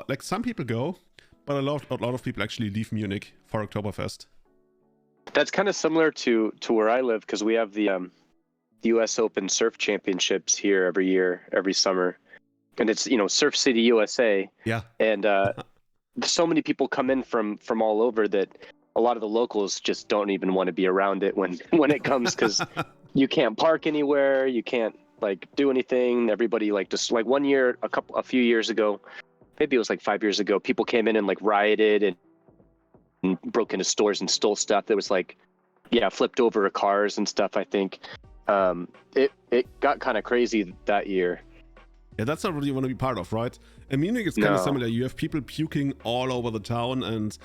like some people go, but a lot of people actually leave Munich for Oktoberfest. That's kind of similar to where I live, because we have the U.S. Open Surf Championships here every year, every summer, and it's Surf City, USA. Yeah. And so many people come in from all over that a lot of the locals just don't even want to be around it when it comes, because you can't park anywhere, you can't like do anything. Everybody like just like one year, a few years ago, maybe it was like 5 years ago, people came in and like rioted and broke into stores and stole stuff that was like, flipped over cars and stuff. I think it got kind of crazy that year. Yeah, that's not what you want to be part of, right? In Munich, it's kind of similar. You have people puking all over the town, and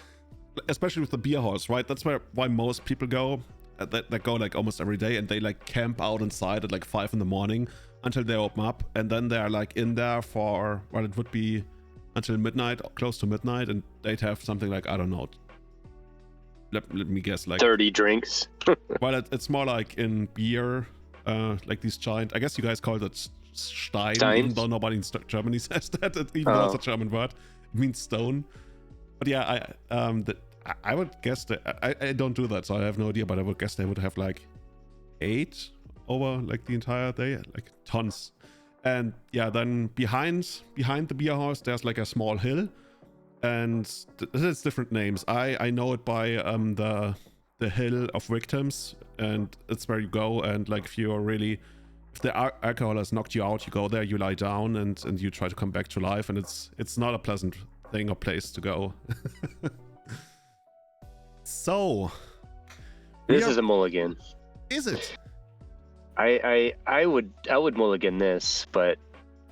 especially with the beer halls, right? That's why most people go. That go like almost every day, and they like camp out inside at like 5 in the morning until they open up, and then they're like in there for, well, it would be until midnight, close to midnight, and they'd have something like, I don't know, let me guess, like 30 drinks. Well, it's more like in beer, like these giant, I guess you guys call it Stein, Steins? even though nobody in Germany says that, even though it's a German word. It means stone. But yeah, I would guess that, I don't do that, so I have no idea, but I would guess they would have like 8 over like the entire day, like tons. And yeah, then behind the beer house, there's like a small hill, and it's different names. I know it by the hill of victims, and it's where you go, and like if the alcohol has knocked you out, you go there, you lie down, and you try to come back to life, and it's not a pleasant thing or place to go. So this is a mulligan. Is it? I would mulligan this, but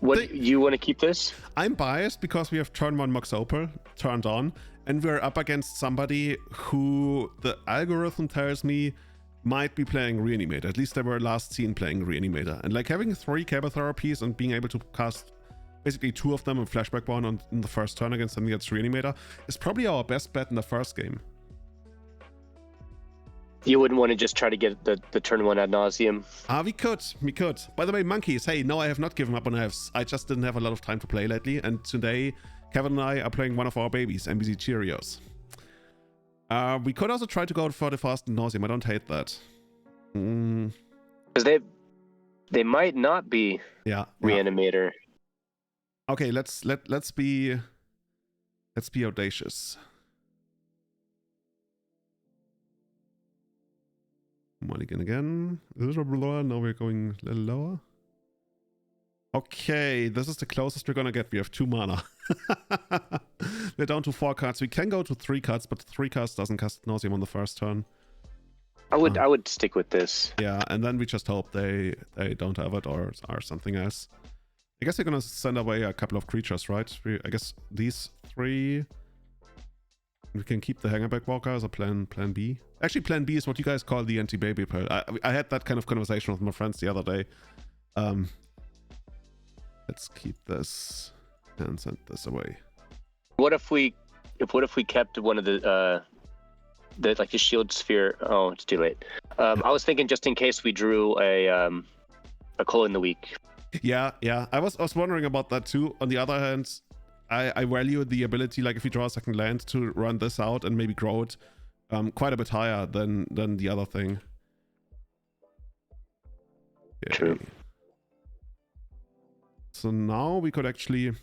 you want to keep this? I'm biased because we have turn 1 Mox Opal turned on, and we're up against somebody who the algorithm tells me might be playing Reanimator. At least they were last seen playing Reanimator. And like having 3 cable therapies and being able to cast basically 2 of them and flashback 1 in the first turn against something that's Reanimator is probably our best bet in the first game. You wouldn't want to just try to get the turn 1 ad nauseum? We could. By the way, monkeys, hey, no, I have not given up on Fs. I just didn't have a lot of time to play lately, and today Kevin and I are playing one of our babies, NBC Cheerios. We could also try to go for the fast ad nauseum. I don't hate that. Because they might not be Reanimator. Okay, let's be audacious. Mulligan again. Now we're going a little lower. Okay, this is the closest we're gonna get. We have 2 mana. We're down to 4 cards. We can go to 3 cards, but 3 cards doesn't cast nauseum on the first turn. I would stick with this. Yeah, and then we just hope they don't have it or something else. I guess they're gonna send away a couple of creatures, right? I guess these 3. We can keep the Hangerback Walker as a plan B. Actually, plan B is what you guys call the anti-baby pill. I had that kind of conversation with my friends the other day. Let's keep this and send this away. What if we kept one of the shield sphere? Oh, it's too late. I was thinking just in case we drew a Call in the Week. Yeah. I was wondering about that too. On the other hand, I value the ability, like if you draw a second land, to run this out and maybe grow it quite a bit higher than the other thing. Okay. True. So now we could actually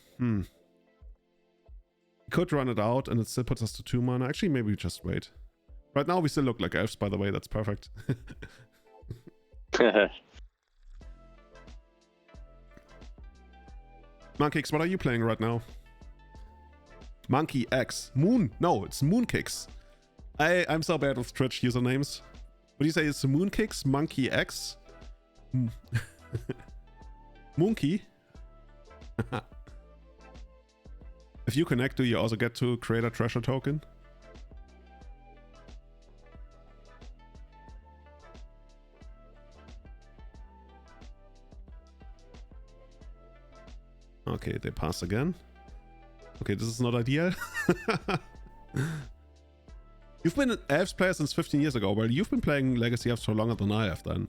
could run it out, and it still puts us to 2 mana. Actually, maybe we just wait. Right now we still look like elves, by the way. That's perfect. Monkix, what are you playing right now? Monkey X. Moon. No, it's Moonkicks. I'm so bad with Twitch usernames. What do you say? It's Moonkicks? Monkey X? Monkey? If you connect, do you also get to create a treasure token? Okay, they pass again. Okay, this is not ideal. You've been an Elves player since 15 years ago. Well, you've been playing Legacy Elves for longer than I have done.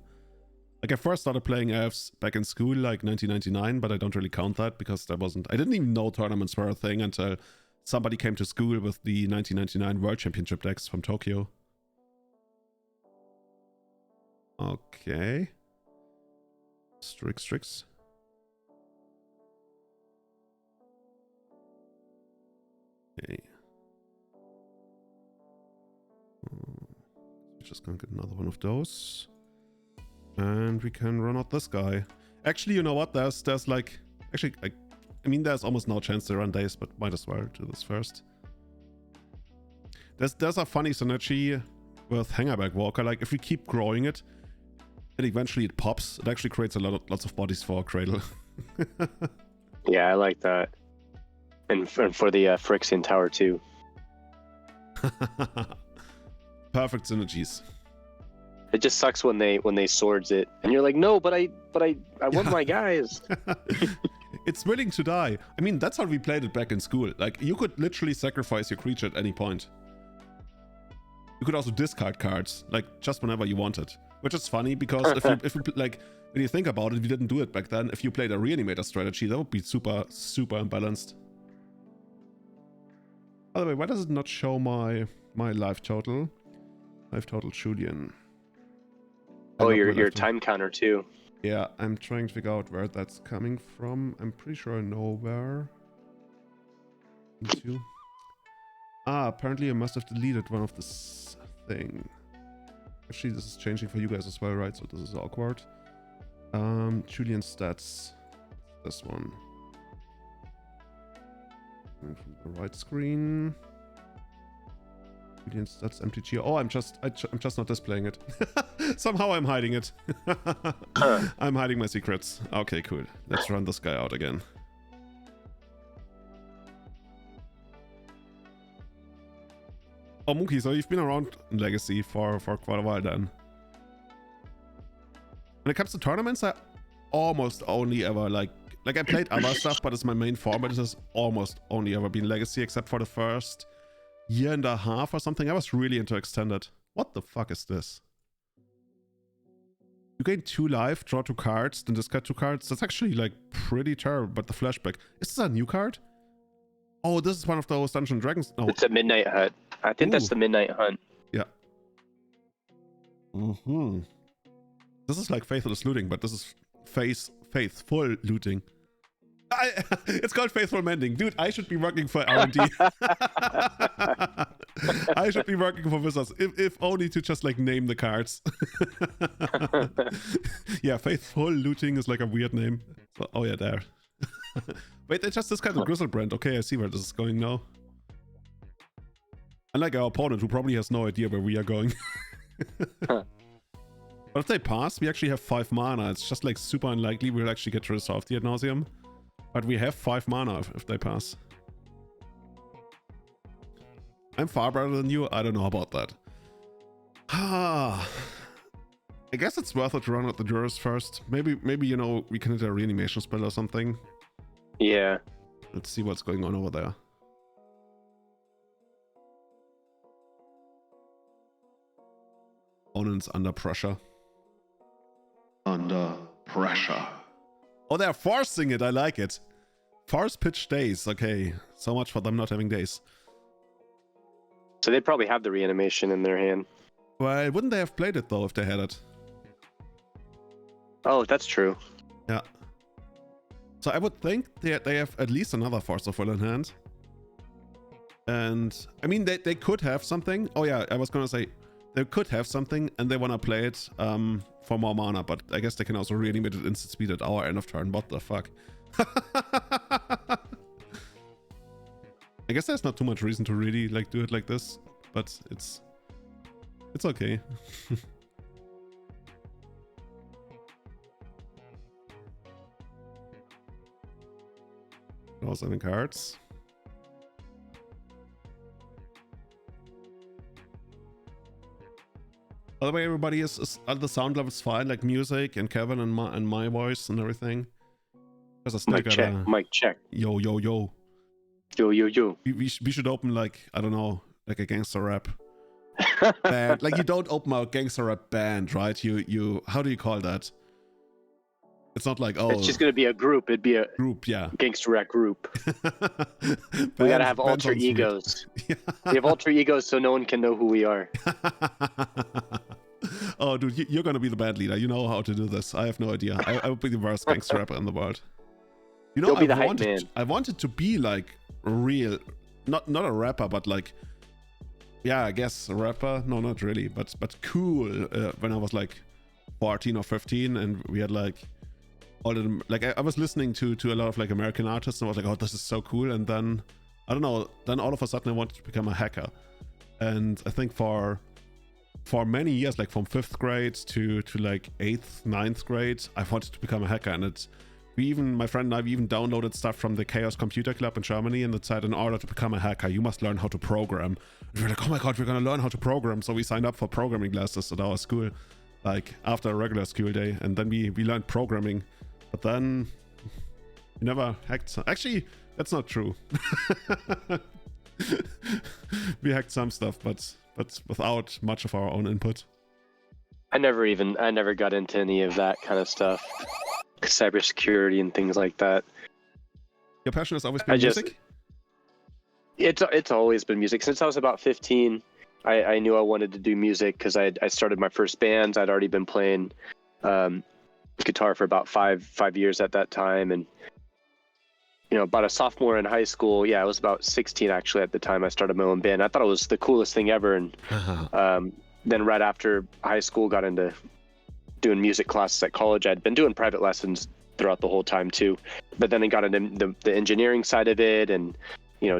Like I first started playing AFs back in school, like 1999, but I don't really count that because I didn't even know tournaments were a thing until somebody came to school with the 1999 World Championship decks from Tokyo. Okay. Strix. Okay. Just gonna get another one of those. And we can run out this guy. Actually, you know what? There's like... Actually, I mean, there's almost no chance to run Days, but might as well do this first. There's a funny synergy with Hangerback Walker. Like, if we keep growing it, and eventually it pops, it actually creates lots of bodies for Cradle. Yeah, I like that. And for the Phyrexian Tower, too. Perfect synergies. It just sucks when they swords it, and you're like, no, but I want my guys. It's willing to die. I mean, that's how we played it back in school. Like, you could literally sacrifice your creature at any point. You could also discard cards, like just whenever you wanted, which is funny because if you like, when you think about it, we didn't do it back then. If you played a reanimator strategy, that would be super imbalanced. By the way, why does it not show my life total? Life total Julian. Oh, your time counter too. Yeah, I'm trying to figure out where that's coming from. I'm pretty sure I know where. Into. Apparently I must have deleted one of this thing. Actually, this is changing for you guys as well, right? So this is awkward. Julian stats. This one. And from the right screen. Julian stats MTG. Oh, I'm just not displaying it. Somehow I'm hiding it. I'm hiding my secrets. Okay, cool. Let's run this guy out again. Oh, Mookie, so you've been around in Legacy for quite a while then. When it comes to tournaments, I almost only ever like I played other stuff, but it's my main format. It has almost only ever been Legacy, except for the first year and a half or something. I was really into Extended. What the fuck is this? You gain 2 life, draw 2 cards, then discard 2 cards. That's actually like pretty terrible, but the flashback. Is this a new card? Oh, this is one of those Dungeons & Dragons. No. It's a Midnight Hunt. I think that's the Midnight Hunt. Yeah. Mm-hmm. This is like Faithless Looting, but this is faithful looting. It's called Faithful Mending. Dude, I should be working for R&D. I should be working for Wizards, if only to just like name the cards. Yeah, Faithful Looting is like a weird name. So, oh yeah, there. Wait, they just discarded Grizzlebrand. Okay, I see where this is going now. Unlike our opponent, who probably has no idea where we are going. But if they pass, we actually have 5 mana. It's just like super unlikely we'll actually get to resolve the ad nauseam. But we have 5 mana if they pass. I'm far better than you. I don't know about that. I guess it's worth it to run out the Jurors first. Maybe you know, we can hit a reanimation spell or something. Yeah. Let's see what's going on over there. Opponent's under pressure. Under pressure. Oh, they're forcing it. I like it. Force pitch Days. Okay. So much for them not having Days. So they probably have the reanimation in their hand. Well, wouldn't they have played it though if they had it? Oh, that's true. Yeah. So I would think they have at least another Force of Will in hand. And I mean, they could have something. Oh yeah, I was gonna say they could have something and they want to play it for more mana, but I guess they can also reanimate it instant speed at our end of turn. What the fuck? I guess there's not too much reason to really like do it like this, but it's okay. Draw 7 cards. By the way, everybody is the sound level's fine, like music and Kevin and my voice and everything. Mic check. Mic check. Yo. Yo. We should open like, I don't know, like a gangster rap band. Like you don't open a gangster rap band, right? You how do you call that? It's not like, oh, It's just gonna be a group. It'd be a group, yeah. gangster rap group. We gotta have alter egos. Yeah. We have alter egos so no one can know who we are. Oh, dude, you're gonna be the band leader. You know how to do this. I have no idea. I would be the worst gangster rapper in the world. You know, You'll be the hype man. I wanted to be like real, not a rapper, but like, yeah, I guess a rapper. No, not really, but cool. When I was like 14 or 15, and we had like all of them. Like I was listening to a lot of like American artists, and I was like, oh, this is so cool. And then I don't know. Then all of a sudden, I wanted to become a hacker, and I think for many years, like from 5th grade to like 8th, 9th grade, I wanted to become a hacker. And my friend and I, we even downloaded stuff from the Chaos Computer Club in Germany, and it said, in order to become a hacker, you must learn how to program. And we were like, oh my God, we're going to learn how to program. So we signed up for programming classes at our school, like after a regular school day. And then we learned programming, but then we never hacked. Actually, that's not true. We hacked some stuff, but without much of our own input. I never got into any of that kind of stuff, cybersecurity and things like that. Your passion has always been music? It's always been music. Since I was about 15, I knew I wanted to do music because I started my first bands. I'd already been playing guitar for about five years at that time, and about a sophomore in high school. Yeah, I was about 16 actually at the time I started my own band. I thought it was the coolest thing ever, and then right after high school, got into doing music classes at college. I'd been doing private lessons throughout the whole time too, but then I got into the engineering side of it, and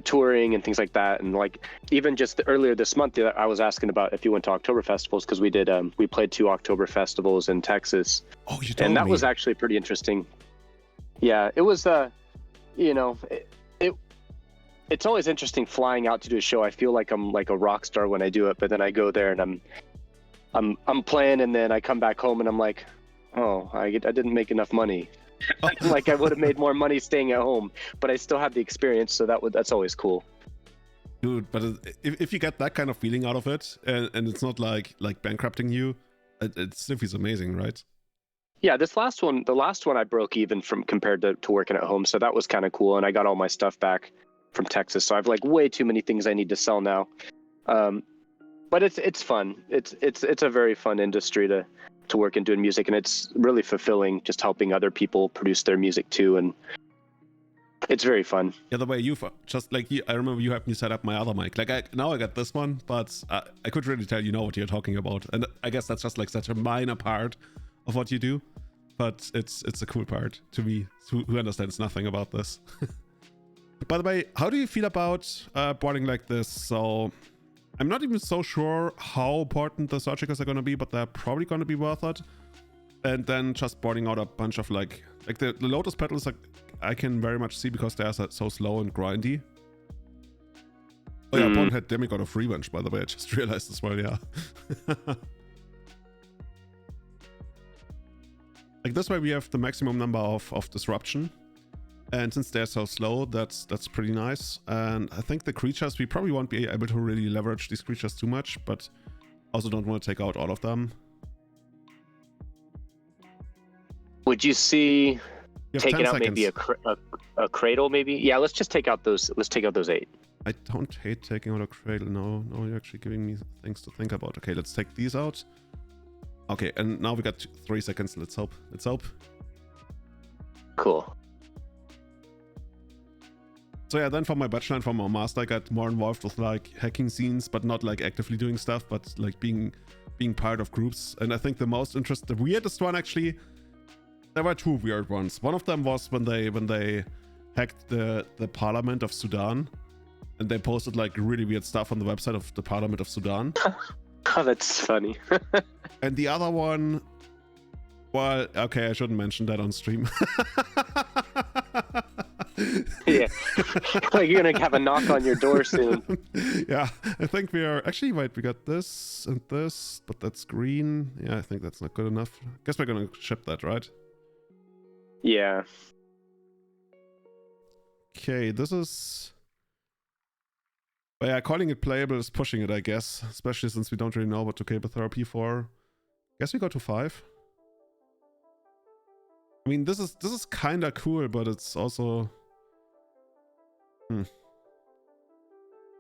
touring and things like that. And like even just earlier this month, I was asking about if you went to October festivals, because we did. We played 2 October festivals in Texas. Oh, you told me. And that was actually pretty interesting. Yeah, it was. It's always interesting flying out to do a show. I feel like I'm like a rock star when I do it, but then I go there and I'm playing, and then I come back home and I'm like, oh, I didn't make enough money. Like I would have made more money staying at home, but I still have the experience, so that's always cool. Dude, but if you get that kind of feeling out of it, and it's not like bankrupting you, it still feels amazing, right? Yeah, the last one I broke even from compared to working at home, so that was kind of cool, and I got all my stuff back from Texas. So I have like way too many things I need to sell now, but it's fun. It's a very fun industry to work in doing music, and it's really fulfilling just helping other people produce their music too, and it's very fun. Yeah, the way you've just like I remember you helped me set up my other mic. Like now I got this one, but I could really tell what you're talking about, and I guess that's just like such a minor part of what you do, but it's a cool part to me who understands nothing about this. By the way, how do you feel about boarding like this? So I'm not even so sure how important the surgicals are going to be, but they're probably going to be worth it. And then just boarding out a bunch of like the Lotus pedals, like I can very much see, because they're so slow and grindy. Oh yeah, Bonehead Demigod of Revenge, by the way, I just realized as well, yeah. Like this way we have the maximum number of disruption, and since they're so slow, that's pretty nice. And I think the creatures, we probably won't be able to really leverage these creatures too much, but also don't want to take out all of them. Would you see taking out maybe a cradle maybe? Yeah, let's just take out those 8. I don't hate taking out a cradle. No, you're actually giving me things to think about. Okay, let's take these out. Okay, and now we got 3 seconds. Let's hope. Cool. So yeah, then for my bachelor and for my master, I got more involved with like hacking scenes, but not like actively doing stuff, but like being part of groups. And I think the weirdest one actually, there were 2 weird ones. One of them was when they hacked the Parliament of Sudan, and they posted like really weird stuff on the website of the Parliament of Sudan. Oh, that's funny. And the other one, well, okay, I shouldn't mention that on stream. Yeah, like you're gonna have a knock on your door soon. Yeah, I think we are actually. Wait, we got this and this, but that's green. Yeah, I think that's not good enough. Guess we're gonna ship that, right? Yeah. Okay, this is. Well, yeah, calling it playable is pushing it, I guess, especially since we don't really know what to cable therapy for. Guess we go to 5. I mean, this is kind of cool, but it's also.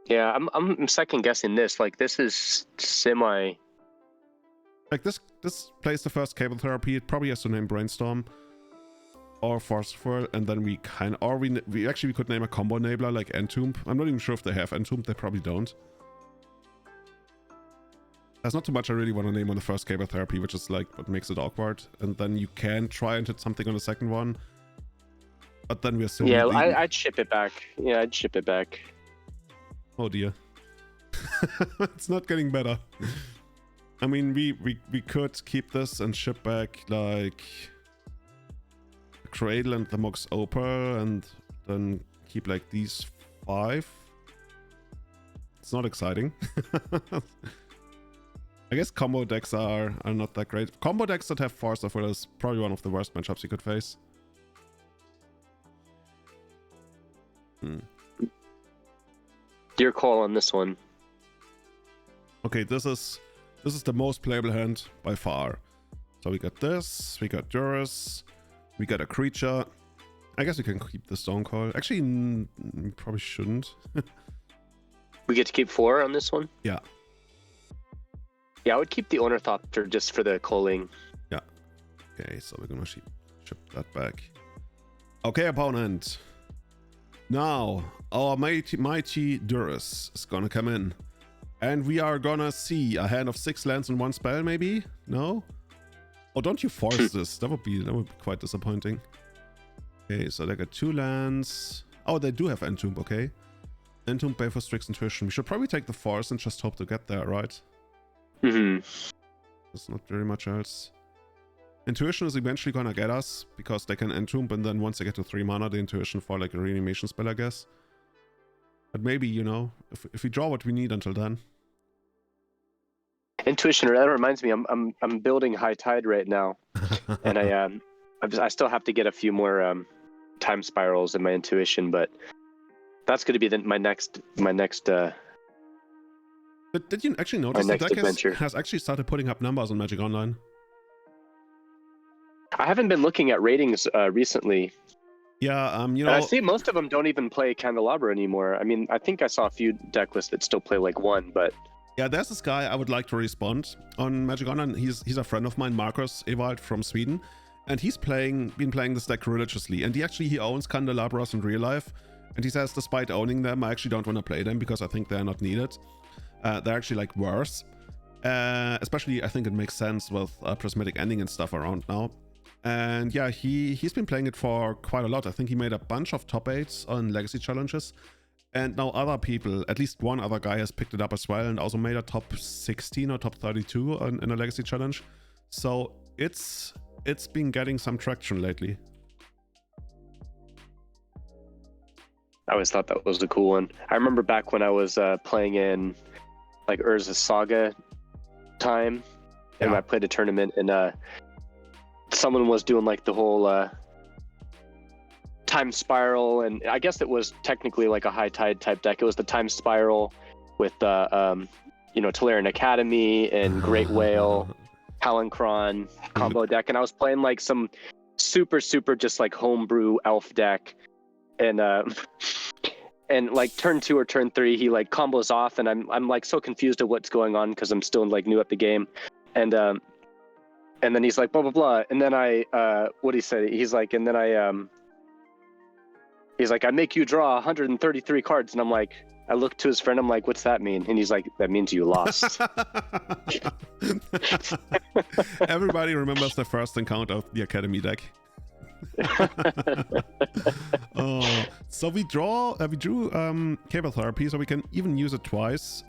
Yeah, I'm second guessing this. Like, this is semi. Like this plays the first cable therapy. It probably has to name Brainstorm or Forceful, and then we could name a combo enabler like Entomb. I'm not even sure if they have Entomb. They probably don't. There's not too much I really want to name on the first cable therapy, which is like what makes it awkward. And then you can try and hit something on the second one, but then we're still. Yeah, I'd ship it back. Yeah, I'd ship it back. Oh dear, it's not getting better. I mean, we could keep this and ship back like the Cradle and the Mox Opal, and then keep like these 5. It's not exciting. I guess combo decks are not that great. Combo decks that have Force of Will is probably one of the worst matchups you could face. Your call on this one. Okay, this is the most playable hand by far. So we got this, we got Durus, we got a creature. I guess we can keep the Stone Call. Actually, we probably shouldn't. We get to keep 4 on this one? Yeah. Yeah, I would keep the Ornithopter just for the calling. Yeah. Okay, so we're gonna ship that back. Okay, opponent. Now, our mighty Durus is gonna come in. And we are gonna see a hand of 6 lands and 1 spell, maybe? No? Oh, don't you force this. That would be quite disappointing. Okay, so they got 2 lands. Oh, they do have Entomb, okay. Entomb, Baleful, Strix, Intuition. We should probably take the Force and just hope to get there, right? Mm-hmm. There's not very much else. Intuition is eventually gonna get us, because they can Entomb, and then once they get to 3 mana, the Intuition for like a reanimation spell, I guess. But maybe, you know, if we draw what we need until then. Intuition, that reminds me, I'm building High Tide right now. And I still have to get a few more time spirals in my Intuition, but that's going to be my next But did you actually notice the deck adventure has actually started putting up numbers on Magic Online? I haven't been looking at ratings recently. Yeah, you know, and I see most of them don't even play Candelabra anymore. I mean, I think I saw a few deck lists that still play like 1, but yeah, there's this guy I would like to respond on Magic Online. He's a friend of mine, Marcus Ewald from Sweden, and he's been playing this deck religiously. And he owns Candelabras in real life, and he says despite owning them, I actually don't want to play them because I think they're not needed. They're actually like worse. Especially, I think it makes sense with prismatic ending and stuff around now. And yeah, he's been playing it for quite a lot. I think he made a bunch of top 8s on Legacy challenges. And now other people, at least one other guy, has picked it up as well and also made a top 16 or top 32 in a Legacy challenge. So it's been getting some traction lately. I always thought that was a cool one. I remember back when I was playing in like Urza Saga time, and I played a tournament, and someone was doing like the whole time spiral, and I guess it was technically like a High Tide type deck. It was the time spiral with Tolarian Academy and Great Whale, Halankron combo deck, and I was playing like some super just like homebrew elf deck, and and like turn 2 or turn 3 he like combos off, and I'm like so confused at what's going on because I'm still like new at the game, and then he's like blah blah blah, and then what he said, he's like, and then he's like, I make you draw 133 cards, and I'm like, I look to his friend, I'm like, what's that mean? And he's like, that means you lost. Everybody remembers the first encounter of the Academy deck. So we drew Cable Therapy, so we can even use it twice.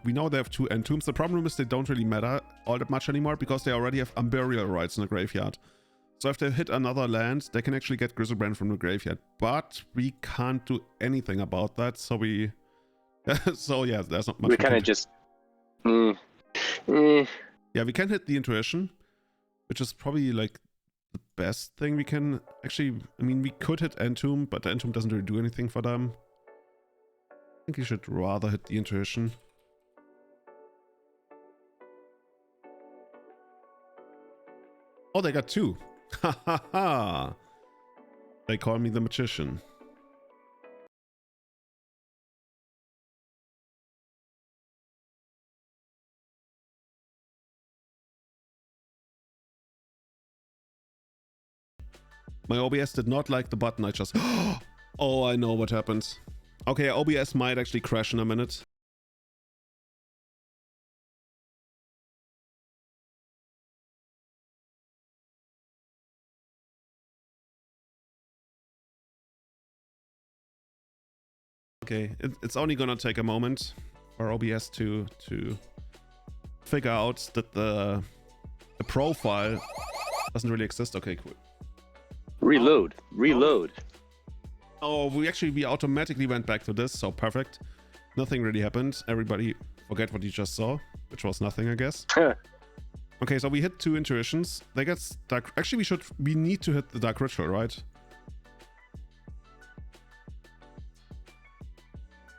We know they have 2 Entombs. The problem is they don't really matter all that much anymore because they already have Burial Rites in the graveyard. So if they hit another land, they can actually get Griselbrand from the graveyard. But we can't do anything about that, so we... so yeah, there's not much. We kind of just... Yeah, we can hit the Intuition, which is probably like the best thing we can... Actually, I mean, we could hit Entomb, but the Entomb doesn't really do anything for them. I think you should rather hit the Intuition. Oh, they got 2. Ha ha ha! They call me the magician. My OBS did not like the button I just... Oh, I know what happens. Okay, OBS might actually crash in a minute. Okay, it's only gonna take a moment for OBS to figure out that the profile doesn't really exist. Okay, cool. Reload. Oh, we automatically went back to this, so perfect. Nothing really happened. Everybody forget what you just saw, which was nothing, I guess. Okay, so we hit 2 intuitions. They get dark. Actually, we need to hit the dark ritual, right?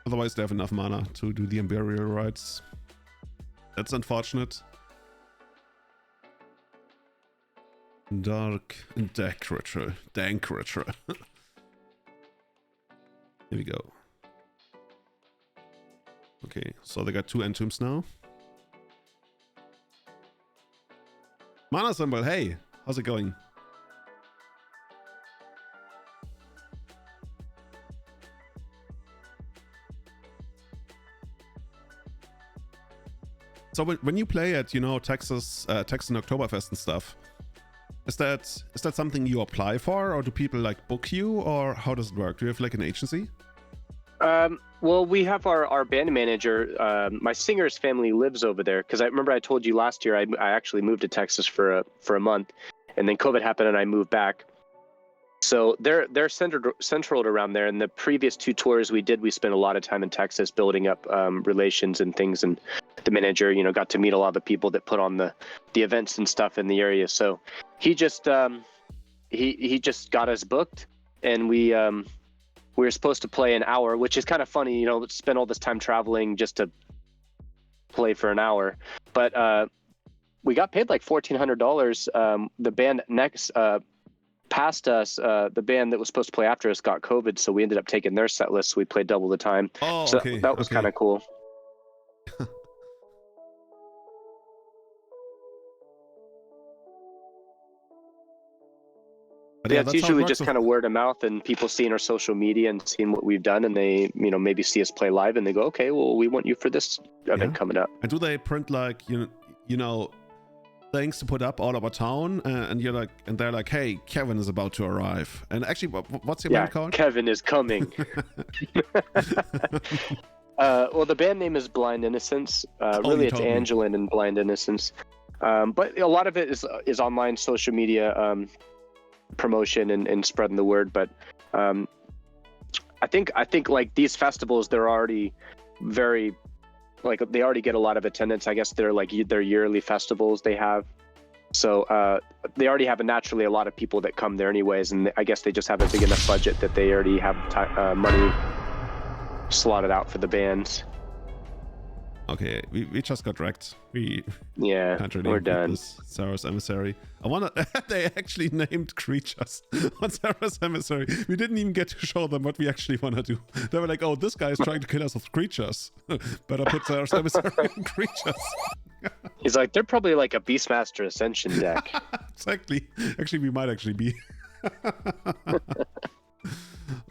Otherwise, they have enough mana to do the Imperial rites. That's unfortunate. Dank ritual. Here we go. Okay, so they got 2 entombs now. Mana symbol, hey, how's it going? So when you play at, you know, Texas Oktoberfest and stuff, is that something you apply for, or do people like book you, or how does it work? Do you have like an agency? Well, we have our band manager. My singer's family lives over there, because I remember I told you last year I actually moved to Texas for a month, and then COVID happened and I moved back. So they're centered around there. And the previous 2 tours we did, we spent a lot of time in Texas building up relations and things. And the manager, you know, got to meet a lot of the people that put on the events and stuff in the area. So he just he just got us booked, and we were supposed to play an hour, which is kind of funny, you know, spend all this time traveling just to play for an hour. But we got paid like $1,400. The band next past us, the band that was supposed to play after us got COVID, so we ended up taking their set list. So we played double the time. Oh, so okay, that was kind of cool. But yeah, it's usually just kind of word of mouth and people seeing our social media and seeing what we've done, and they, you know, maybe see us play live and they go, okay, well, we want you for this event coming up. And do they print like, you know, things to put up all over town, and you're like, and they're like, hey, Kevin is about to arrive, and actually, what's your band called? Kevin is coming. Well, the band name is Blind Innocence. Really, it's Angelin and Blind Innocence. But a lot of it is online social media promotion and spreading the word. But I think like these festivals, they're already very, like, they already get a lot of attendance. I guess they're like their yearly festivals they have. So they already have naturally a lot of people that come there anyways, and I guess they just have a big enough budget that they already have money slotted out for the bands. Okay, we just got wrecked. Can't really we're done. Sarah's Emissary. I wonder, they actually named creatures on Sarah's Emissary. We didn't even get to show them what we actually want to do. They were like, oh, this guy is trying to kill us with creatures. Better put Sarah's Emissary on creatures. He's like, they're probably like a Beastmaster Ascension deck. Exactly. Actually, we might actually be.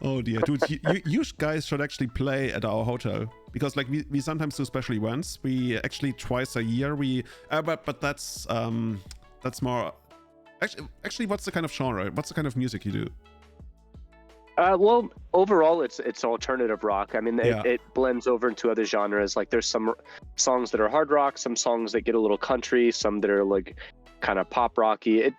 Oh dear, dude, you guys should actually play at our hotel, because like we sometimes do special events. We actually twice a year but that's more actually what's the kind of genre, what's the kind of music you do? Well, overall it's alternative rock. I mean, it blends over into other genres. Like there's some songs that are hard rock, some songs that get a little country, some that are like kind of pop rocky.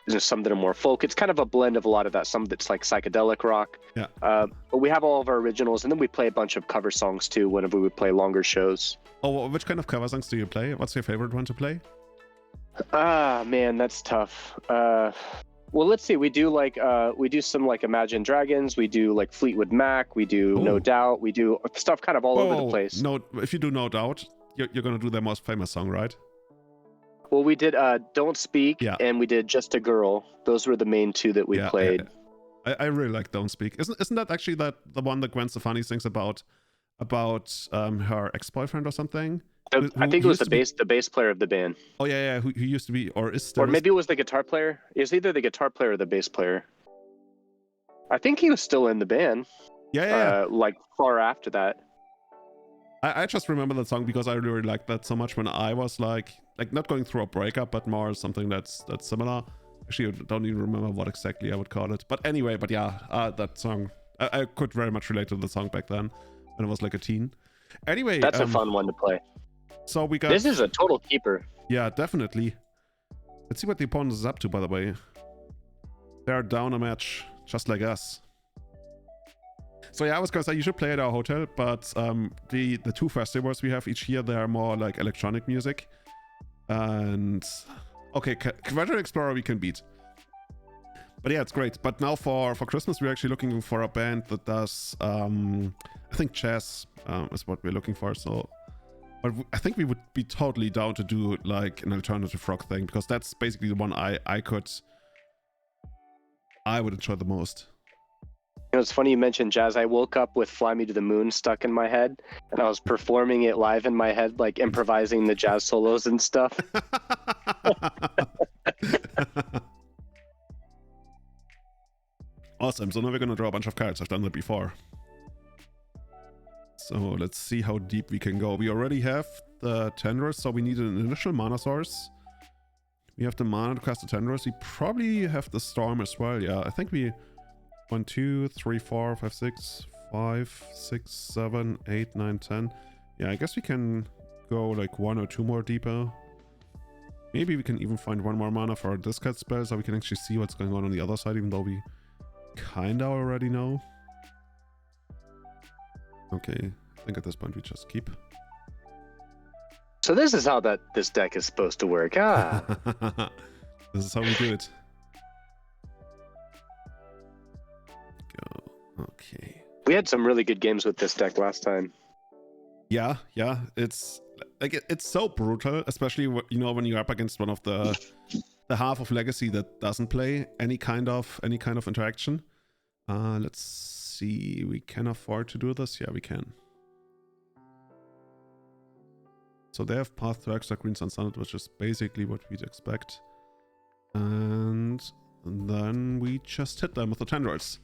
There's some that are more folk. It's kind of a blend of a lot of that. Some that's like psychedelic rock. Yeah. But we have all of our originals, and then we play a bunch of cover songs too whenever we play longer shows. Oh, which kind of cover songs do you play? What's your favorite one to play? Man, that's tough. Well, let's see. We do some like Imagine Dragons. We do like Fleetwood Mac. We do No Doubt. We do stuff kind of all over the place. No, if you do No Doubt, you're gonna do their most famous song, right? Well, we did Don't Speak, Yeah. and we did Just a Girl. Those were the main two that we played. I really like Don't Speak. Isn't that actually the one that Gwen Stefani sings about her ex-boyfriend or something? I think it was the bass player of the band. Oh yeah, who used to be, or is still. Or maybe it was the guitar player. It was either the guitar player or the bass player. I think he was still in the band. Yeah. Like far after that. I just remember that song because I really liked that so much when I was like not going through a breakup, but more something that's similar. Actually, I don't even remember what exactly I would call it. But anyway, that song, I could very much relate to the song back then when I was like a teen. Anyway, that's a fun one to play. So we got. This is a total keeper. Yeah, definitely. Let's see what the opponent is up to, by the way. They're down a match, just like us. So yeah, I was gonna say you should play at our hotel, but the two festivals we have each year, they are more like electronic music. And okay, Quadro Explorer we can beat. But yeah, it's great. But now for Christmas, we're actually looking for a band that does, I think jazz is what we're looking for. So, but I think we would be totally down to do like an alternative rock thing, because that's basically the one I would enjoy the most. You know, it's funny you mentioned jazz. I woke up with Fly Me to the Moon stuck in my head, and I was performing it live in my head, like improvising the jazz solos and stuff. Awesome. So now we're gonna draw a bunch of cards. I've done that before. So let's see how deep we can go. We already have the Tendrils, so we need an initial mana source. We have the mana to cast the Tendrils. We probably have the Storm as well. Yeah, I think we 1, 2, 3, 4, 5, 6, 5, 6, 7, 8, 9, 10. Yeah, I guess we can go like 1 or 2 more deeper. Maybe we can even find 1 more mana for our discard spell, so we can actually see what's going on the other side, even though we kinda already know. Okay, I think at this point we just keep. So this is how this deck is supposed to work. This is how we do it. Go. Okay. We had some really good games with this deck last time. Yeah, it's like it's so brutal, especially when you're up against one of the half of Legacy that doesn't play any kind of interaction. Let's see, we can afford to do this. Yeah, we can. So they have Path to Exile, Green Sun Sunset, which is basically what we'd expect. And then we just hit them with the Tendrils.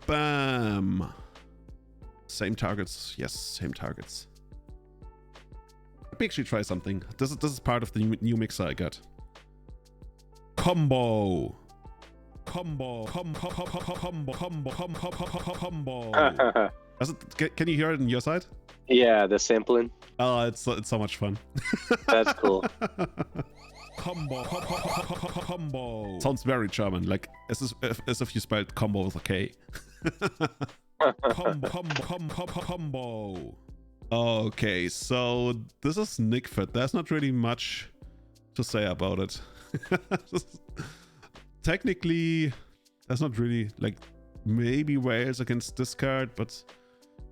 Bam! Same targets. Yes, same targets. Let me actually try something. This is part of the new mixer I got. Combo. Can you hear it on your side? Yeah, the sampling. Oh, it's so much fun. That's cool. Combo. Sounds very German, like as if you spelled combo with a K. Combo. Okay, so this is Nickfit. There's not really much to say about it. Technically, there's not really, like, maybe Wales against discard, but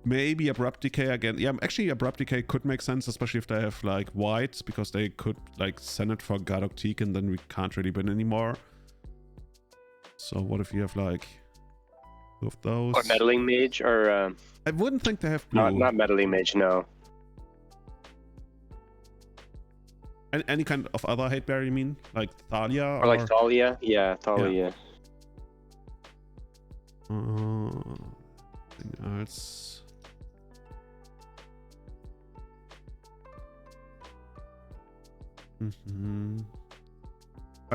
maybe Abrupt Decay again. Yeah, actually Abrupt Decay could make sense, especially if they have like white, because they could like send it for Gardock Teak and then we can't really win anymore. So what if you have like two of those? Or Meddling Mage, or I wouldn't think they have blue. Not Meddling Mage, no. Any kind of other hate bearer, you mean? Like Thalia? Or like Thalia? Yeah, Thalia. Anything else?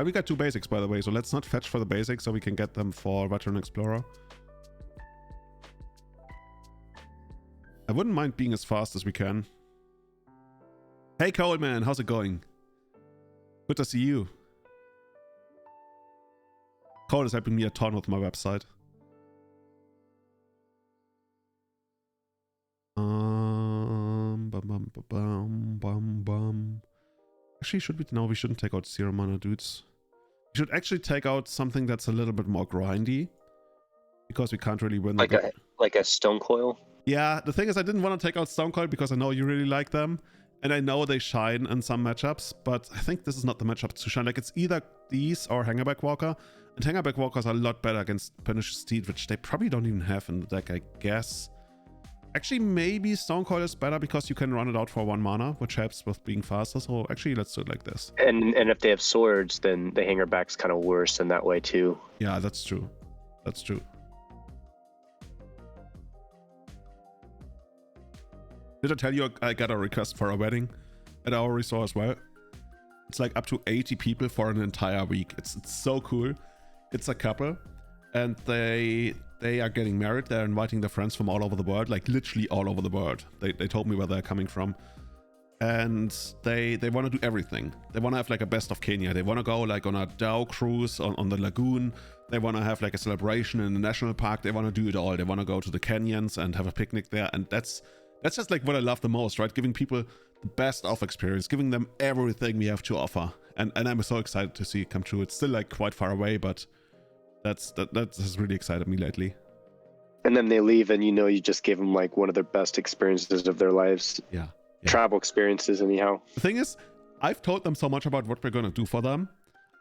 We got 2 basics, by the way, so let's not fetch for the basics so we can get them for Veteran Explorer. I wouldn't mind being as fast as we can. Hey Coleman, how's it going? Good to see you. Cole is helping me a ton with my website. Actually, we shouldn't take out 0 mana dudes. We should actually take out something that's a little bit more grindy, because we can't really win. Like a Stone Coil? Yeah, the thing is I didn't want to take out Stone Coil because I know you really like them. And I know they shine in some matchups, but I think this is not the matchup to shine. Like, it's either these or Hangerback Walker. And Hangerback Walkers are a lot better against Pernicious Steed, which they probably don't even have in the deck, I guess. Actually, maybe Stone Coil is better because you can run it out for 1 mana, which helps with being faster. So actually, let's do it like this. And if they have swords, then the Hangerback's kind of worse in that way too. Yeah, that's true. That's true. Did I tell you I got a request for a wedding at our resort as well? It's like up to 80 people for an entire week. It's so cool. It's a couple, and they are getting married. They're inviting their friends from all over the world, like literally all over the world. They told me where they're coming from, and they want to do everything. They want to have like a best of Kenya. They want to go like on a dhow cruise on the lagoon. They want to have like a celebration in the national park. They want to do it all. They want to go to the canyons and have a picnic there, and that's just like what I love the most, right? Giving people the best of experience, giving them everything we have to offer. And I'm so excited to see it come true. It's still like quite far away, but that has really excited me lately. And then they leave, and you just gave them like one of their best experiences of their lives. Yeah. Travel experiences, anyhow. The thing is, I've told them so much about what we're gonna do for them.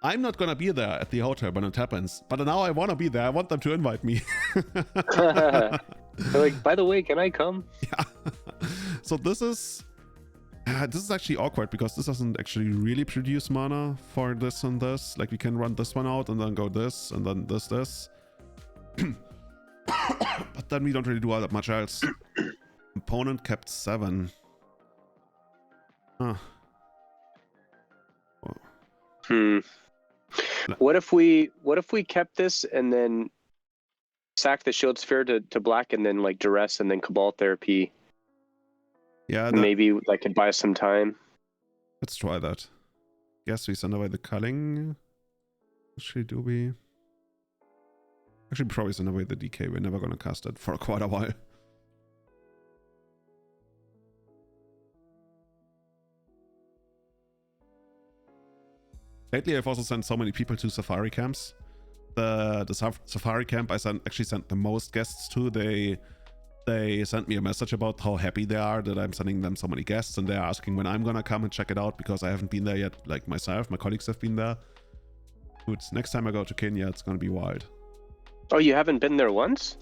I'm not gonna be there at the hotel when it happens, but now I want to be there. I want them to invite me. They're like, by the way, can I come? Yeah. So this is actually awkward because this doesn't actually really produce mana for this and this. Like, we can run this one out and then go this and then this. But then we don't really do all that much else. Opponent kept 7. Huh. Oh. What if we kept this and then sack the Shield Sphere to black and then like duress and then Cabal Therapy? Yeah, maybe that could buy us some time. Let's try that. Guess we send away the culling. Actually, do we? Actually, probably send away the DK. We're never gonna cast it for quite a while. Lately, I've also sent so many people to safari camps. The safari camp I actually sent the most guests to. They sent me a message about how happy they are that I'm sending them so many guests, and they're asking when I'm gonna come and check it out because I haven't been there yet. Like myself, my colleagues have been there. Dude, next time I go to Kenya, it's gonna be wild. Oh, you haven't been there once?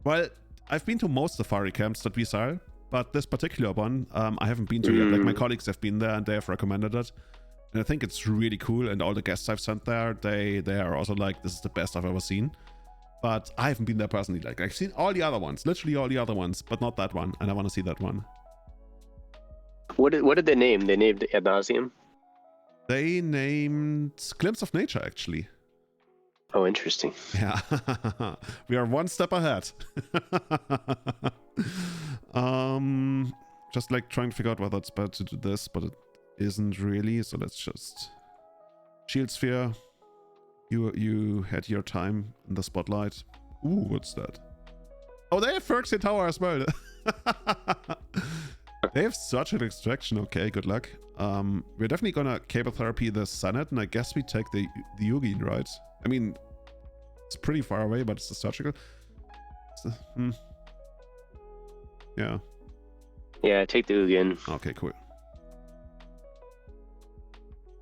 Well, I've been to most safari camps that we saw, but this particular one, I haven't been to yet. Like, my colleagues have been there and they have recommended it. And I think it's really cool, and all the guests I've sent there, they are also like, this is the best I've ever seen. But I haven't been there personally. Like, I've seen all the other ones, literally all the other ones, but not that one, and I want to see that one. What did they name? They named Ad Nauseam? They named Glimpse of Nature, actually. Oh, interesting. Yeah. We are one step ahead. Just like trying to figure out whether it's better to do this, but it isn't really, so let's just Shield Sphere. You had your time in the spotlight. Ooh, what's that? Oh, they have Phyrexian Tower as well. They have Search and Extraction. Okay, good luck. We're definitely gonna Cable Therapy the Senate, and I guess we take the Yugin, right? I mean, it's pretty far away, but it's the surgical. Yeah. Yeah, take the Ugin. Okay, cool.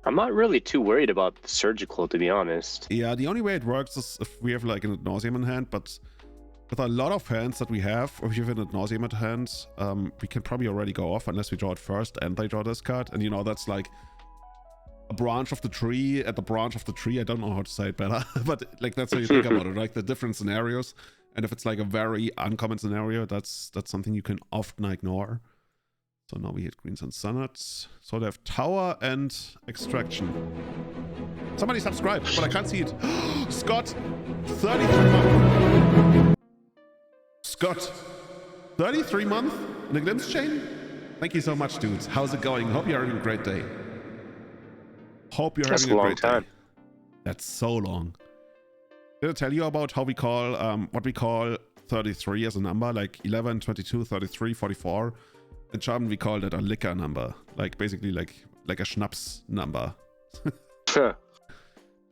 I'm not really too worried about the surgical, to be honest. Yeah, the only way it works is if we have like an Ad Nauseam in hand, but with a lot of hands that we have, if you have an Ad Nauseam at hand, we can probably already go off unless we draw it first and they draw this card. And you know, that's like a branch of the tree at the branch of the tree. I don't know how to say it better, but like that's how you think about it, like the different scenarios. And if it's like a very uncommon scenario, that's something you can often ignore. So now we hit Greens and Sonnets. So they have Tower and Extraction. Somebody subscribe, but I can't see it. Scott, 33 month. Scott, 33 month in a Glimpse chain? Thank you so much, dudes. How's it going? Hope you're having a great day. Hope you're having a great day. That's so long. Did I tell you about how we call, what we call 33 as a number? Like 11, 22, 33, 44. In German, we call that a liquor number. Like basically like a Schnaps number. Sure.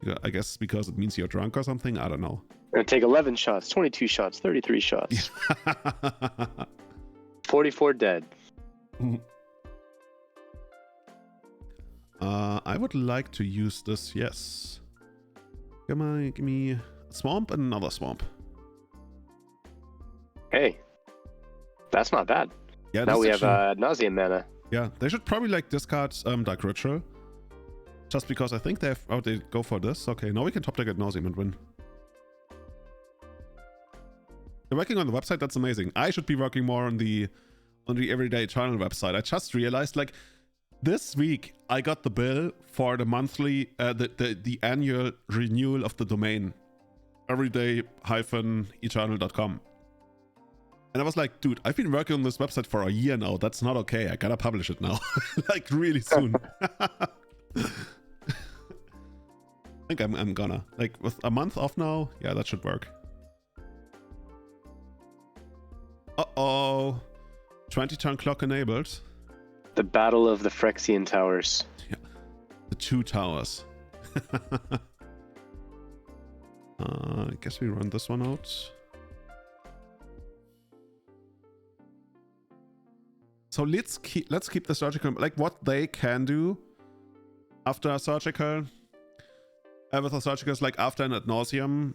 Yeah, I guess because it means you're drunk or something. I don't know. We're gonna take 11 shots, 22 shots, 33 shots. 44 dead. I would like to use this, yes. Give me a swamp and another swamp. Hey, that's not bad. Yeah, now we have ad nauseam mana. Yeah, they should probably like discard Dark Ritual. Just because I think they go for this. Okay, now we can top deck ad nauseam and win. They're working on the website, that's amazing. I should be working more on the Everyday Eternal website. I just realized, like, this week I got the bill for the monthly, the annual renewal of the domain, everyday-eternal.com. And I was like, dude, I've been working on this website for a year now. That's not okay. I gotta publish it now, like really soon. I think I'm gonna, like, with a month off now. Yeah, that should work. Uh-oh. 20-turn clock enabled. The Battle of the Phyrexian Towers. Yeah. The 2 towers. I guess we run this one out. So let's keep the surgical, like what they can do after a surgical. With a surgical is like after an ad nauseam.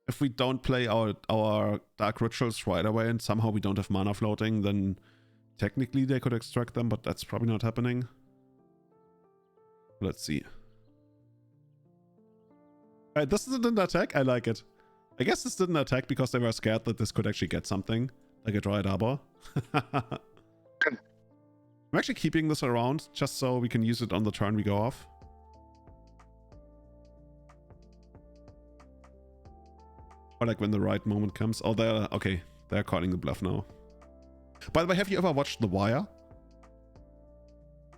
If we don't play our Dark Rituals right away and somehow we don't have mana floating, then technically they could extract them, but that's probably not happening. Let's see. Alright, this didn't attack. I like it. I guess this didn't attack because they were scared that this could actually get something, like a Dryad Arbor. I'm actually keeping this around just so we can use it on the turn we go off. Or like when the right moment comes. Oh, they're calling the bluff now. By the way, have you ever watched The Wire?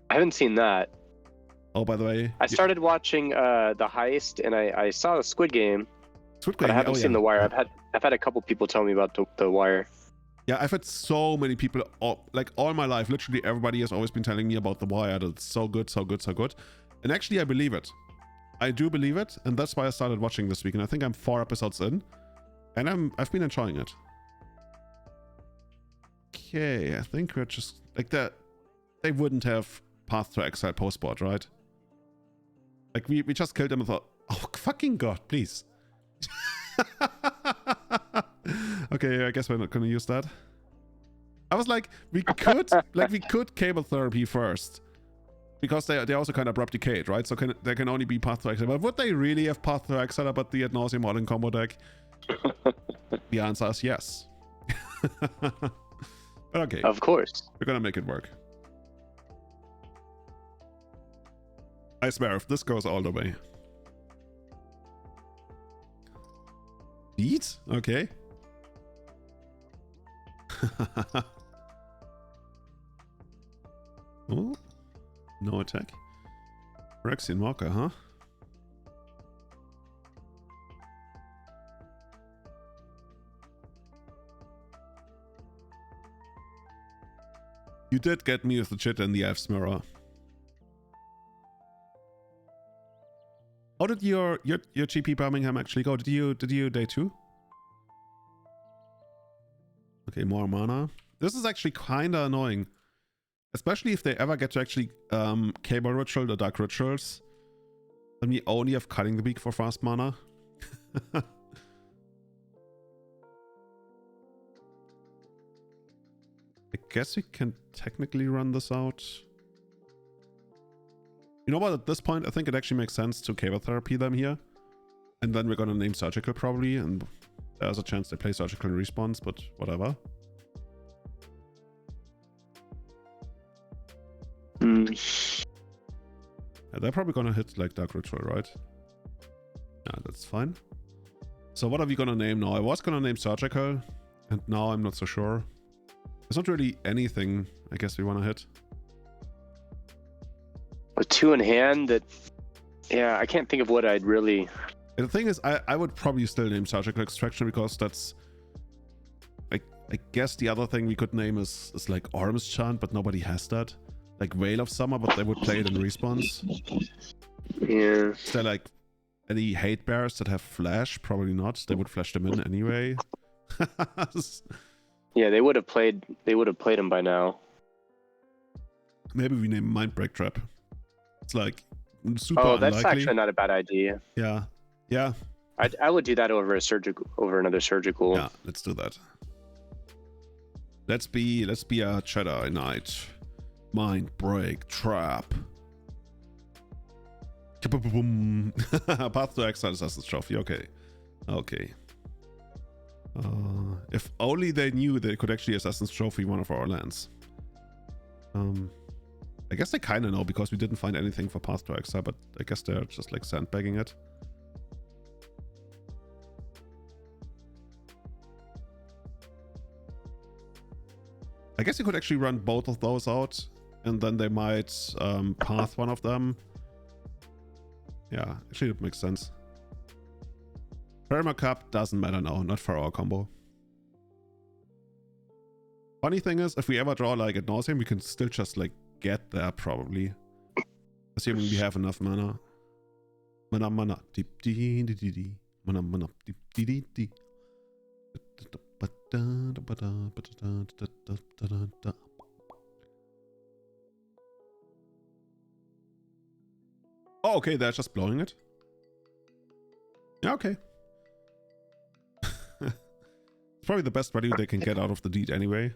I haven't seen that. Oh, by the way, I started watching The Heist, and I saw the Squid Game, but I haven't seen The Wire. I've had a couple people tell me about the Wire. Yeah, I've had so many people, like all my life, literally everybody has always been telling me about The Wire. That it's so good, so good, so good. And actually, I believe it. I do believe it, and that's why I started watching this week. And I think I'm 4 episodes in. And I've been enjoying it. Okay, I think we're just like that. They wouldn't have Path to Exile post-board, right? Like we just killed them and thought, oh fucking god, please. Okay, I guess we're not gonna use that. I was like, we could Cable Therapy first. Because they also kind of abrupt decayed, right? So they can only be Path to Exile. But would they really have Path to Exile but the ad nauseam all in combo deck? The answer is yes. But okay. Of course. We're gonna make it work. I swear, if this goes all the way. Beat? Okay. Oh, no attack. Phyrexian Walker, huh? You did get me with the chit and the F's mirror. How did your GP Birmingham actually go? Did you day 2? Okay, more mana. This is actually kinda annoying. Especially if they ever get to actually Cable Ritual the Dark Rituals. Then we only have Cutting the Beak for fast mana. I guess we can technically run this out. You know what, at this point, I think it actually makes sense to Cable Therapy them here. And then we're gonna name Surgical probably, and there's a chance they play Surgical in response, but whatever. Yeah, they're probably gonna hit like Dark Ritual, right? Yeah, that's fine. So what are we gonna name now? I was gonna name Surgical, and now I'm not so sure. There's not really anything I guess we want to hit. With 2 in hand, that, yeah, I can't think of what I'd really... And the thing is, I would probably still name Surgical Extraction because that's... I guess the other thing we could name is like Orm's Chant, but nobody has that. Like Veil of Summer, but they would play it in response. Yeah. Is there like any hate bears that have flash? Probably not. They would flash them in anyway. Yeah, they would have played him by now. Maybe we name Mindbreak Trap. It's like super Oh, unlikely. that's actually not a bad idea. Yeah. Yeah. I would do that over another surgical. Yeah, let's do that. Let's be a Jedi Knight. Mind break trap. Path to Exile Assassin's Trophy. Okay. Okay. If only they knew they could actually Assassin's Trophy one of our lands. I guess they kind of know because we didn't find anything for Path to Exile, but I guess they're just like sandbagging it. I guess you could actually run both of those out, and then they might path one of them. Yeah, actually it makes sense. Perma Cup doesn't matter now, not for our combo. Funny thing is, if we ever draw like ad nauseam, we can still just like get there probably. Assuming we have enough mana. Mana. Deep dee dee dee dee. Mana. Deep dee dee dee. Oh, okay, they're just blowing it. Yeah, okay. It's probably the best value they can get out of the deed anyway.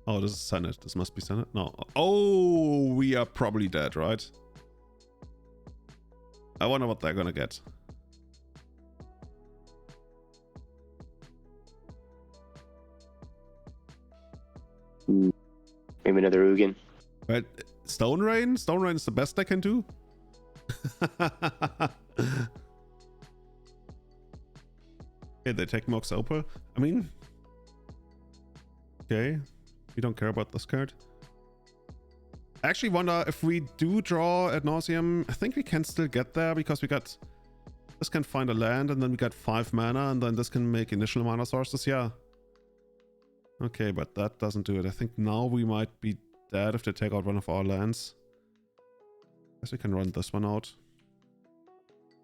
Oh, this is Senate. This must be Senate. No. Oh, we are probably dead, right? I wonder what they're gonna get. Maybe another Ugin. But Stone Rain? Stone Rain is the best I can do? Okay, they take Mox Opal. I mean... Okay. We don't care about this card. I actually wonder if we do draw ad nauseam. I think we can still get there because we got... This can find a land and then we got 5 mana and then this can make initial mana sources. Yeah. Okay, but that doesn't do it. I think now we might be dead if they take out one of our lands. Guess we can run this one out.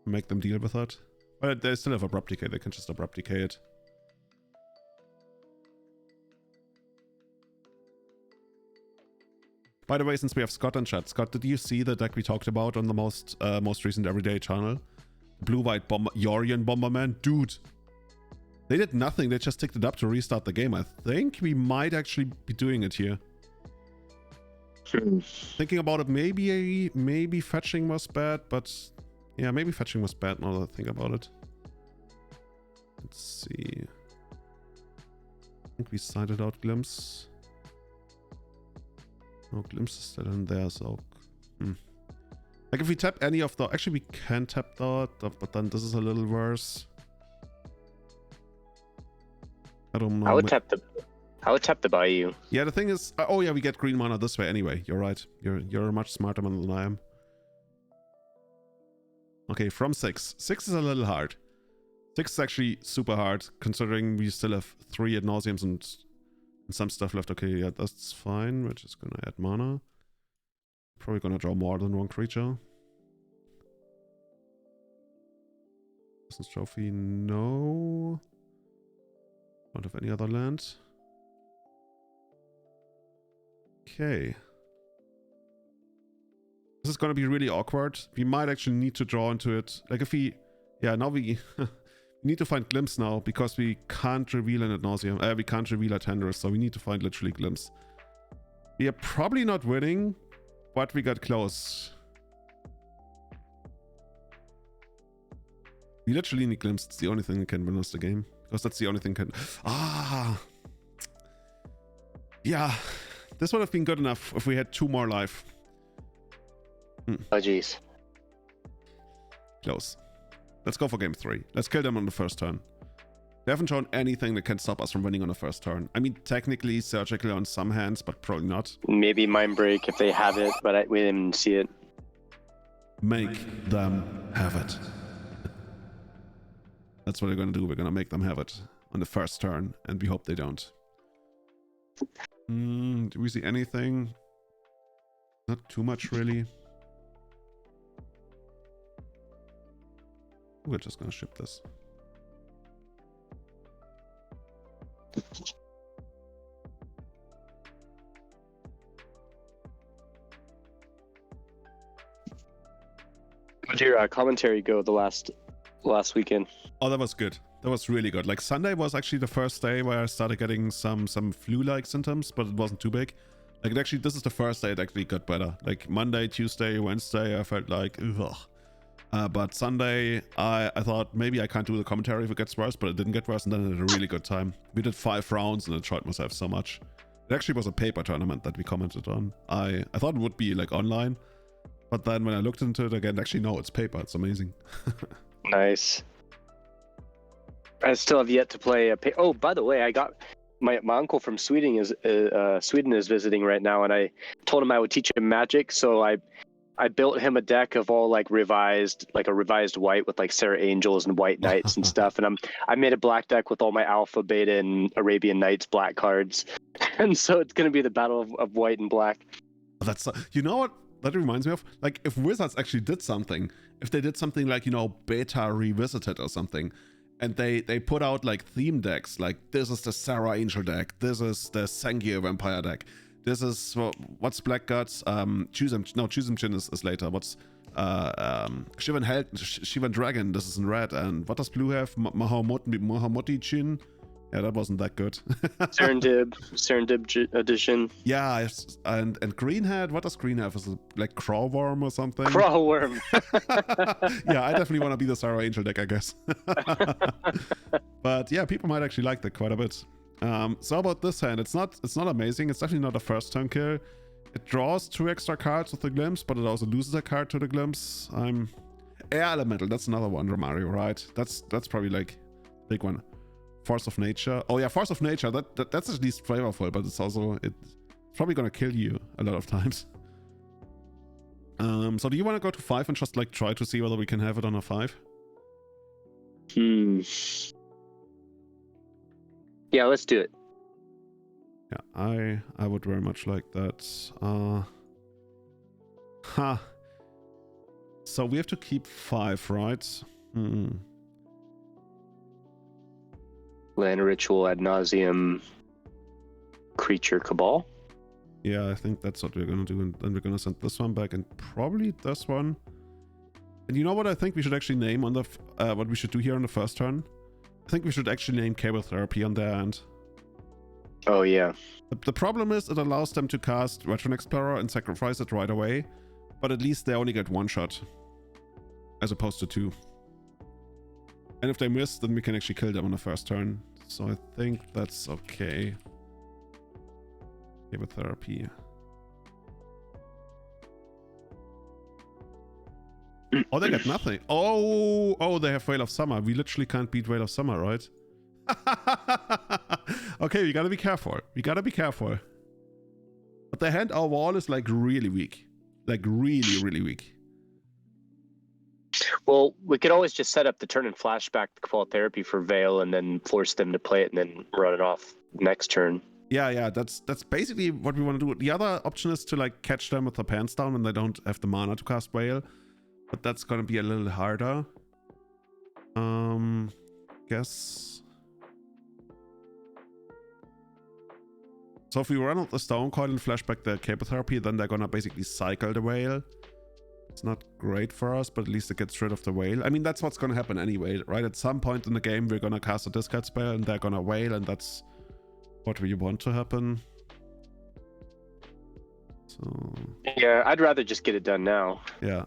Make them deal with it. But they still have Abrupt Decay. They can just Abrupt Decay it. By the way, since we have Scott in chat, Scott, did you see the deck we talked about on the most recent Everyday channel? Blue-White Bomber, Yorion Bomberman? Dude! They did nothing. They just ticked it up to restart the game. I think we might actually be doing it here. Thinking about it, maybe fetching was bad, but yeah, maybe fetching was bad now that I think about it. Let's see. I think we sided out Glimpse. No, Glimpse is still in there, so... Like if we tap any of the... Actually, we can tap that, but then this is a little worse. I don't know. I would tap the Bayou. Yeah, the thing is... oh yeah, we get green mana this way anyway. You're right. You're a much smarter man than I am. Okay, from 6. 6 is a little hard. 6 is actually super hard, considering we still have 3 ad nauseams and some stuff left. Okay, yeah, that's fine. We're just gonna add mana. Probably gonna draw more than one creature. Assassin's Trophy, no. Don't have any other land. Okay. This is gonna be really awkward. We might actually need to draw into it. Like if we... Yeah, now we... we need to find Glimpse now, because we can't reveal an ad nauseam. We can't reveal a tender, so we need to find literally Glimpse. We are probably not winning, but we got close. We literally need Glimpse. It's the only thing that can win us the game. Because that's the only thing can... Ah! Yeah. This would have been good enough if we had 2 more life. Oh, jeez. Close. Let's go for game 3. Let's kill them on the first turn. They haven't shown anything that can stop us from winning on the first turn. I mean, technically surgical on some hands, but probably not. Maybe Mind Break if they have it, but we didn't see it. Make them have it. That's what we're going to do. We're going to make them have it on the first turn, and we hope they don't. Do we see anything? Not too much, really. We're just going to ship this. How'd your commentary go the last weekend? Oh, that was good. That was really good. Like Sunday was actually the first day where I started getting some flu-like symptoms, but it wasn't too big. Like actually, this is the first day it actually got better. Like Monday, Tuesday, Wednesday, I felt like ugh. But Sunday, I thought maybe I can't do the commentary if it gets worse, but it didn't get worse, and then I had a really good time. We did 5 rounds, and I enjoyed myself so much. It actually was a paper tournament that we commented on. I thought it would be like online, but then when I looked into it again, actually no, it's paper. It's amazing. Nice. I still have yet to play a. Oh, by the way, I got my uncle from Sweden is visiting right now, and I told him I would teach him Magic, so I built him a deck of all like a revised white with like Sarah Angels and White Knights and stuff, and I made a black deck with all my Alpha, Beta, and Arabian Nights black cards, and so it's gonna be the battle of white and black. That's you know what that reminds me of? Like if Wizards actually did something, if they did something like, you know, Beta Revisited or something, and they put out like theme decks, like this is the Sarah Angel deck, this is the Sengir Vampire deck, this is what's Black Guts, Choosem Chin is later, what's Shivan Dragon, this is in red, and what does blue have? Mahamoti Chin. Yeah, that wasn't that good. Serendib edition. Yeah, and green had, what does green have? Is it like Crawworm or something? Crawworm. Yeah, I definitely want to be the Sarah Angel deck, I guess. But yeah, people might actually like that quite a bit. So about this hand, it's not amazing. It's definitely not a first turn kill. It draws 2 extra cards with the glimpse, but it also loses a card to the glimpse. Air Elemental, that's another one, Romario, right? That's probably like big one. Force of Nature. Oh yeah, Force of Nature. That's at least flavorful, but it's probably gonna kill you a lot of times. So do you want to go to 5 and just like try to see whether we can have it on a 5? Yeah, let's do it. Yeah, I would very much like that. So we have to keep 5, right? Land Ritual Ad Nauseum Creature Cabal. Yeah, I think that's what we're gonna do, and then we're gonna send this one back, and probably this one. And you know what I think we should actually name on the what we should do here on the first turn? I think we should actually name Cable Therapy on their end. Oh yeah. The problem is it allows them to cast Veteran Explorer and sacrifice it right away, but at least they only get 1 shot, as opposed to 2. And if they miss, then we can actually kill them on the first turn. So I think that's okay. Cable Therapy. Oh, they get nothing. Oh, they have Veil of Summer. We literally can't beat Veil of Summer, right? Okay, we gotta be careful. But the hand overall is like really weak. Like really, really weak. Well, we could always just set up the turn and flashback the Cabal Therapy for Veil and then force them to play it and then run it off next turn. Yeah, that's basically what we want to do. The other option is to like catch them with the pants down when they don't have the mana to cast Veil. But that's gonna be a little harder. Guess. So if we run out the Stone Coil and flashback the Cable Therapy, then they're gonna basically cycle the Veil. It's not great for us, but at least it gets rid of the Veil. I mean, that's what's gonna happen anyway, right? At some point in the game, we're gonna cast a discard spell and they're gonna Veil, and that's what we want to happen. So yeah, I'd rather just get it done now. Yeah,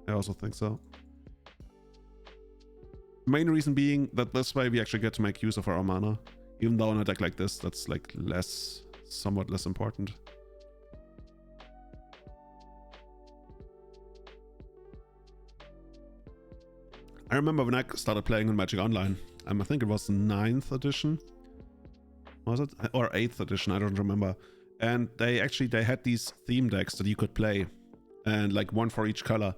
I also think so. Main reason being that this way we actually get to make use of our mana. Even though in a deck like this, that's like somewhat less important. I remember when I started playing in Magic Online, I think it was 9th edition. Was it? Or 8th edition, I don't remember. And they had these theme decks that you could play. And like 1 for each color.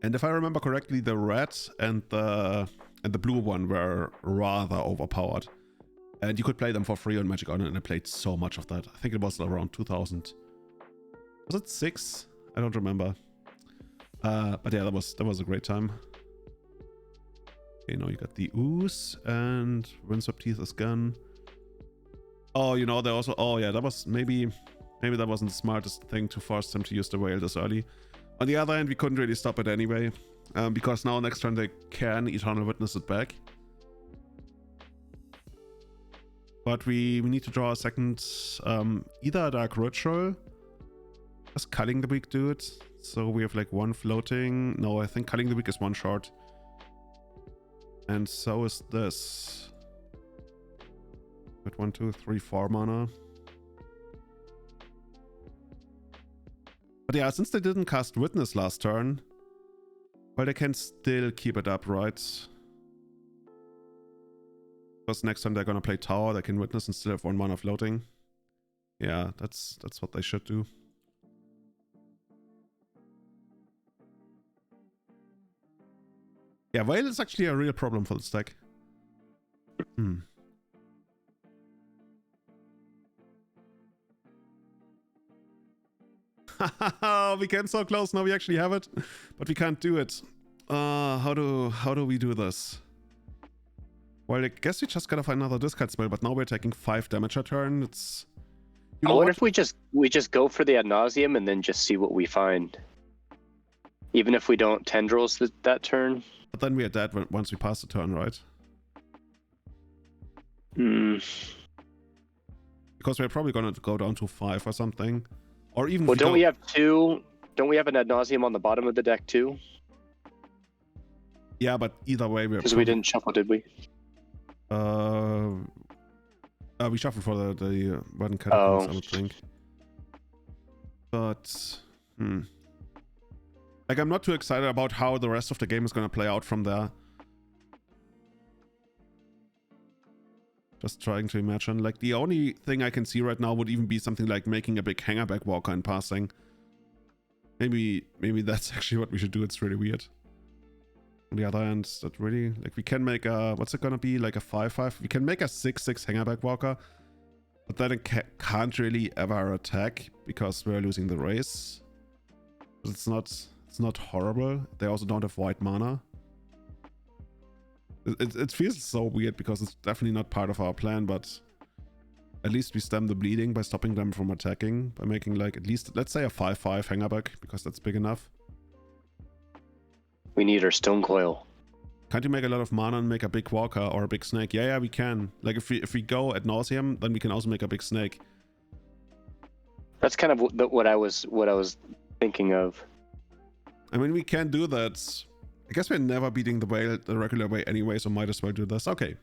And if I remember correctly, the red and the blue one were rather overpowered. And you could play them for free on Magic Online, and I played so much of that. I think it was around 2000. Was it 6? I don't remember. But yeah, that was a great time. Okay, now you got the Ooze, and Windswept Teeth is gone. Oh, you know, they also... Oh yeah, that was maybe that wasn't the smartest thing to force them to use the Veil this early. On the other hand, we couldn't really stop it anyway. because now next turn they can Eternal Witness it back. But we need to draw a second, either a Dark Ritual, just Culling the Weak do it. So we have like one floating. No, I think Culling the Weak is one short. And so is this. But 1, 2, 3, 4 mana. But yeah, since they didn't cast Witness last turn, well, they can still keep it up, right? Because next time they're gonna play Tower, they can Witness and still have 1 mana floating. Yeah, that's what they should do. Yeah, Whale is actually a real problem for this deck. We came so close, now we actually have it, but we can't do it. How do we do this? Well, I guess we just gotta find another discard spell, but now we're taking 5 damage a turn. It's... I wonder if we just go for the Ad Nauseam and then just see what we find. Even if we don't Tendrils that turn. But then we are dead once we pass the turn, right? Because we're probably gonna go down to 5 or something. Or even... Well, don't we have 2... Don't we have an Ad Nauseam on the bottom of the deck too? Yeah, but either way we're... Because we didn't shuffle, did we? We shuffled for the Burden Catacombs, I would think. But... Like, I'm not too excited about how the rest of the game is gonna play out from there. Just trying to imagine. Like, the only thing I can see right now would even be something like making a big Hangerback Walker and passing. Maybe that's actually what we should do. It's really weird. On the other hand, that really... Like, we can make a... What's it gonna be? Like a 5/5? We can make a 6/6 Hangerback Walker. But then it can't really ever attack because we're losing the race. But it's not horrible. They also don't have white mana. It feels so weird because it's definitely not part of our plan, but at least we stem the bleeding by stopping them from attacking, by making like at least, let's say a 5/5 Hangerback, because that's big enough. We need our Stone Coil. Can't you make a lot of mana and make a big Walker or a big Snake? Yeah, we can. Like if we go Ad Nauseam, then we can also make a big Snake. That's kind of what I was thinking of. I mean, we can do that. I guess we're never beating the Whale the regular way anyway, so might as well do this. Okay.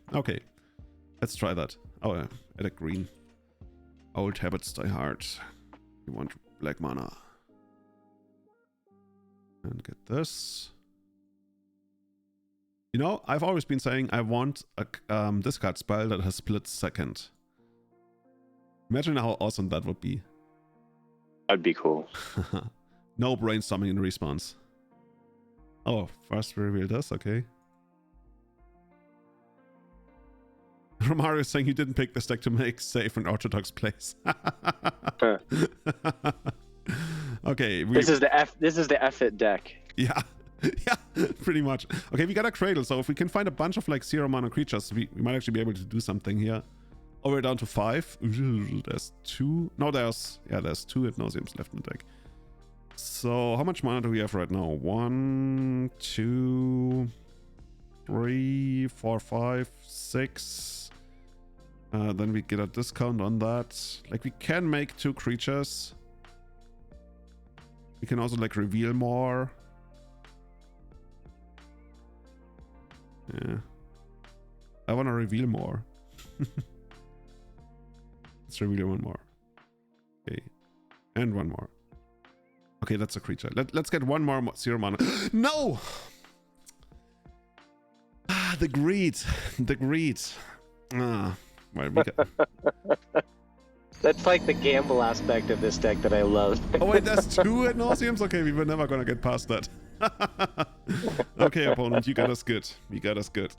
Let's try that. Oh, yeah. Add a green. Old habits die hard. You want black mana. And get this. You know, I've always been saying I want a discard spell that has split second. Imagine how awesome that would be. That'd be cool. No brainstorming in response. Oh, first we reveal this, okay. Romario is saying he didn't pick this deck to make safe and orthodox plays. Okay. This is the F-it deck. Yeah. Yeah, pretty much. Okay, we got a Cradle, so if we can find a bunch of like 0 mana creatures, we might actually be able to do something here. Oh, we're down to 5. There's 2. No, there's 2 Ad Nauseams left in the deck. So, how much mana do we have right now? 1, 2, 3, 4, 5, 6. Then we get a discount on that. Like, we can make 2 creatures. We can also, like, reveal more. Yeah. I want to reveal more. Let's reveal one more. Okay. And one more. Okay, that's a creature. Let's get one more 0 mana. No! The greed. The greed. Well, we got... That's like the gamble aspect of this deck that I love. Oh wait, there's 2 Ad Nauseams? Okay, we were never gonna get past that. Okay, opponent, you got us good. You got us good.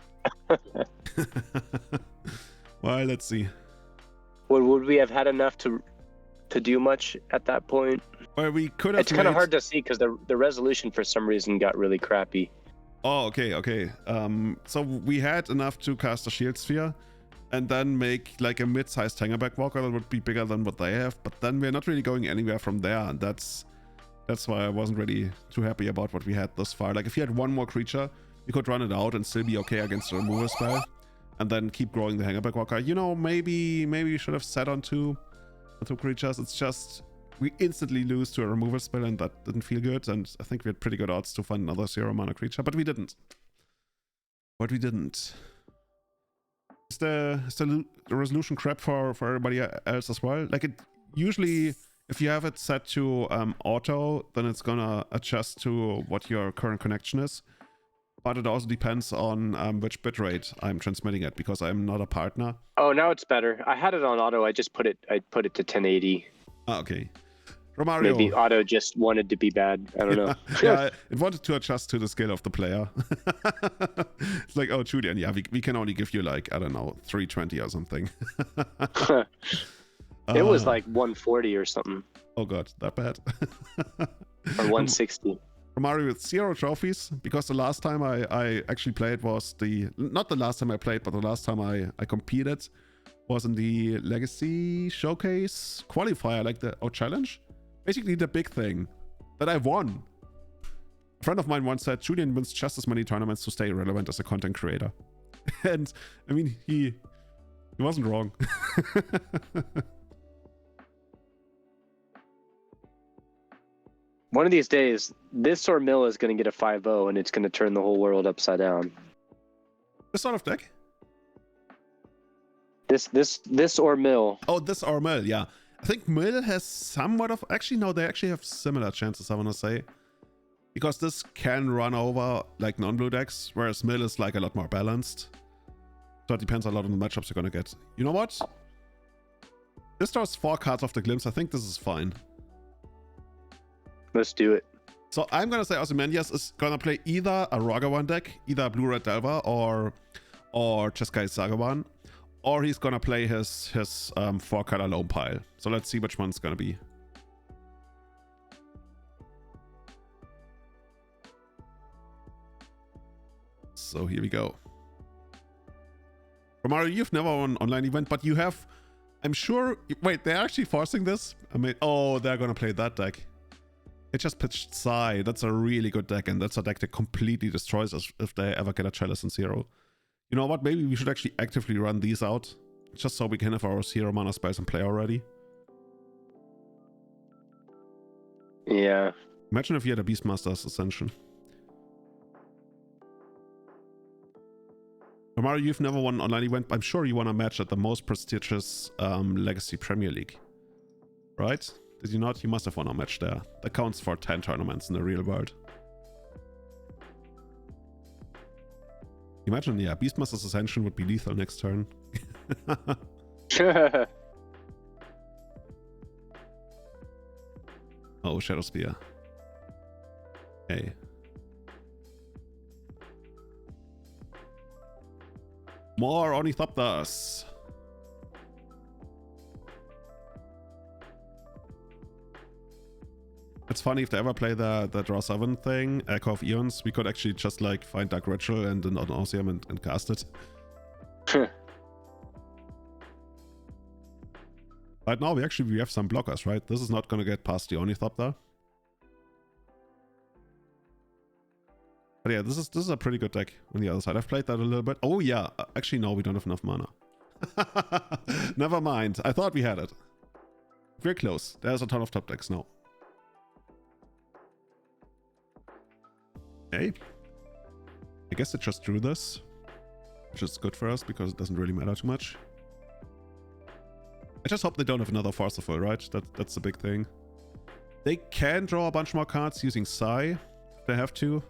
Well, let's see. Would we have had enough to do much at that point? Well, we could have. It's kind of hard to see because the resolution for some reason got really crappy. Oh, okay. So we had enough to cast a Shield Sphere and then make like a mid-sized Hangerback Walker that would be bigger than what they have, but then we're not really going anywhere from there, and that's That's why I wasn't really too happy about what we had thus far. Like, if you had one more creature, you could run it out and still be okay against the removal spell, and then keep growing the Hangerback Walker. You know, maybe we should have set on two creatures. It's just we instantly lose to a removal spell, and that didn't feel good. And I think we had pretty good odds to find another 0-mana creature, but we didn't. Is the resolution crap for everybody else as well? Like, it usually, if you have it set to auto, then it's gonna adjust to what your current connection is. But it also depends on which bitrate I'm transmitting at, because I'm not a partner. Oh, now it's better. I had it on auto. I put it to 1080. Ah, okay. Romario. Maybe auto just wanted to be bad. I don't know. Yeah, it wanted to adjust to the skill of the player. It's like, oh, Julian, yeah, we can only give you like, I don't know, 320 or something. It was like 140 or something. Oh god, that bad. Or 160. Romario with 0 trophies, because the last time I actually played was not the last time I played, but the last time I competed was in the Legacy Showcase qualifier, like the challenge. Basically the big thing that I won. A friend of mine once said Julian wins just as many tournaments to stay relevant as a content creator. And I mean, he wasn't wrong. One of these days, this or Mill is going to get a 5-0 and it's going to turn the whole world upside down. This sort of deck? This or Mill. Oh, this or Mill, yeah. I think Mill has somewhat of... Actually, no, they actually have similar chances, I want to say. Because this can run over, like, non-blue decks, whereas Mill is, like, a lot more balanced. So it depends a lot on the matchups you're going to get. You know what? This draws 4 cards off the Glimpse. I think this is fine. Let's do it. So I'm going to say Ozymandias is going to play either a Ragavan deck, either Blue-Red Delver or Jeskai Sagawan. Or he's gonna play his 4-color Lone Pile. So let's see which one's gonna be. So here we go. Romario, you've never won an online event, but you have, I'm sure... Wait, they're actually forcing this? I mean, oh, they're gonna play that deck. They just pitched Sai. That's a really good deck, and that's a deck that completely destroys us if they ever get a Chalice in 0. You know what? Maybe we should actually actively run these out, just so we can have our 0-mana spells in play already. Yeah. Imagine if you had a Beastmaster's Ascension. Romario, you've never won an online event. I'm sure you won a match at the most prestigious Legacy Premier League. Right? Did you not? You must have won a match there. That counts for 10 tournaments in the real world. Imagine, yeah, Beastmaster's Ascension would be lethal next turn. Oh, Shadow Spear. Hey. More Ornithopters. It's funny, if they ever play the draw 7 thing, Echo of Eons, we could actually just like find Dark Ritual and an Nauseam and cast it. Right now we have some blockers, right? This is not gonna get past the Ornithopter. But yeah, this is a pretty good deck on the other side. I've played that a little bit. Oh yeah, actually no, we don't have enough mana. Never mind, I thought we had it. We're close. There's a ton of top decks now. Okay. I guess it just drew this, which is good for us because it doesn't really matter too much. I just hope they don't have another Forceful, right? That's the big thing. They can draw a bunch more cards using Sai if they have to.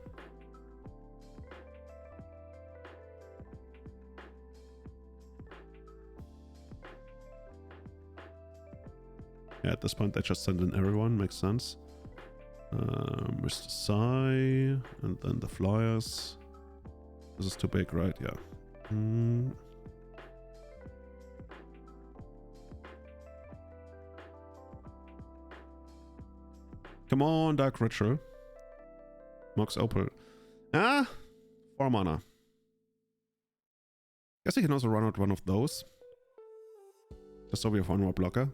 Yeah, at this point they just send in everyone, makes sense. Mr. Sai, and then the Flyers. This is too big, right? Yeah. Come on, Dark Ritual. Mox Opal. 4 mana. Guess we can also run out one of those. Just so we have one more blocker.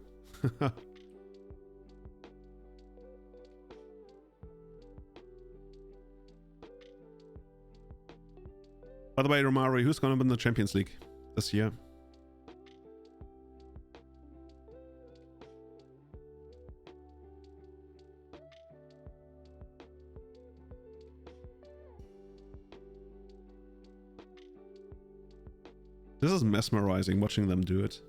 By the way, Romari, who's gonna win the Champions League this year? This is mesmerizing watching them do it.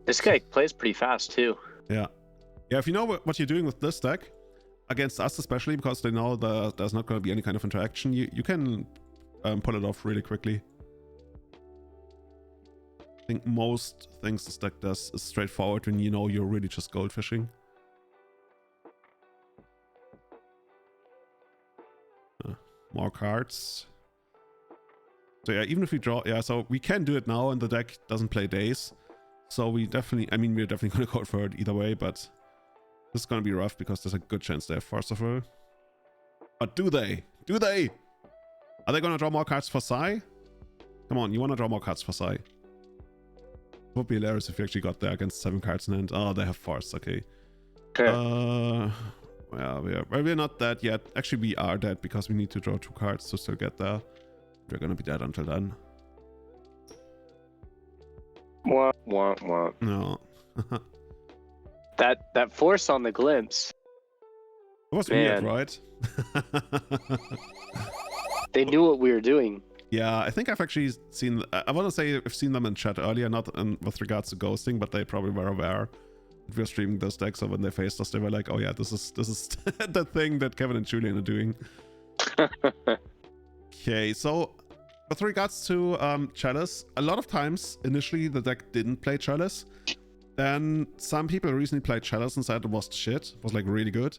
This guy plays pretty fast too. Yeah. Yeah, if you know what you're doing with this deck, against us especially, because they know there's not going to be any kind of interaction, you can pull it off really quickly. I think most things this deck does is straightforward when you know you're really just goldfishing. More cards. So yeah, even if we draw, yeah, so we can do it now and the deck doesn't play days. So we definitely, I mean, we're definitely going to go for it either way, but this is going to be rough because there's a good chance they have Force of Will. But do they? Do they? Are they going to draw more cards for Sai? Come on, you want to draw more cards for Sai. It would be hilarious if you actually got there against 7 cards in hand. Oh, they have Force, okay. Okay. Yeah, we're not dead yet. Actually, we are dead because we need to draw 2 cards to still get there. We're gonna be dead until then. Wah, wah, wah. No. that force on the glimpse. It was weird, right? They knew what we were doing. Yeah, I think I've actually seen, I want to say I've seen them in chat earlier, not with regards to ghosting, but they probably were aware that we were streaming this deck, so when they faced us, they were like, oh yeah, this is the thing that Kevin and Julian are doing. Okay, so with regards to Chalice, a lot of times, initially, the deck didn't play Chalice. Then some people recently played Chalice and said it was shit. It was like really good.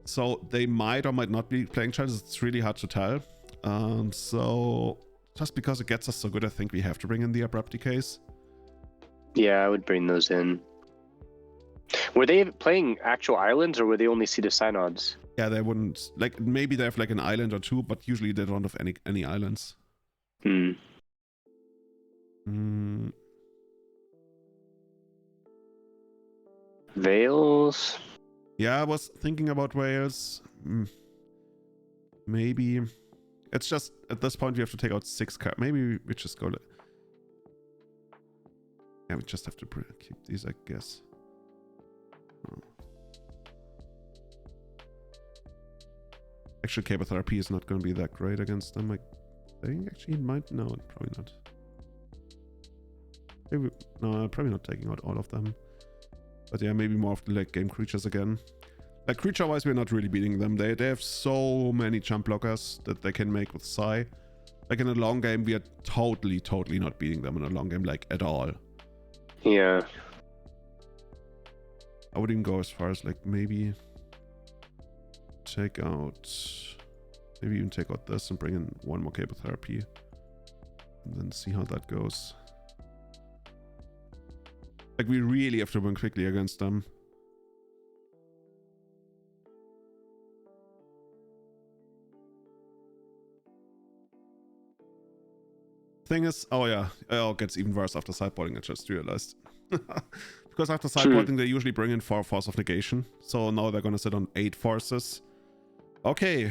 So they might or might not be playing Chalice. It's really hard to tell. So just because it gets us so good, I think we have to bring in the Abrupt Decays. Yeah, I would bring those in. Were they playing actual islands or were they only Seed of Synods? Yeah, they wouldn't, like, maybe they have like an island or 2, but usually they don't have any islands. Veils? Yeah, I was thinking about Wales. Maybe. It's just, at this point, we have to take out 6 cards. Maybe we just go... Yeah, we just have to keep these, I guess. Oh. Actually, Cable Therapy is not going to be that great against them. I think actually it might... No, probably not. Maybe... No, probably not taking out all of them. But yeah, maybe more of the late game creatures again. Like, creature-wise, we're not really beating them. They have so many jump blockers that they can make with Sai. Like, in a long game, we are totally not beating them in a long game, like, at all. Yeah. I would even go as far as, like, maybe... take out... Maybe even take out this and bring in 1 more Cable Therapy. And then see how that goes. Like, we really have to win quickly against them. Thing is, oh yeah, it gets even worse after sideboarding, I just realized. Because after sideboarding, they usually bring in 4 Force of Negation. So now they're gonna sit on 8 forces. Okay.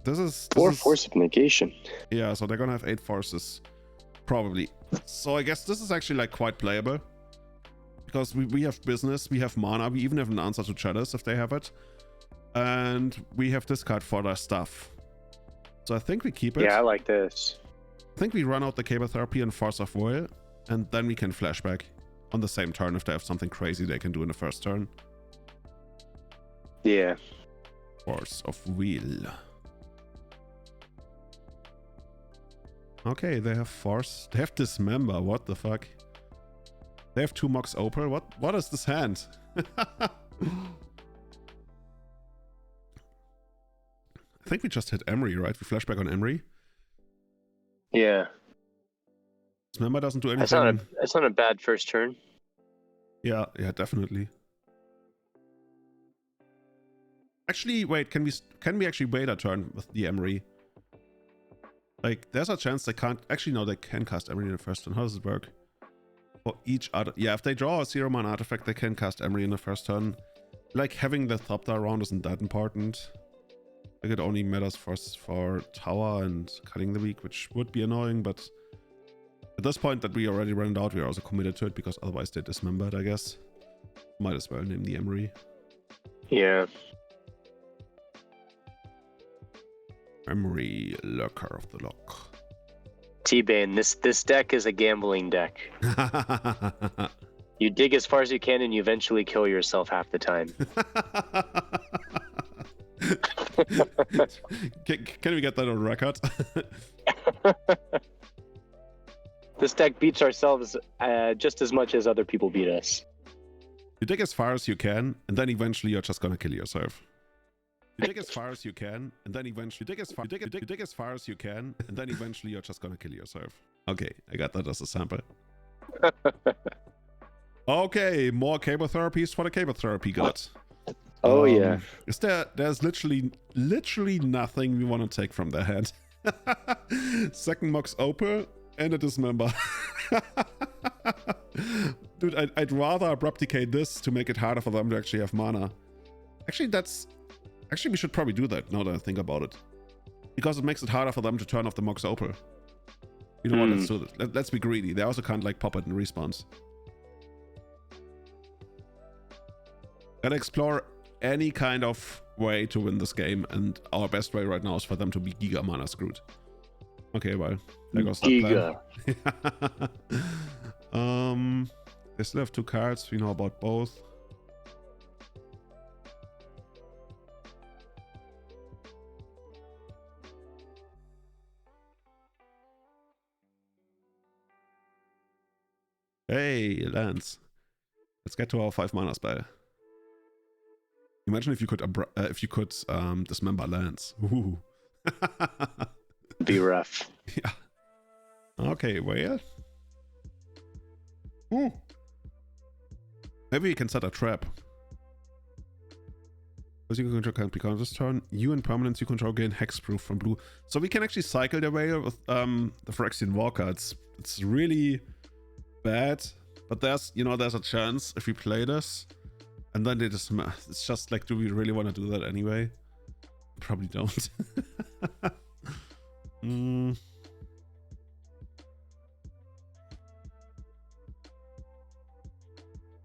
This is 4 Force of Negation. Yeah, so they're gonna have 8 forces. Probably. So I guess this is actually like quite playable. Because we have business, we have mana, we even have an answer to Chalice if they have it. And we have this card for their stuff. So I think we keep it. Yeah, I like this. I think we run out the Cable Therapy and Force of Will, and then we can flashback on the same turn if they have something crazy they can do in the first turn. Yeah. Force of Will. Okay, they have Force. They have Dismember. What the fuck? They have 2 Mox Opal. What is this hand? I think we just hit Emery, right? We flashback on Emery. Yeah. Dismember doesn't do anything. That's not a bad first turn. Yeah, definitely. Actually, wait, can we actually wait a turn with the Emery? Like, there's a chance they can't... Actually, no, they can cast Emery in the first turn. How does it work? For each other... Yeah, if they draw a 0-mana artifact, they can cast Emery in the first turn. Like, having the Thopter around isn't that important. Like it only matters for tower and cutting the weak, which would be annoying, but at this point that we already ran it out, we are also committed to it because otherwise they dismembered, I guess. Might as well name the Emery. Yeah. Emery, Lurker of the Lock. T-Bane, this deck is a gambling deck. You dig as far as you can and you eventually kill yourself half the time. Can we get that on record? This deck beats ourselves just as much as other people beat us. You dig as far as you can, and then eventually you're just gonna kill yourself. You dig as far as you can, and then eventually you dig as far as you can, and then eventually you're just gonna kill yourself. Okay, I got that as a sample. Okay, more cable therapies for the cable therapy god. Oh yeah. There's literally nothing we want to take from their hand. Second Mox Opal and a Dismember. Dude, I'd rather abrupticate this to make it harder for them to actually have mana. Actually, we should probably do that now that I think about it. Because it makes it harder for them to turn off the Mox Opal. You know what, let's do this. Let's be greedy. They also can't like pop it in response. Gotta explore any kind of way to win this game, and our best way right now is for them to be Giga mana screwed. Okay, well, there goes that plan. They still have 2 cards. We know about both. Hey, Lance. Let's get to our 5 mana spell. Imagine if you could dismember Lance. Ooh. Be rough. Yeah. Okay, well. Ooh. Maybe we can set a trap. Because you control can't be countered this turn. You and permanents you control gain hexproof from blue. So we can actually cycle the way with the Phyrexian Walker. It's really bad. But there's a chance if we play this. And then they just, it's just like, do we really want to do that anyway? Probably don't.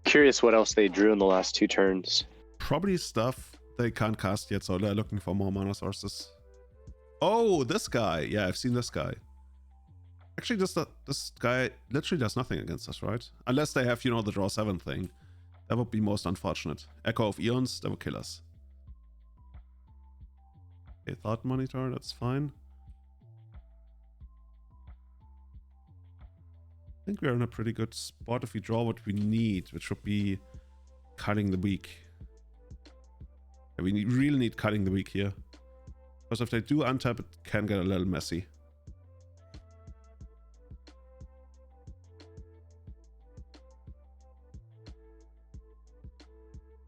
Curious what else they drew in the last 2 turns. Probably stuff they can't cast yet, so they're looking for more mana sources. Oh, this guy. Yeah, I've seen this guy. Actually, this guy literally does nothing against us, right? Unless they have, the draw 7 thing. That would be most unfortunate. Echo of Eons, that would kill us. Okay, Thought Monitor, that's fine. I think we're in a pretty good spot if we draw what we need, which would be cutting the weak. Yeah, we really need cutting the weak here. Because if they do untap, it can get a little messy.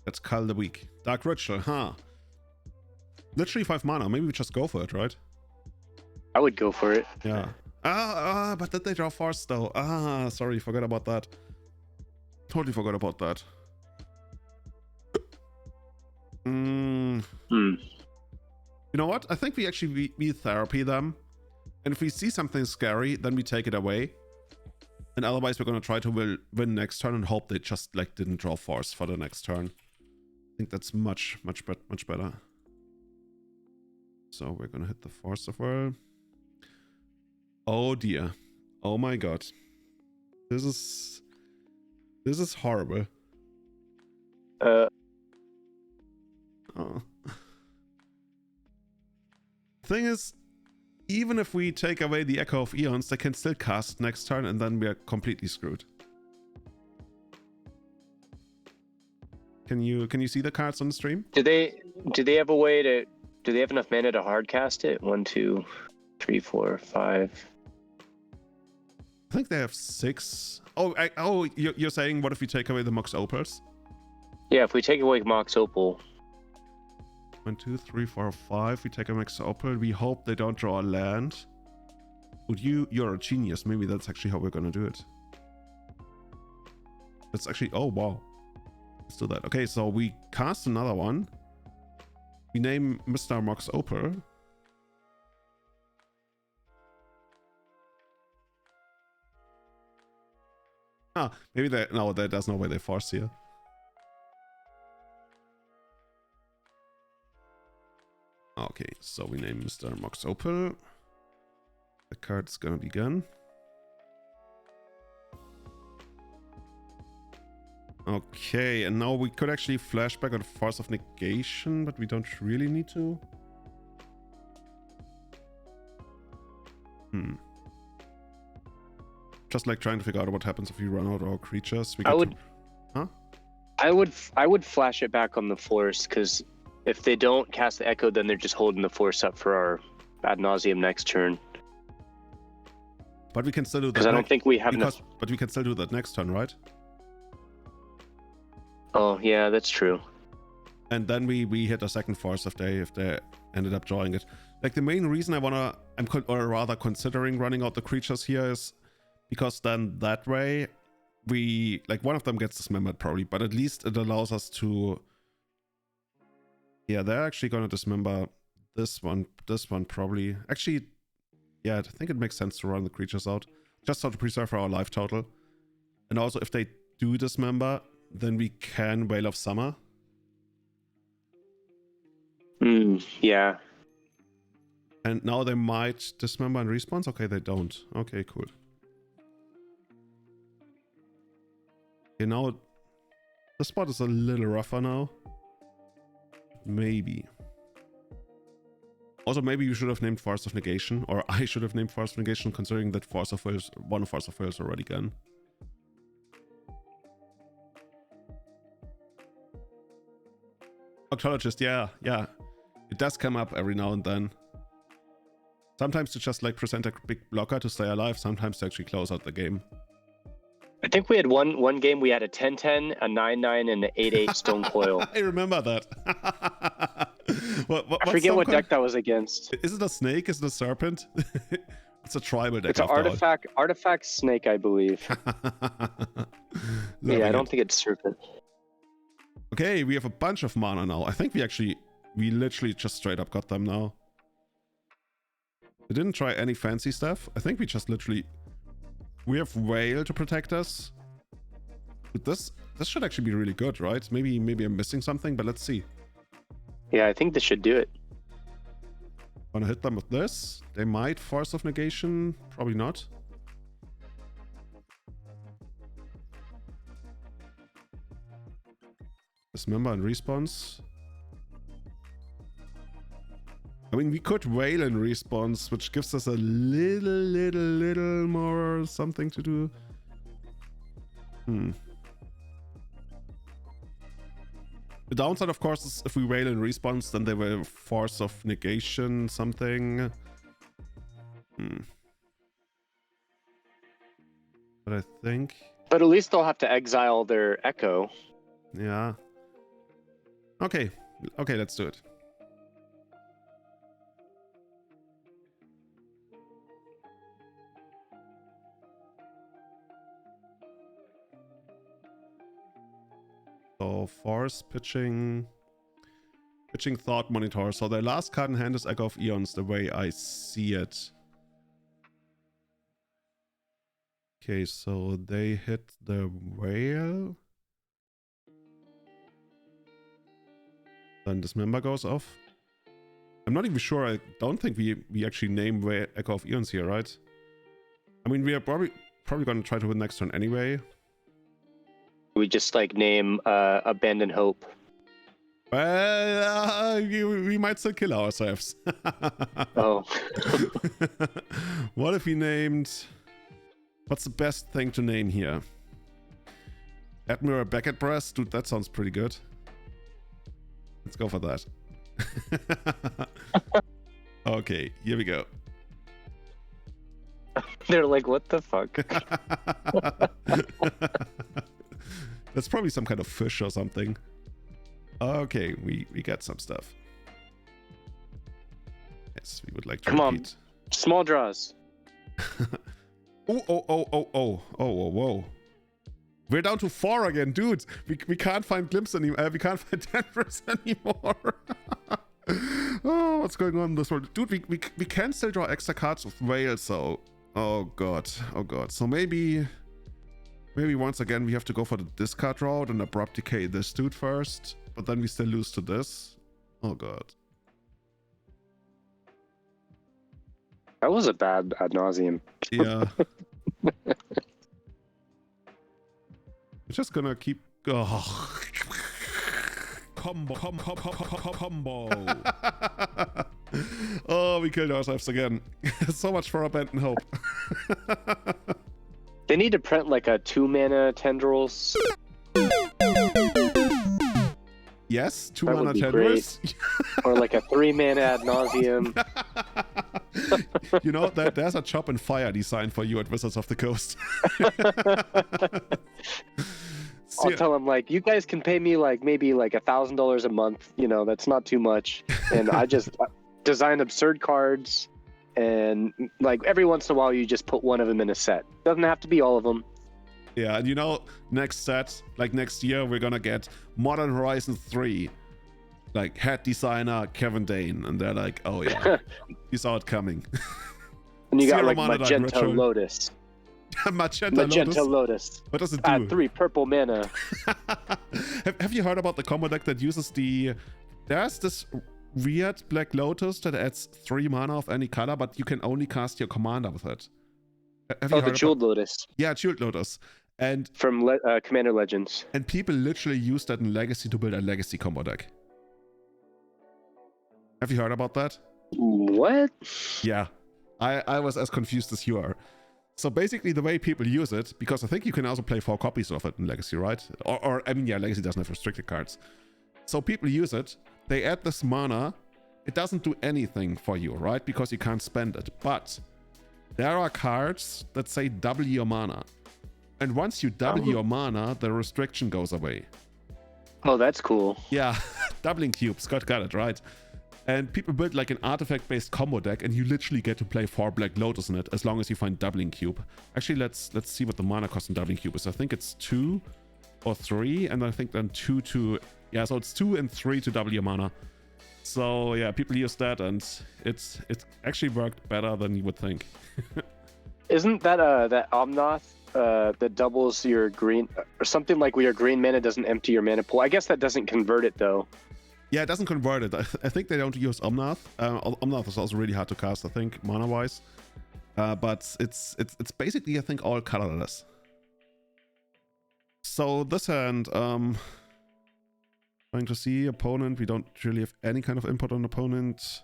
Let's cull the weak. Dark Ritual, huh? Literally 5 mana. Maybe we just go for it, right? I would go for it. Yeah. But did they draw Force though? Sorry, forgot about that. Totally forgot about that. You know what? I think we actually we therapy them. And if we see something scary, then we take it away. And otherwise we're gonna try to win next turn and hope they just didn't draw Force for the next turn. I think that's much better. So we're gonna hit the Force as well. Oh dear. Oh my god. This is horrible. Oh. Thing is, even if we take away the Echo of Eons, they can still cast next turn and then we are completely screwed. Can you see the cards on the stream? Do they have a way to? Do they have enough mana to hard cast it? 1, 2, 3, 4, 5. I think they have 6. Oh, you're saying what if we take away the Mox Opals? Yeah, if we take away Mox Opal. 1, 2, 3, 4, 5. We take a Mox Opal. We hope they don't draw a land. Would you're a genius. Maybe that's actually how we're gonna do it. That's actually, oh wow. Let's do that. Okay, so we cast another one. we name Mr. Mox Opal. Ah, maybe they... No, there's no way they force here. Okay, so we name Mr. Mox Opal. The card's gonna be gone. Okay, and now we could actually flashback on Force of Negation, but we don't really need to. Just like trying to figure out what happens if we run out our creatures. I would flash it back on the force, because if they don't cast the echo, then they're just holding the force up for our ad nauseum next turn. But we can still do that. Because I don't think we have enough. But we can still do that next turn, right? Oh yeah, that's true. And then we hit a second force if they ended up drawing it. Like the main reason or rather considering running out the creatures here is because then that way we, like, one of them gets dismembered probably, but at least it allows us to... Yeah, they're actually going to dismember this one probably. Actually, yeah, I think it makes sense to run the creatures out, just so to preserve our life total. And also, if they do dismember, then we can Veil of Summer. Yeah. And now they might dismember and respawn. Okay, they don't. Okay, cool. Okay, now the spot is a little rougher now. Maybe. Also, maybe you should have named Force of Negation, or I should have named Force of Negation, considering that one of Force of Will is already gone. Octologist, yeah. It does come up every now and then. Sometimes to just like present a big blocker to stay alive, sometimes to actually close out the game. I think we had one game we had a 10-10, a 9-9, and an 8-8 Stone Coil. I remember that. I forget what deck that was against. Is it a snake? Is it a serpent? It's a tribal deck. It's an artifact snake, I believe. Yeah, I don't think it's serpent. Okay, we have a bunch of mana now. I think we literally just straight up got them now. We didn't try any fancy stuff. I think we just literally... We have Whale to protect us. But this should actually be really good, right? Maybe I'm missing something, but let's see. Yeah, I think this should do it. Wanna hit them with this? They might Force of Negation. Probably not. Dismember and response. I mean, we could Wail in response, which gives us a little more something to do. The downside, of course, is if we Wail in response, then they will Force of Negation something. But I think... But at least they'll have to exile their Echo. Yeah. Okay, let's do it. So Force pitching Thought Monitor. So their last card in hand is Echo of Eons, the way I see it. Okay, so they hit the Whale. Then Dismember goes off. I'm not even sure. I don't think we actually name Echo of Eons here, right? I mean, we are probably going to try to win next turn anyway. We just like name Abandon Hope. Well, we might still kill ourselves. Oh. What if we named... What's the best thing to name here? Admiral Beckett Breast? Dude, that sounds pretty good. Let's go for that. Okay, here we go. They're like, what the fuck? That's probably some kind of fish or something. Okay, we got some stuff. Yes, we would like to Come repeat. on, small draws. Whoa. We're down to 4 again, dudes. We can't find Glimpse anymore. We can't find 10% anymore. Oh, what's going on in this world? Dude, we can still draw extra cards with whales, so... Oh god. So maybe once again we have to go for the discard route and abrupt decay this dude first, but then we still lose to this. Oh god. That was a bad ad nauseum. Yeah. We're just gonna keep... Oh. Combo. Oh, we killed ourselves again. So much for abandoned hope. They need to print like a 2-mana tendrils. Yes, 2 That mana would be tendrils. Or like a 3-mana ad nauseum. You know, there's a chop and fire design for you at Wizards of the Coast. I'll tell them, like, you guys can pay me like maybe like $1,000 a month. You know, that's not too much. And I just design absurd cards, and like every once in a while you just put one of them in a set. Doesn't have to be all of them. Yeah, and you know, next set, like next year, we're gonna get Modern Horizon 3, like head designer Kevin Dane, and they're like, oh yeah, he saw it coming. And you got Zero like mana Magenta ritual. Lotus. Magenta Lotus. What does it do? Add 3 purple mana. Have you heard about the combo deck that uses there's this weird Black Lotus that adds 3 mana of any color, but you can only cast your commander with it. The Jeweled Lotus. Yeah, Jeweled Lotus. And from Commander Legends. And people literally use that in Legacy to build a Legacy combo deck. Have you heard about that? What? Yeah. I was as confused as you are. So basically the way people use it, because I think you can also play 4 copies of it in Legacy, right? Or I mean, yeah, Legacy doesn't have restricted cards. So people use it, they add this mana, it doesn't do anything for you, right? Because you can't spend it. But there are cards that say double your mana. And once you double your mana, the restriction goes away. Oh, that's cool. Yeah, doubling cubes, Scott got it, right? And people build like an artifact-based combo deck, and you literally get to play 4 Black Lotus in it as long as you find doubling cube. Actually, let's see what the mana cost in doubling cube is. I think it's 2 or 3, and I think then 2 to... Yeah, so it's 2 and 3 to double your mana. So yeah, people use that, and it's actually worked better than you would think. Isn't that that Omnath that doubles your green, or something like where your green mana doesn't empty your mana pool? I guess that doesn't convert it though. Yeah, it doesn't convert it. I think they don't use Omnath. Omnath is also really hard to cast, I think, mana-wise. But it's basically, I think, all colorless. So this hand, trying to see opponent. We don't really have any kind of input on opponent.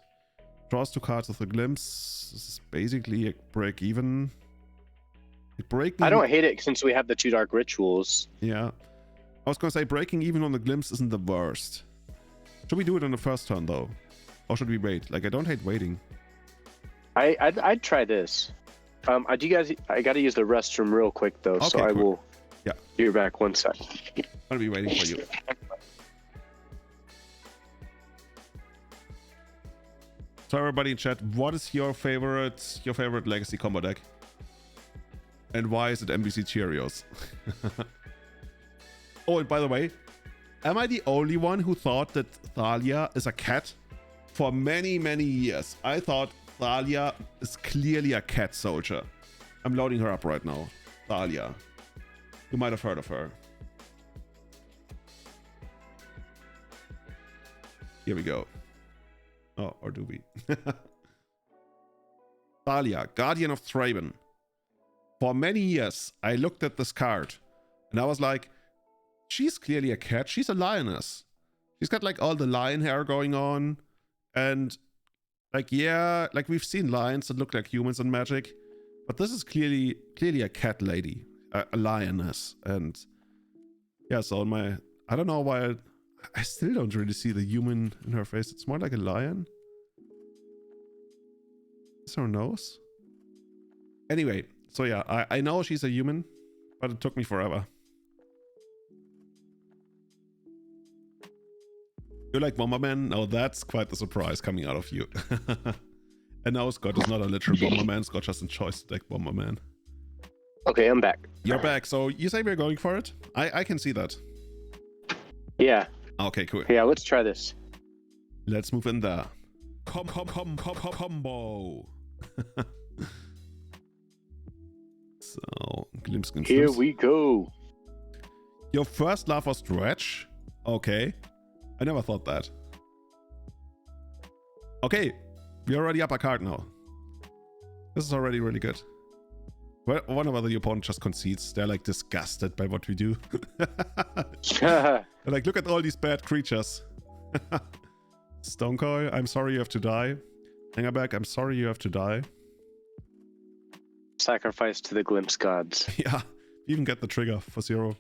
Draws 2 cards with a glimpse. This is basically a break even. I don't hate it since we have the 2 dark rituals. Yeah. I was gonna say breaking even on the glimpse isn't the worst. Should we do it on the first turn though? Or should we wait? Like, I don't hate waiting. I'd try this. Do you guys? I gotta use the restroom real quick though, okay, so I will. Yeah. Be back 1 sec. I'll be waiting for you. So everybody in chat, what is your favorite Legacy combo deck? And why is it NBC Cheerios? Oh, and by the way, am I the only one who thought that Thalia is a cat? For many, many years, I thought Thalia is clearly a cat soldier. I'm loading her up right now. Thalia. You might have heard of her. Here we go. Oh, or do we? Thalia, Guardian of Thraben. For many years, I looked at this card and I was like, she's clearly a cat. She's a lioness. She's got like all the lion hair going on. And like, yeah, like we've seen lions that look like humans in Magic. But this is clearly a cat lady, a lioness. And yeah, so I don't know why I still don't really see the human in her face. It's more like a lion. Is her nose? Anyway, so yeah, I know she's a human, but it took me forever. You like Bomberman? Now that's quite the surprise coming out of you. And now Scott is not a literal Bomberman. Scott just enjoys the deck Bomberman. Okay, I'm back. You're back. So you say we're going for it? I can see that. Yeah. Okay, cool. Yeah, let's try this. Let's move in there. Combo. So, glimpse. Here we go. Your first love was Dredge? Okay. I never thought that. Okay. We're already up a card now. This is already really good. Well, I wonder whether the opponent just concedes. They're like disgusted by what we do. They're like, look at all these bad creatures. Stonecoil, I'm sorry you have to die. Hangerback, I'm sorry you have to die. Sacrifice to the glimpse gods. Yeah, even get the trigger for 0.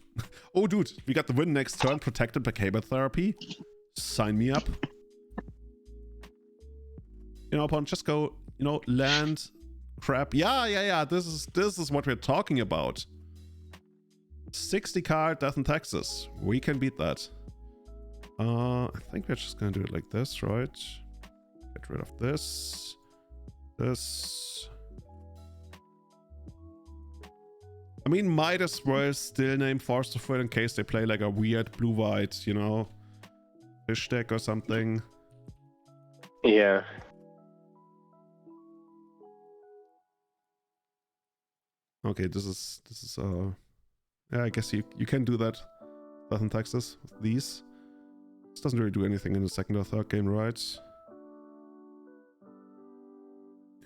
Oh, dude, we got the win next turn, protected by Cable Therapy. Sign me up. You know, opponent, just go, you know, land, crap. Yeah. This is what we're talking about. 60 card Death in Texas. We can beat that. I think we're just gonna do it like this, right? Get rid of this. This. I mean, might as well still name Force of Will in case they play like a weird blue-white, you know, fish deck or something. Yeah. Okay, this is yeah, I guess you can do that. Death in Texas with these. This doesn't really do anything in the second or third game, right?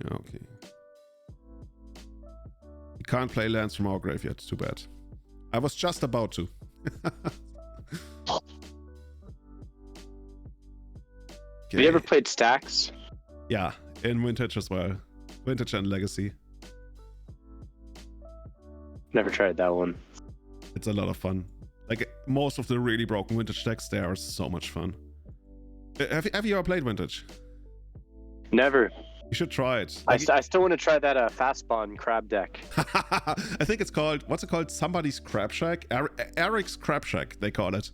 Yeah, okay. You can't play lands from our graveyard, too bad. I was just about to. Have you ever played Stacks? Yeah, in Vintage as well. Vintage and Legacy. Never tried that one. It's a lot of fun. Like, most of the really broken Vintage decks, they are so much fun. Have you ever played Vintage? Never. You should try it. Like, I still want to try that fast spawn crab deck. I think it's called, what's it called? Somebody's Crab Shack? Eric's Crab Shack, they call it.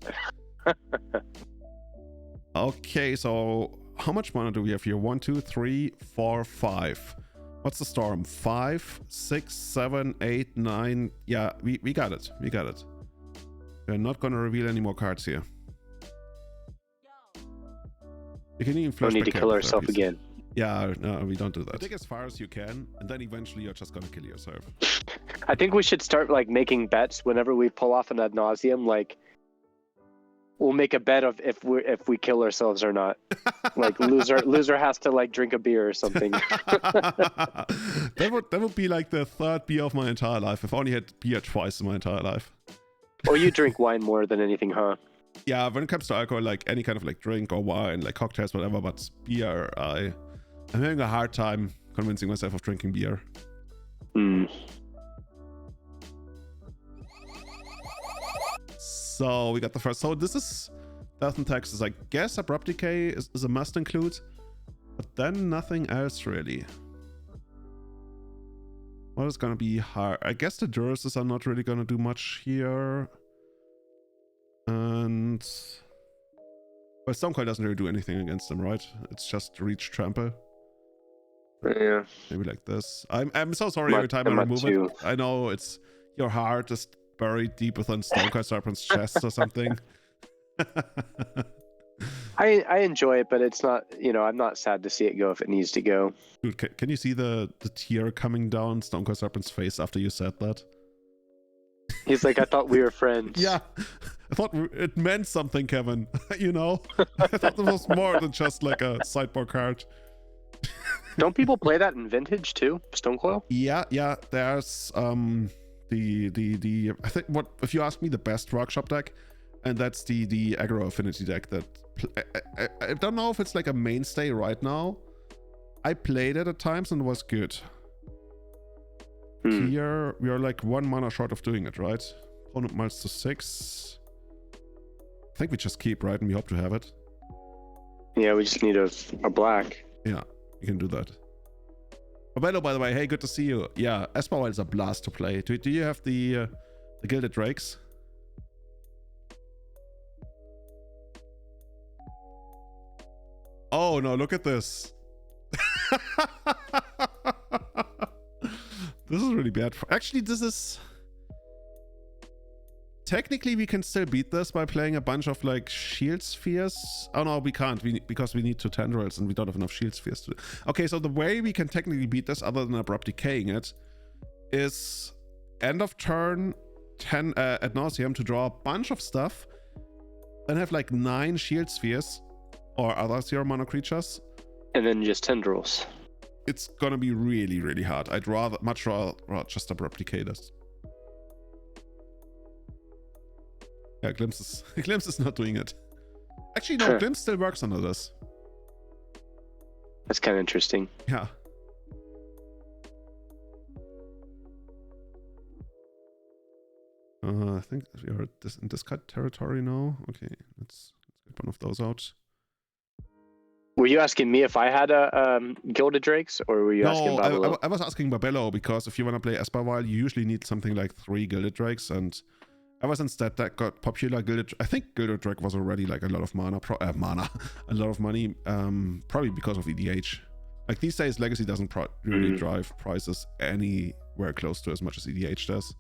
Okay, so how much mana do we have here? 1, 2, 3, 4, 5. What's the storm? 5, 6, 7, 8, 9. Yeah, we got it. We got it. We're not gonna reveal any more cards here. We can even flash. We need to kill ourselves again. Yeah, no, we don't do that. Dig as far as you can, and then eventually you're just gonna kill yourself. I think we should start like making bets whenever we pull off an ad nauseum. Like, we'll make a bet of if we kill ourselves or not. Like loser has to like drink a beer or something. that would be like the third beer of my entire life. I've only had beer twice in my entire life. Or you drink wine more than anything, huh? Yeah, when it comes to alcohol, like any kind of like drink or wine, like cocktails, whatever, but beer, I'm having a hard time convincing myself of drinking beer. So we got the first. So this is Death in Texas. I guess Abrupt Decay is a must include, but then nothing else really. What is gonna be hard? I guess the Duruses are not really gonna do much here. And well, Stonecoil doesn't really do anything against them, right? It's just reach trample. Yeah. Maybe like this. I'm so sorry every time I remove it. I know it's your heart is buried deep within Stonecoil Serpent's chest or something. I enjoy it, but it's not, you know, I'm not sad to see it go if it needs to go. Dude, can you see the tear coming down Stonecoil Serpent's face after you said that? He's like, I thought we were friends. Yeah, I thought it meant something, Kevin. You know, I thought it was more than just like a sideboard card. Don't people play that in Vintage too, Stonecoil? Yeah. There's the I think what if you ask me the best workshop deck, and that's the aggro affinity deck that I don't know if it's like a mainstay right now. I played it at times and it was good. Here we are like 1 mana short of doing it, right? Opponent miles to 6. I think we just keep, right? And we hope to have it. Yeah, we just need a black. Yeah, you can do that. Abello, by the way, hey, good to see you. Yeah, Esper is a blast to play. Do you have the Gilded Drakes? Oh no, look at this. This is really bad. Actually, this is technically we can still beat this by playing a bunch of like shield spheres. Oh no, we can't, because we need 2 tendrils and we don't have enough shield spheres to. Okay, so the way we can technically beat this, other than abrupt decaying it, is end of turn 10 ad nauseam to draw a bunch of stuff and have like 9 shield spheres or other 0 mana creatures, and then just tendrils. It's gonna be really, really hard. I'd much rather just abrupt decay this. Yeah, Glimpse is not doing it. Actually, no, Glimpse still works under this. That's kind of interesting. Yeah. I think we are in discard territory now. Okay, let's get one of those out. Were you asking me if I had a Gilded Drakes, or were you asking Babylon? I was asking Babello, because if you want to play Esparvile, you usually need something like 3 Gilded Drakes, and ever since that got popular, I think Gilded Drake was already like a lot of mana, a lot of money, probably because of EDH. Like these days, Legacy doesn't really drive prices anywhere close to as much as EDH does.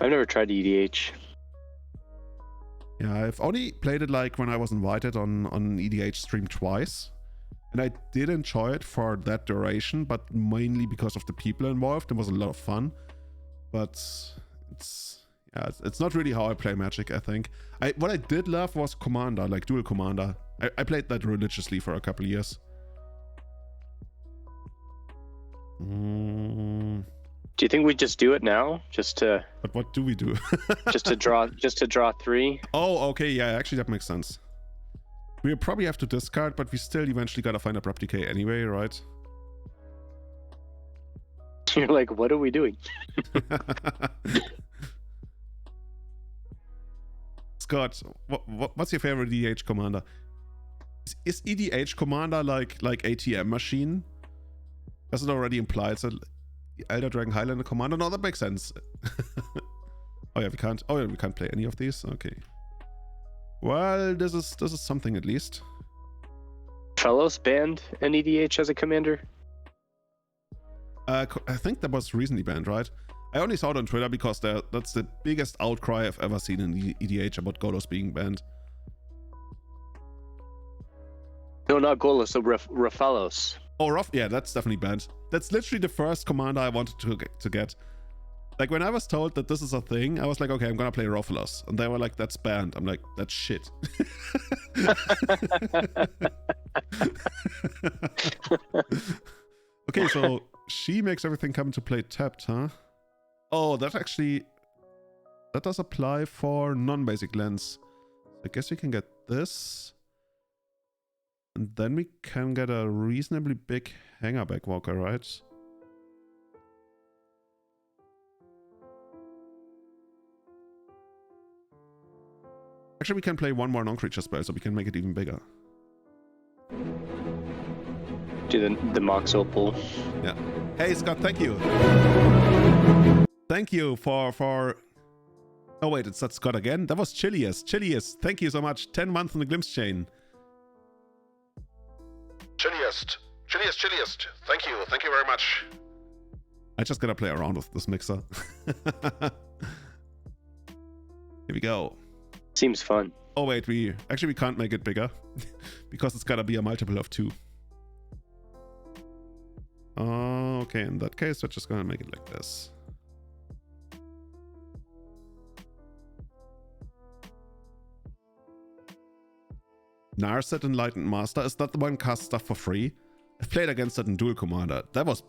I've never tried EDH. Yeah, I've only played it like when I was invited on EDH stream twice, and I did enjoy it for that duration, but mainly because of the people involved. It was a lot of fun. But it's not really how I play Magic, I think. What I did love was Commander, like Dual Commander. I played that religiously for a couple years. Do you think we just do it now, just to? But what do we do? just to draw 3. Oh, okay, yeah, actually that makes sense. We'll probably have to discard, but we still eventually gotta find abrupt decay anyway, right? You're like, what are we doing? Scott, what's your favorite EDH commander? Is EDH commander like ATM machine? Does it already imply it's a Elder Dragon Highlander commander? No, that makes sense. Oh yeah, we can't play any of these. Okay. Well, this is something at least. Fellows banned an EDH as a commander. I think that was recently banned, right? I only saw it on Twitter because that's the biggest outcry I've ever seen in EDH about Golos being banned. No, not Golos, so Raphalos. Oh, yeah, that's definitely banned. That's literally the first commander I wanted to get. Like, when I was told that this is a thing, I was like, okay, I'm gonna play Raphalos. And they were like, that's banned. I'm like, that's shit. Okay, so she makes everything come into play tapped, huh? Oh, that does apply for non-basic lands. I guess we can get this. And then we can get a reasonably big hanger backwalker, right? Actually, we can play one more non-creature spell, so we can make it even bigger. Do the Mox Opal. Yeah. Hey, Scott, thank you. Thank you for... Oh, wait, it's not Scott again. That was Cheerios. Cheerios, thank you so much. 10 months on the Glimpse chain. Cheerios. Thank you very much. I just gotta play around with this mixer. Here we go. Seems fun. Oh wait, we can't make it bigger because it's gotta be a multiple of 2. Okay, in that case, we're just gonna make it like this. Narset Enlightened Master, is that the one cast stuff for free? I've played against it in Dual Commander. That was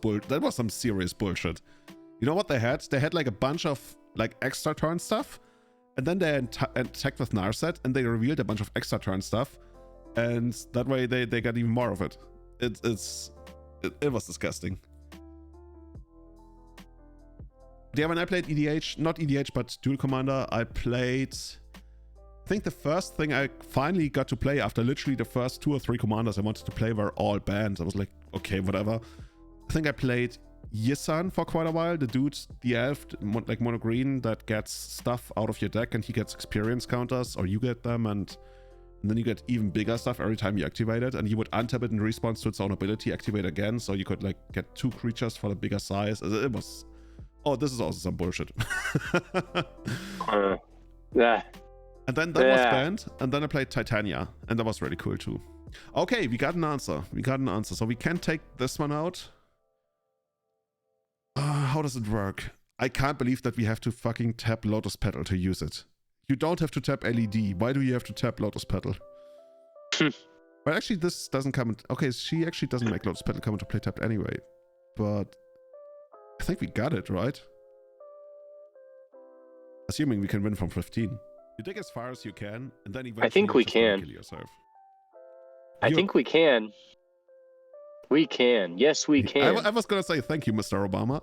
some serious bullshit. You know what they had? They had like a bunch of like extra turn stuff, and then they attacked with Narset, and they revealed a bunch of extra turn stuff, and that way they got even more of it. It was disgusting. Yeah, when I played EDH, not EDH, but Dual Commander, I think the first thing I finally got to play after literally the first 2 or 3 commanders I wanted to play were all banned. I was like, okay, whatever. I think I played Yisan for quite a while, the dude, the elf, like mono green, that gets stuff out of your deck and he gets experience counters, or you get them, and then you get even bigger stuff every time you activate it, and you would untap it in response to its own ability, activate again, so you could like get 2 creatures for the bigger size. It was Oh, this is also some bullshit. Yeah. And then that was banned, and then I played Titania, and that was really cool too. Okay, we got an answer. So we can take this one out. How does it work? I can't believe that we have to fucking tap Lotus Petal to use it. You don't have to tap LED. Why do you have to tap Lotus Petal? But actually, this doesn't come in... Okay, she actually doesn't make Lotus Petal come into play tapped anyway. But I think we got it, right? Assuming we can win from 15. You dig as far as you can, and then eventually I think we can. Kill yourself. I think we can. We can. Yes, we can. I was gonna say thank you, Mr. Obama.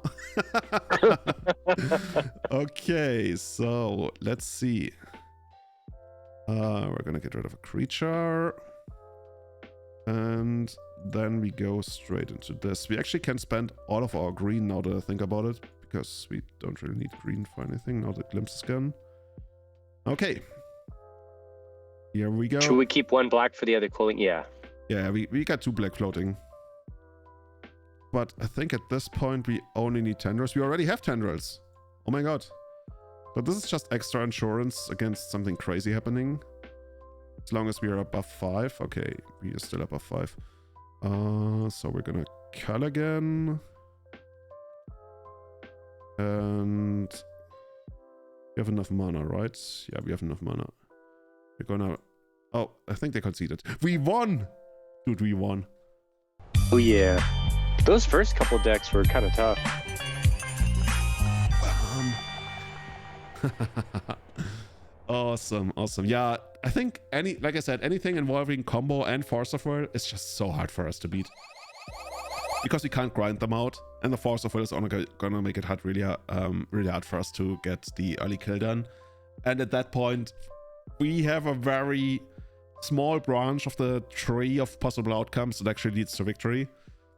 Okay, so let's see. We're gonna get rid of a creature. And then we go straight into this. We actually can spend all of our green now that I think about it, because we don't really need green for anything. Now the glimpse is gone. Okay. Here we go. Should we keep one black for the other cooling? Yeah. Yeah, we got 2 black floating. But I think at this point we only need tendrils. We already have tendrils. Oh my god. But this is just extra insurance against something crazy happening. As long as we are above 5. Okay, we are still above 5. So we're gonna cull again. And we have enough mana, right? Yeah, we have enough mana. We're gonna... Oh, I think they conceded. We won! Dude, we won. Oh yeah. Those first couple decks were kind of tough. Awesome. Yeah, I think like I said, anything involving combo and Force of Will is just so hard for us to beat. Because we can't grind them out, and the Force of Will is only gonna make it hard, really hard for us to get the early kill done. And at that point, we have a very small branch of the tree of possible outcomes that actually leads to victory.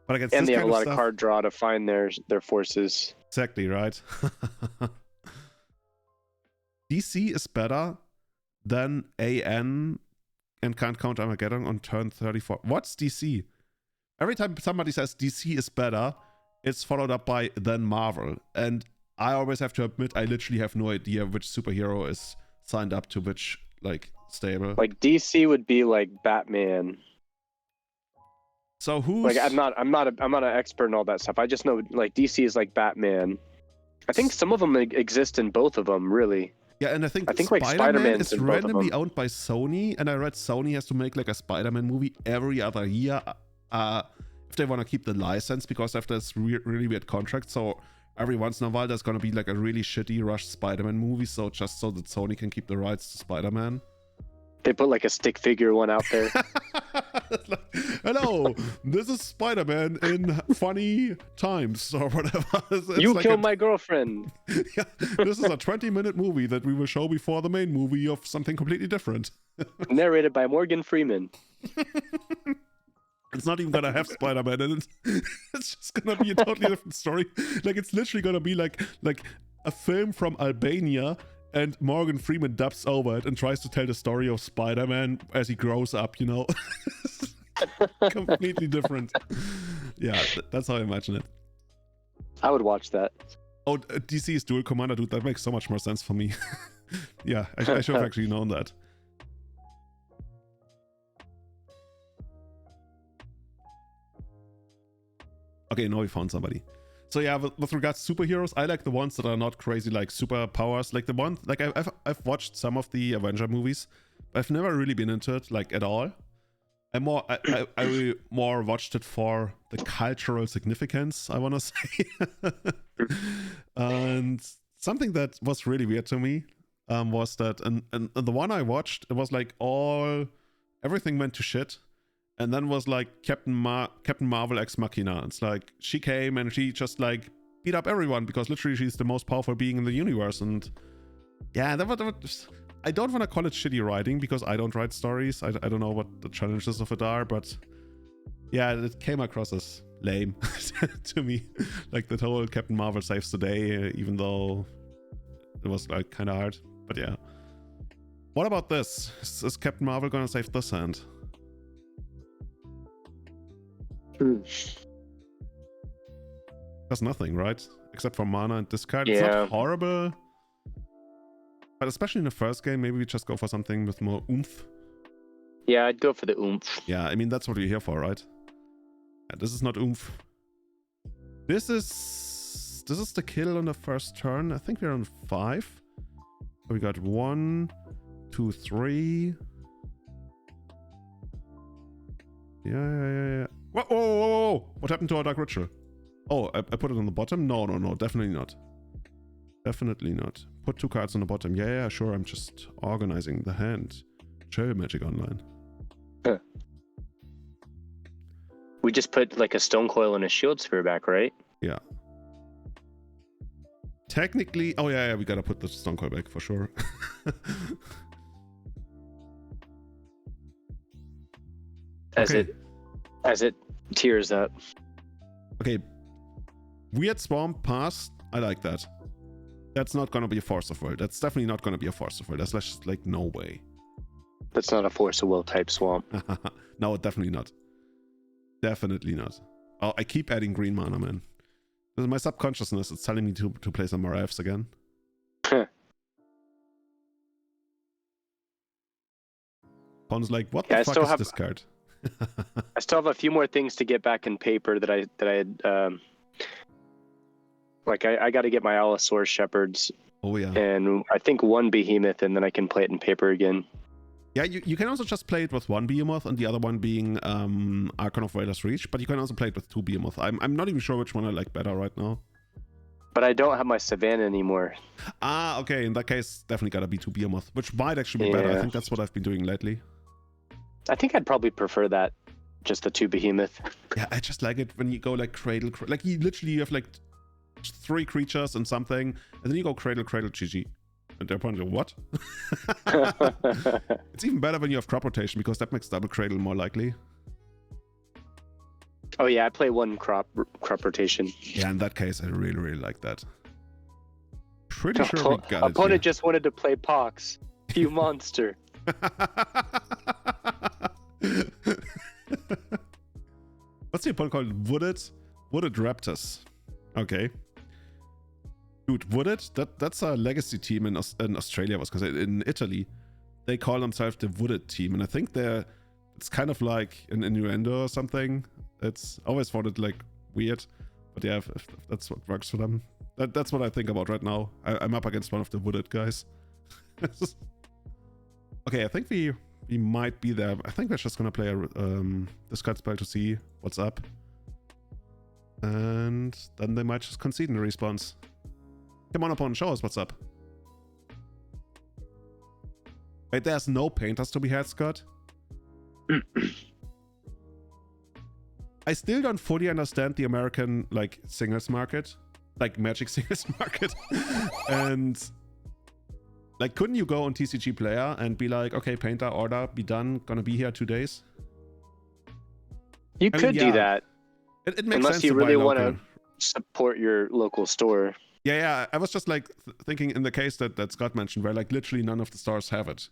But against and this they have a lot of of card draw to find their forces. Exactly, right? DC is better than AN and can't count Armageddon on turn 34. What's DC? Every time somebody says DC is better, it's followed up by then Marvel. And I always have to admit, I literally have no idea which superhero is signed up to which, like, stable. Like, DC would be like Batman. So who's... Like, I'm not an expert in all that stuff. I just know, like, DC is like Batman. I think some of them exist in both of them, really. Yeah, and I think like Spider-Man is randomly owned by Sony, and I read Sony has to make like a Spider-Man movie every other year if they want to keep the license, because they have this really weird contract. So every once in a while there's going to be like a really shitty rushed Spider-Man movie, so just so that Sony can keep the rights to Spider-Man. They put like a stick figure one out there. Like, hello, this is Spider-Man in funny times or whatever. It's you like killed my girlfriend. Yeah, this is a 20-minute movie that we will show before the main movie of something completely different. Narrated by Morgan Freeman. It's not even gonna have Spider-Man in it. It's just gonna be a totally different story. Like, it's literally gonna be like a film from Albania, and Morgan Freeman dubs over it and tries to tell the story of Spider-Man as he grows up, you know? Completely different. Yeah, that's how I imagine it. I would watch that. Oh, DC is dual commander, dude. That makes so much more sense for me. Yeah, I should have actually known that. Okay, now we found somebody. So yeah, with regards to superheroes, I like the ones that are not crazy, like superpowers. Like the one, like I've watched some of the Avenger movies, but I've never really been into it, like, at all. I more watched it for the cultural significance, I want to say. And something that was really weird to me was that, and the one I watched, it was like everything went to shit. And then was like Captain Marvel Ex Machina. It's like she came and she just like beat up everyone because literally she's the most powerful being in the universe. And yeah, I don't want to call it shitty writing because I don't write stories. I don't know what the challenges of it are, but yeah, it came across as lame to me. Like the whole Captain Marvel saves the day, even though it was like kind of hard. But yeah. What about this? Is Captain Marvel gonna save this hand? That's nothing, right? except for mana and discard. It's Yeah. not horrible, but especially in the first game, maybe we just go for something with more oomph. Yeah, I'd go for the oomph. Yeah, I mean, that's what we're here for, right? Yeah, this is not oomph. This is the kill on the first turn. I think we're on 5. So we got 1, 2, 3. Yeah. Whoa. What happened to our Dark Ritual? Oh, I put it on the bottom? No. Definitely not. Definitely not. Put 2 cards on the bottom. Yeah, sure. I'm just organizing the hand. Chill, Magic Online. Huh. We just put like a Stone Coil and a Shield Sphere back, right? Yeah. Technically... Oh, yeah, we gotta put the Stone Coil back for sure. As it tears up. Okay. Weird Swamp pass. I like that. That's not gonna be a Force of Will. That's definitely not gonna be a Force of Will. That's just like no way. That's not a Force of Will type swamp. No, definitely not. Definitely not. Oh, I keep adding green mana, man. My subconsciousness is telling me to play some more Fs again. Pon's like, what the fuck is this card? I still have a few more things to get back in paper that I had. I got to get my Allosaurus Shepherds. Oh yeah. And I think 1 Behemoth, and then I can play it in paper again. Yeah, you can also just play it with 1 Behemoth and the other one being Archon of Wailer's Reach, but you can also play it with 2 Behemoth. I'm not even sure which one I like better right now. But I don't have my Savannah anymore. Ah, okay. In that case, definitely gotta be 2 Behemoth, which might actually be better. I think that's what I've been doing lately. I think I'd probably prefer that, just the 2 Behemoth. Yeah, I just like it when you go like Cradle, like you literally have like 3 creatures and something, and then you go Cradle, GG. And they're probably what? It's even better when you have crop rotation because that makes double Cradle more likely. Oh yeah, I play 1 crop rotation. Yeah, in that case, I really like that. Pretty sure we got it. Opponent just wanted to play Pox. You monster. What's the opponent called? Wooded Raptors. Okay. Dude, Wooded, that's a legacy team in Australia, was because in Italy, they call themselves the Wooded team, and I think it's kind of like an innuendo or something. It's always found it like weird, but yeah, if that's what works for them. That's what I think about right now. I'm up against one of the Wooded guys. Okay, I think we might be there. I think we're just gonna play a discard spell to see what's up, and then they might just concede in the response. Come on, opponent, show us what's up. Wait, there's no painters to be had, Scott? I still don't fully understand the American, like, singles market. Like, Magic singles market. And, like, couldn't you go on TCG Player and be like, okay, painter, order, be done, gonna be here 2 days? You could do that. It makes unless sense you to really buy want local. to support your local store. Yeah, I was just like thinking in the case that Scott mentioned, where like literally none of the stores have it.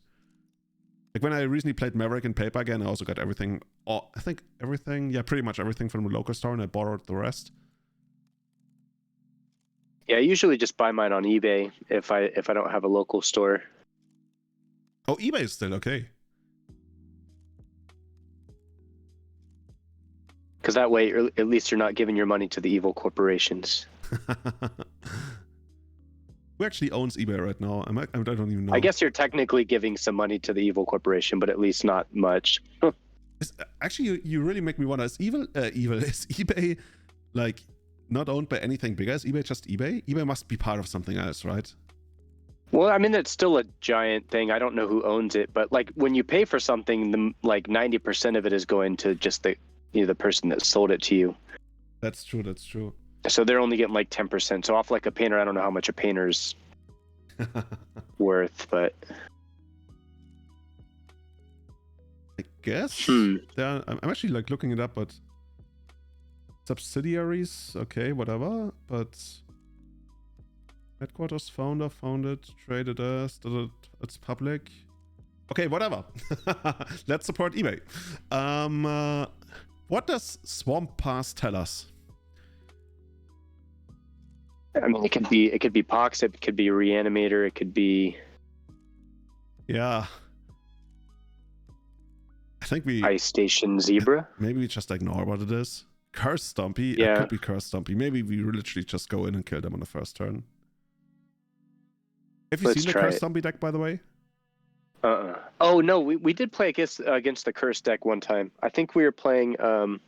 Like when I recently played Maverick in paper again, I also got everything. I think everything, yeah, pretty much everything from the local store, and I borrowed the rest. Yeah, I usually just buy mine on eBay if I don't have a local store. Oh, eBay is still okay. Because that way, at least you're not giving your money to the evil corporations. Who actually owns eBay right now? I don't even know. I guess you're technically giving some money to the evil corporation, but at least not much. Actually, you really make me wonder, is eBay like not owned by anything bigger? Is eBay just eBay? eBay must be part of something else, right? Well, I mean, it's still a giant thing. I don't know who owns it, but like when you pay for something, like 90% of it is going to just the person that sold it to you. That's true. So they're only getting like 10%. So off like a painter, I don't know how much a painter's worth, but I guess I'm actually like looking it up, but subsidiaries, okay, whatever. But headquarters, founder, founded, traded as, it's public. Okay, whatever. Let's support eBay. What does Swamp Pass tell us? I mean, it could be Pox, it could be Reanimator, it could be Yeah. I think we Ice Station Zebra. maybe we just ignore what it is. Curse Stumpy. Yeah. It could be Curse Stumpy. Maybe we literally just go in and kill them on the first turn. Have you Let's seen the try Curse it. Stumpy deck, by the way? Oh no, we did play against the Curse deck one time. I think we were playing Mill.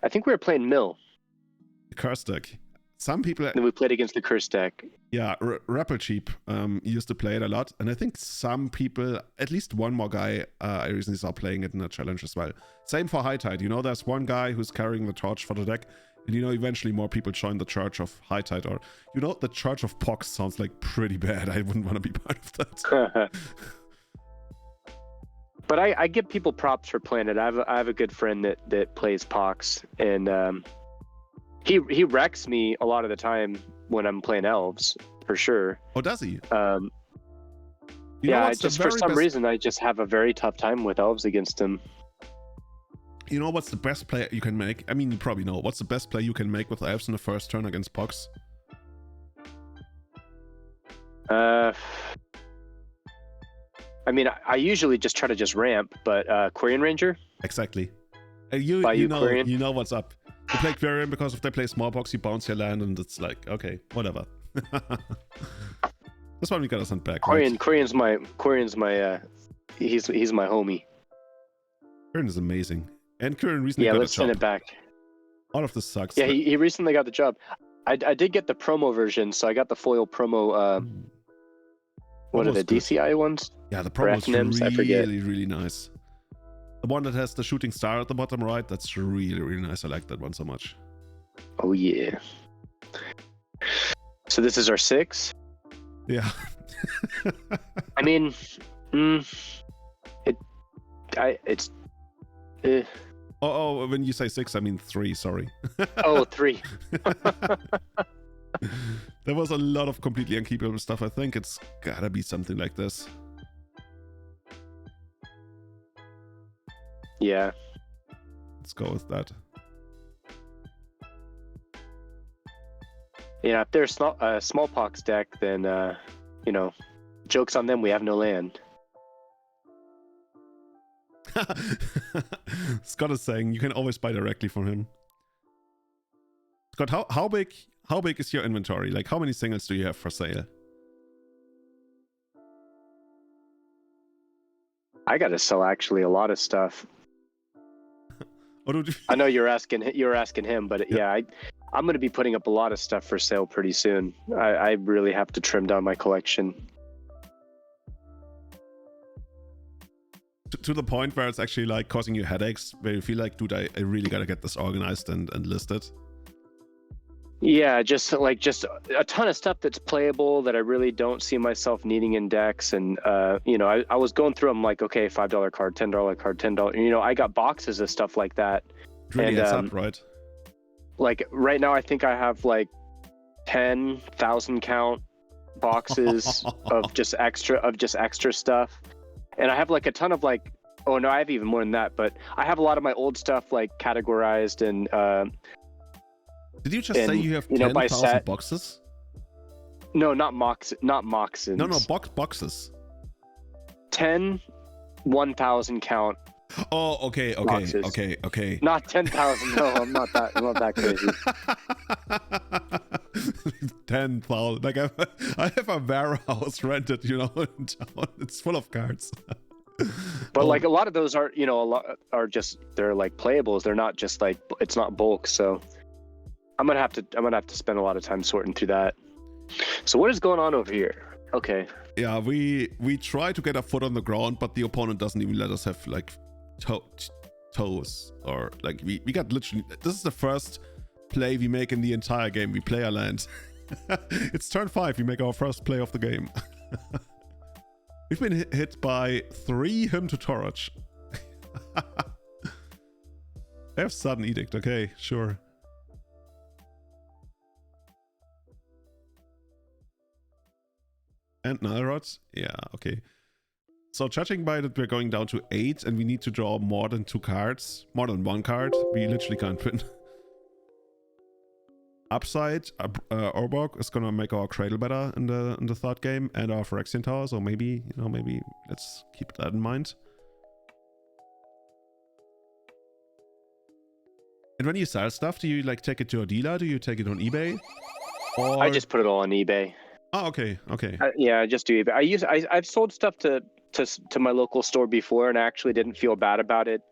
The Curse deck. Some people, And then we played against the Curse deck. yeah, Rapper Cheap used to play it a lot, and I think some people, at least one more guy, I recently saw playing it in a challenge as well. Same for High Tide. You know, there's one guy who's carrying the torch for the deck, and you know, eventually more people join the Church of High Tide, or you know, the Church of Pox sounds like pretty bad. I wouldn't want to be part of that. But I give people props for playing it. I have a good friend that plays Pox, and he wrecks me a lot of the time when I'm playing elves, for sure. Oh, does he? You know yeah, what's the just for very some best- reason I just have a very tough time with elves against him. You know what's the best play you can make? I mean, you probably know. What's the best play you can make with elves in the first turn against Pox? I mean, I usually just try to just ramp, but Quarian Ranger. Exactly. By You know, Quarian? you know what's up. You play Quarian because if they play Smallbox, you bounce your land, and it's like, okay, whatever. That's why we gotta send back. Right? Quarian's my he's my homie. Quarian is amazing, and Quarian recently Yeah, got let's a job. send it back. All of this sucks. Yeah, he recently got the job. I did get the promo version, so I got the foil promo. What are was the good. DCI ones? Yeah, the for promo is FNMs, I forget. really nice. The one that has the shooting star at the bottom right, that's really nice. I like that one so much. Oh yeah. So this is our 6. Yeah. I mean, it's. Oh, when you say 6, I mean 3. Sorry. Oh, 3. There was a lot of completely unkeepable stuff. I think it's gotta be something like this. Yeah. Let's go with that. Yeah, if there's a smallpox deck, then you know, joke's on them. We have no land. Scott is saying you can always buy directly from him. Scott, how big is your inventory? Like, how many singles do you have for sale? I gotta sell actually a lot of stuff. I know you're asking him, but yeah, I'm gonna be putting up a lot of stuff for sale pretty soon. I really have to trim down my collection. To the point where it's actually like causing you headaches, where you feel like, dude, I really gotta get this organized and listed. Yeah, just a ton of stuff that's playable that I really don't see myself needing in decks. And you know, I was going through them like, okay, $5 card, $10 card, $10. You know, I got boxes of stuff like that. It really and, adds up, right? Like right now, I think I have like 10,000 count boxes of just extra stuff, and I have like a ton of like, oh no, I have even more than that. But I have a lot of my old stuff like categorized and. Did you just say you have 10,000 boxes? No, not moxins. No, boxes. 10 1,000 count. Oh, okay. Not 10,000. No, I'm not that crazy. 10,000. Like I have a warehouse rented, you know, in town. It's full of cards. But like a lot of those are, you know, they're like playables. They're not just like, it's not bulk. So I'm gonna have to spend a lot of time sorting through that. So what is going on over here? Okay. Yeah, we try to get a foot on the ground, but the opponent doesn't even let us have like toes, or like we got literally. This is the first play we make in the entire game. We play our land. It's turn 5. We make our first play of the game. We've been hit by 3 Hymn to Torch. I have Sudden Edict. Okay, sure. And Nilrods? Yeah, okay. So judging by that we're going down to 8 and we need to draw more than 2 cards, more than 1 card, we literally can't win. upside, Orborg is gonna make our cradle better in the third game, and our Phyrexian tower. So maybe let's keep that in mind. And when you sell stuff, do you like take it to a dealer? Do you take it on eBay? Or... I just put it all on eBay. Oh, okay. Yeah, I just do eBay. I've sold stuff to my local store before, and I actually didn't feel bad about it,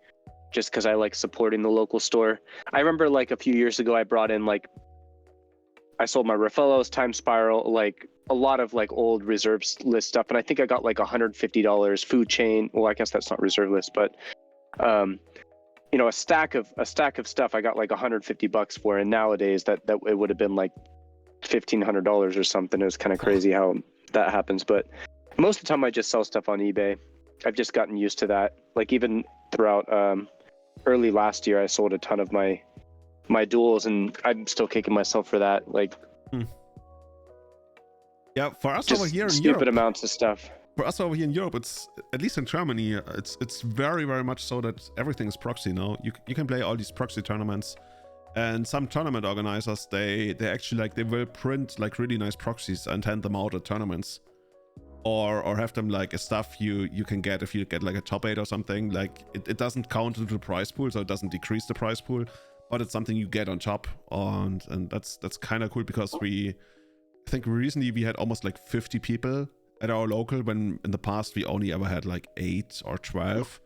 just because I like supporting the local store. I remember like a few years ago, I brought in like, I sold my Raffaello's, Time Spiral, like a lot of like old reserve list stuff, and I think I got like $150. Food Chain, well, I guess that's not reserve list, but you know, a stack of stuff I got like $150 for, and nowadays that it would have been like $1,500 or something. It was kind of crazy how that happens, but most of the time I just sell stuff on eBay. I've just gotten used to that. Like even throughout early last year, I sold a ton of my duels, and I'm still kicking myself for that. Like, yeah, for us just over here in stupid Europe, amounts of stuff. For us over here in Europe, it's at least in Germany, it's very, very much so that everything is proxy now. You can play all these proxy tournaments, and some tournament organizers they actually like they will print like really nice proxies and hand them out at tournaments, or have them like a stuff you can get if you get like a top 8 or something. Like it doesn't count into the prize pool, so it doesn't decrease the prize pool, but it's something you get on top, and that's kind of cool, because I think recently we had almost like 50 people at our local, when in the past we only ever had like 8 or 12.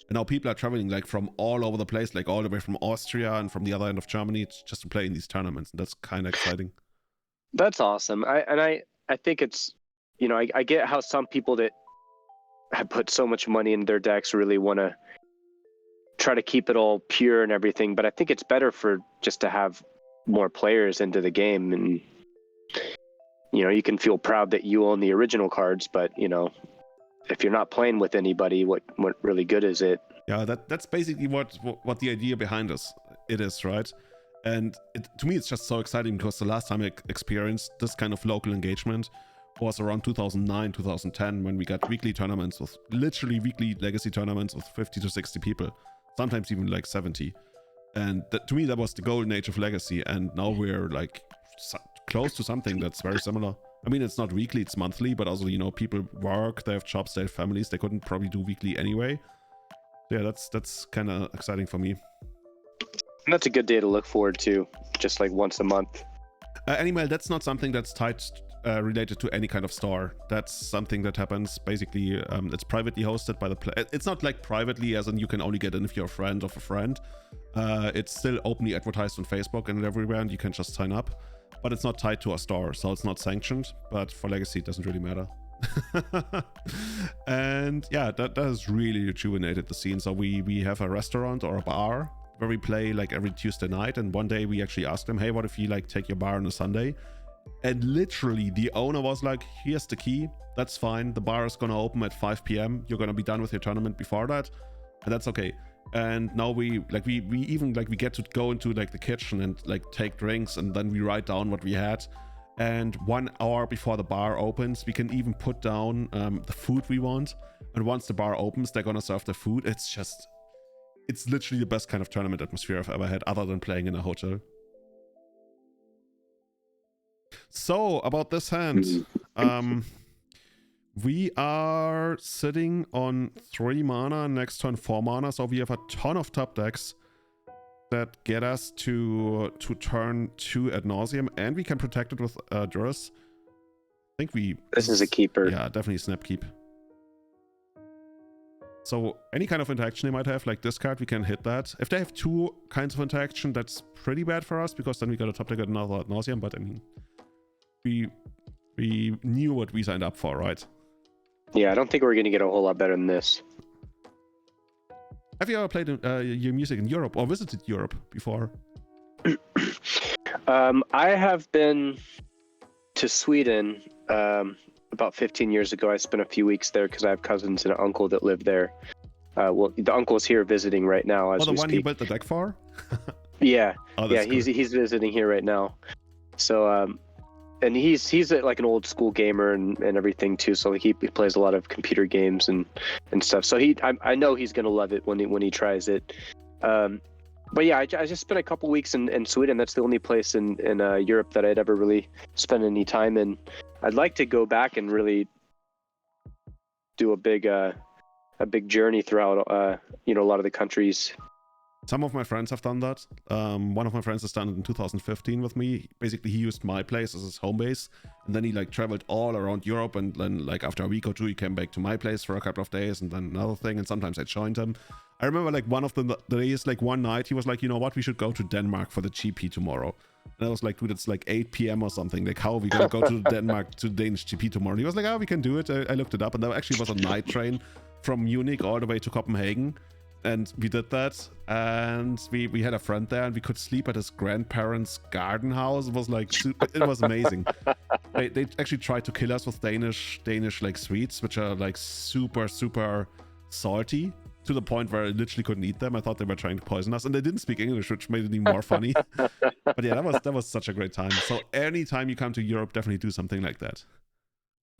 And now people are traveling like from all over the place, like all the way from Austria and from the other end of Germany, just to play in these tournaments, and that's kind of exciting. That's awesome. I think it's, you know, I get how some people that have put so much money in their decks really want to try to keep it all pure and everything, but I think it's better for just to have more players into the game, and you know, you can feel proud that you own the original cards, but you know, if you're not playing with anybody, what really good is it? Yeah, that's basically what the idea behind it is, right? And to me, it's just so exciting, because the last time I experienced this kind of local engagement was around 2009, 2010, when we got weekly tournaments with literally weekly legacy tournaments with 50 to 60 people, sometimes even like 70. And to me, that was the golden age of legacy. And now we're like close to something that's very similar. I mean, it's not weekly, it's monthly, but also, you know, people work, they have jobs, they have families, they couldn't probably do weekly anyway. So yeah, that's kind of exciting for me. And that's a good day to look forward to, just like once a month. Animal, that's not something that's tied related to any kind of store. That's something that happens basically, it's privately hosted by the player. It's not like privately as in you can only get in if you're a friend of a friend. It's still openly advertised on Facebook and everywhere, and you can just sign up. But it's not tied to a store, so it's not sanctioned. But for Legacy, it doesn't really matter. And yeah, that has really rejuvenated the scene. So we have a restaurant or a bar where we play like every Tuesday night. And one day we actually asked them, hey, what if you like take your bar on a Sunday? And literally the owner was like, here's the key. That's fine. The bar is gonna open at 5 p.m. You're gonna be done with your tournament before that, and that's okay. And now we even like we get to go into like the kitchen and like take drinks, and then we write down what we had. And 1 hour before the bar opens, we can even put down the food we want. And once the bar opens, they're gonna serve the food. It's literally the best kind of tournament atmosphere I've ever had, other than playing in a hotel. So about this hand, we are sitting on 3 mana, next turn 4 mana, so we have a ton of top decks that get us to turn 2 ad nauseam, and we can protect it with Durus. I think this is a keeper. Yeah, definitely snap keep. So any kind of interaction they might have, like this card, we can hit that. If they have 2 kinds of interaction, that's pretty bad for us, because then we got a top deck at another ad nauseam, but I mean, we knew what we signed up for, right? Yeah, I don't think we're going to get a whole lot better than this. Have you ever played your music in Europe or visited Europe before? I have been to Sweden about 15 years ago. I spent a few weeks there because I have cousins and an uncle that live there. Well, the uncle's here visiting right now as we speak. The one you built the deck for? Yeah, oh, yeah, cool. he's visiting here right now. So, and he's like an old school gamer and everything too. So he plays a lot of computer games and stuff. So I know he's gonna love it when he tries it. But yeah, I just spent a couple weeks in Sweden. That's the only place in Europe that I'd ever really spent any time in. I'd like to go back and really do a big journey throughout a lot of the countries. Some of my friends have done that. One of my friends has done it in 2015 with me. Basically, he used my place as his home base, and then he like traveled all around Europe, and then like after a week or two, he came back to my place for a couple of days, and then another thing, and sometimes I joined him. I remember like one of the days, like one night, he was like, you know what, we should go to Denmark for the GP tomorrow. And I was like, dude, it's like 8 p.m. or something. Like, how are we gonna go to Denmark to Danish GP tomorrow? And he was like, oh, we can do it. I looked it up, and there actually was a night train from Munich all the way to Copenhagen. And we did that, and we had a friend there, and we could sleep at his grandparents' garden house. It was like it was amazing. They actually tried to kill us with Danish like sweets, which are like super salty to the point where I literally couldn't eat them. I thought they were trying to poison us, and they didn't speak English, which made it even more funny. But yeah, that was such a great time. So anytime you come to Europe, definitely do something like that.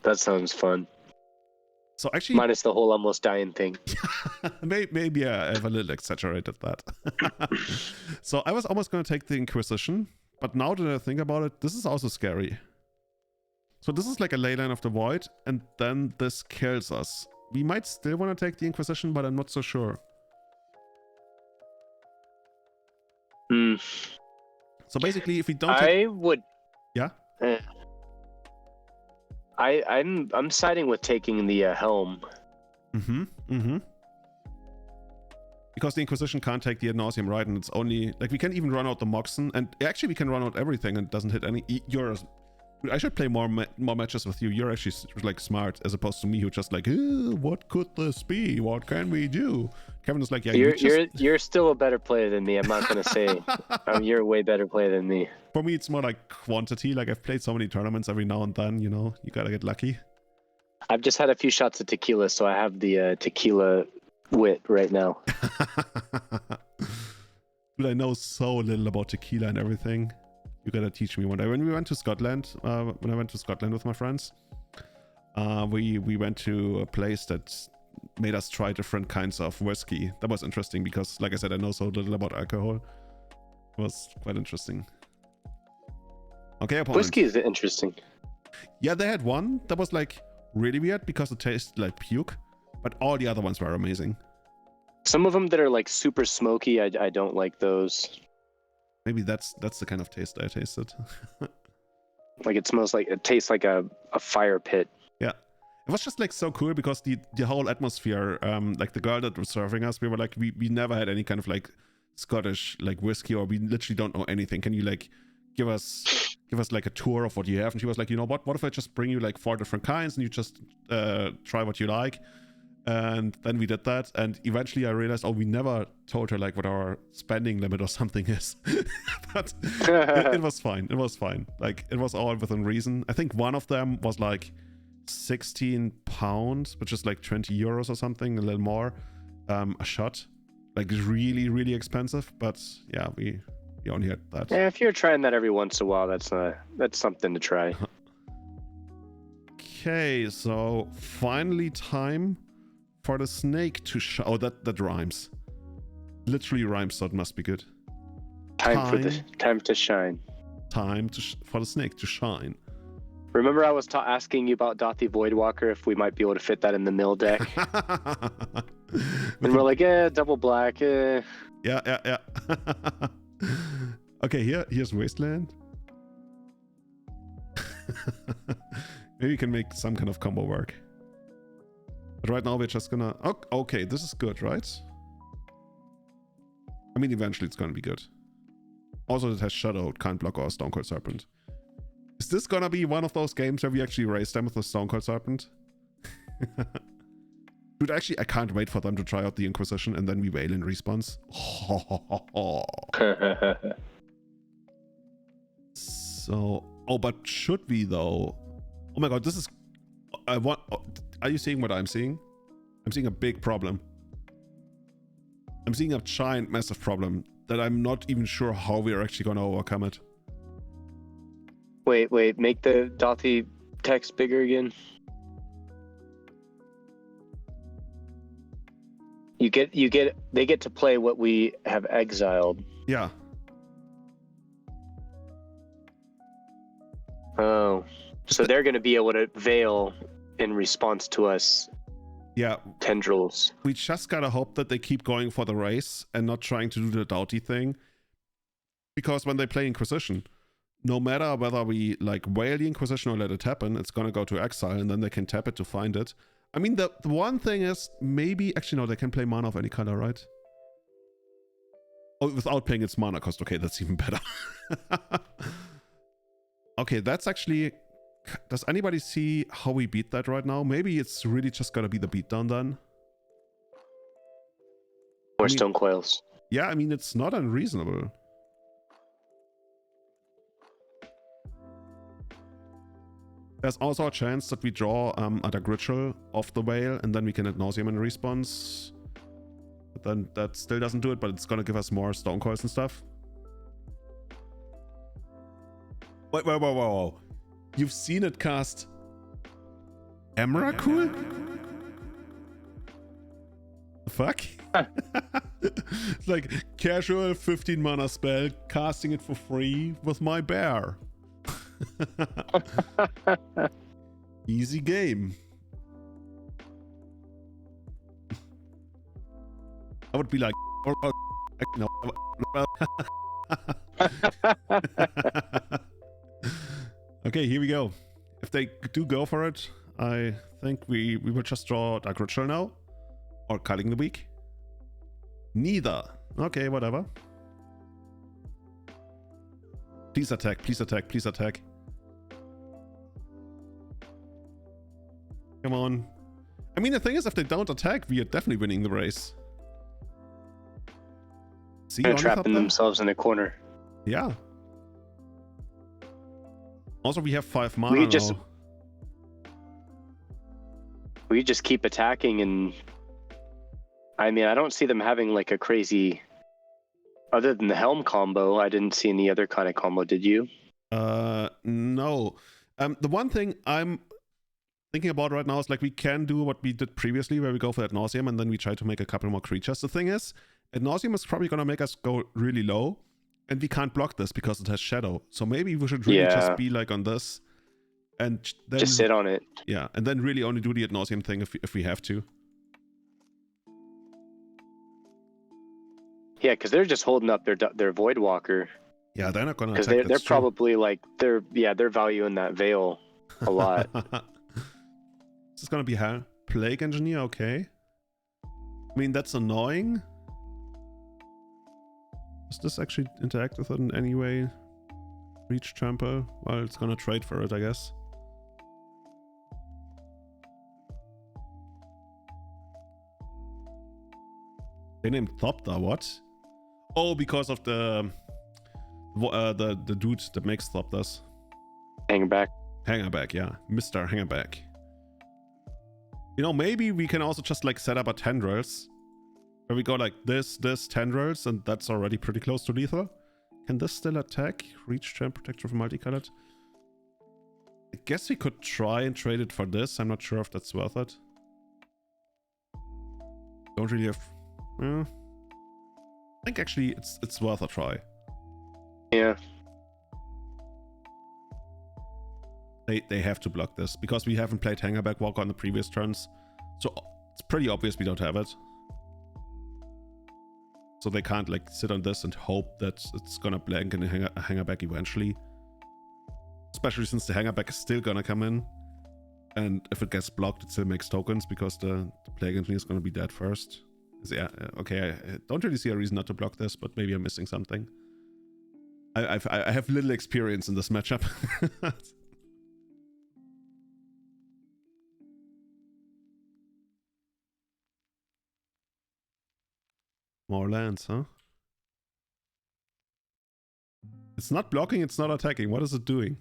That sounds fun. So actually, minus the whole almost dying thing. maybe I've a little exaggerated that. So I was almost going to take the Inquisition, but now that I think about it, this is also scary. So this is like a ley line of the void, and then this kills us. We might still want to take the Inquisition, but I'm not so sure. So basically, if we don't I would... Yeah? I'm siding with taking the helm. Because the Inquisition can't take the ad nauseam, right? And it's only like we can even run out the Moxen, and actually we can run out everything, and it doesn't hit any. I should play more matches with you. You're actually like smart, as opposed to me, who just like, what could this be? What can we do? Kevin is like, yeah, you're still a better player than me. I'm not gonna say you're a way better player than me. For me, it's more like quantity. Like I've played so many tournaments every now and then. You know, you gotta get lucky. I've just had a few shots of tequila, so I have the tequila wit right now. Dude, I know so little about tequila and everything. You gotta teach me one day. When we went to Scotland, when I went to Scotland with my friends, we went to a place that made us try different kinds of whiskey. That was interesting because, like I said, I know so little about alcohol. It was quite interesting. Okay, opponent. Whiskey is interesting. Yeah, they had one that was like really weird because it tasted like puke, but all the other ones were amazing. Some of them that are like super smoky, I don't like those. Maybe that's the kind of taste I tasted. Like it tastes like a fire pit. Yeah. It was just like so cool because the whole atmosphere, like the girl that was serving us, we were like, we never had any kind of like Scottish like whiskey, or we literally don't know anything. Can you like give us like a tour of what you have? And she was like, you know what if I just bring you like 4 different kinds and you just try what you like? And then we did that, and eventually I realized, we never told her like what our spending limit or something is. But it was fine. It was fine. Like it was all within reason. I think one of them was like 16 pounds, which is like 20 euros or something, a little more, a shot. Like really expensive, but yeah, we only had that. Yeah, if you're trying that every once in a while, that's something to try. Okay, so finally time for the snake to shine. Oh, that rhymes. Literally rhymes, so it must be good. Time to shine. Time for the snake to shine. Remember I was asking you about Dothy Voidwalker, if we might be able to fit that in the mill deck. And we're like, double black. Yeah. Okay, here's Wasteland. Maybe we can make some kind of combo work. But right now we're just gonna... Oh, okay, this is good, right? I mean, eventually it's gonna be good. Also, it has Shadow, it can't block our Stone Cold Serpent. Is this gonna be one of those games where we actually raise them with the Stone Cold Serpent? Dude, actually, I can't wait for them to try out the Inquisition and then we wail in response. So... Oh, but should we, though? Oh my god, this is... Are you seeing what I'm seeing? I'm seeing a big problem. I'm seeing a giant, massive problem that I'm not even sure how we're actually going to overcome it. Wait, make the Dothy text bigger again. they get to play what we have exiled. Yeah. Oh, so they're going to be able to veil in response to us. Yeah. Tendrils. We just gotta hope that they keep going for the race and not trying to do the Doughty thing. Because when they play Inquisition, no matter whether we like whale the Inquisition or let it happen, it's gonna go to exile and then they can tap it to find it. I mean, the one thing is maybe, actually no, they can play mana of any color, right? Oh, without paying its mana cost. Okay, that's even better. Okay, that's actually... Does anybody see how we beat that right now? Maybe it's really just gonna be the beatdown then. Or stone coils. Yeah, I mean, it's not unreasonable. There's also a chance that we draw a Ritual off the whale and then we can ad nauseam in response. But then that still doesn't do it, but it's gonna give us more stone coils and stuff. Whoa. You've seen it cast Emrakul? Fuck? It's like casual 15 mana spell, casting it for free with my bear. Easy game. I would be like, no. Okay, here we go. If they do go for it, I think we will just draw Dark Ritual now. Or Culling the Week. Neither. Okay, whatever. Please attack, please attack, please attack. Come on. I mean, the thing is, if they don't attack, we are definitely winning the race. See, they're trapping themselves in a corner. Yeah. Also, we have 5 mana now. We just keep attacking, and I mean, I don't see them having like a crazy. Other than the Helm combo, I didn't see any other kind of combo. Did you? No. The one thing I'm thinking about right now is like we can do what we did previously, where we go for ad nauseam and then we try to make a couple more creatures. The thing is, ad nauseam is probably gonna make us go really low, and we can't block this because it has shadow. So maybe we should really just be like on this, and then just sit on it. Yeah, and then really only do the ad nauseam thing if we have to. Yeah, because they're just holding up their Void Walker. Yeah, they're not gonna. Because they're probably like they're valuing that veil a lot. This is gonna be hell. Plague Engineer, okay. I mean, that's annoying. Does this actually interact with it in any way? Reach Trample? Well, it's gonna trade for it, I guess. They named Thopter, what? Oh, because of the dude that makes Thopters. Hangerback. Hangerback, yeah. Mr. Hangerback. You know, maybe we can also just like set up a tendrils. Where we go like this tendrils, and that's already pretty close to lethal. Can this still attack? Reach Champ Protector for multicolored? I guess we could try and trade it for this. I'm not sure if that's worth it. Don't really have... I think actually it's worth a try. Yeah. They have to block this because we haven't played Hangerback Walker on the previous turns. So it's pretty obvious we don't have it. So they can't like sit on this and hope that it's gonna blank and Hangerback eventually. Especially since the Hangerback is still gonna come in. And if it gets blocked, it still makes tokens because the Plague Engineer is gonna be dead first. Yeah, okay, I don't really see a reason not to block this, but maybe I'm missing something. I have little experience in this matchup. More lands, huh? It's not blocking, it's not attacking. What is it doing?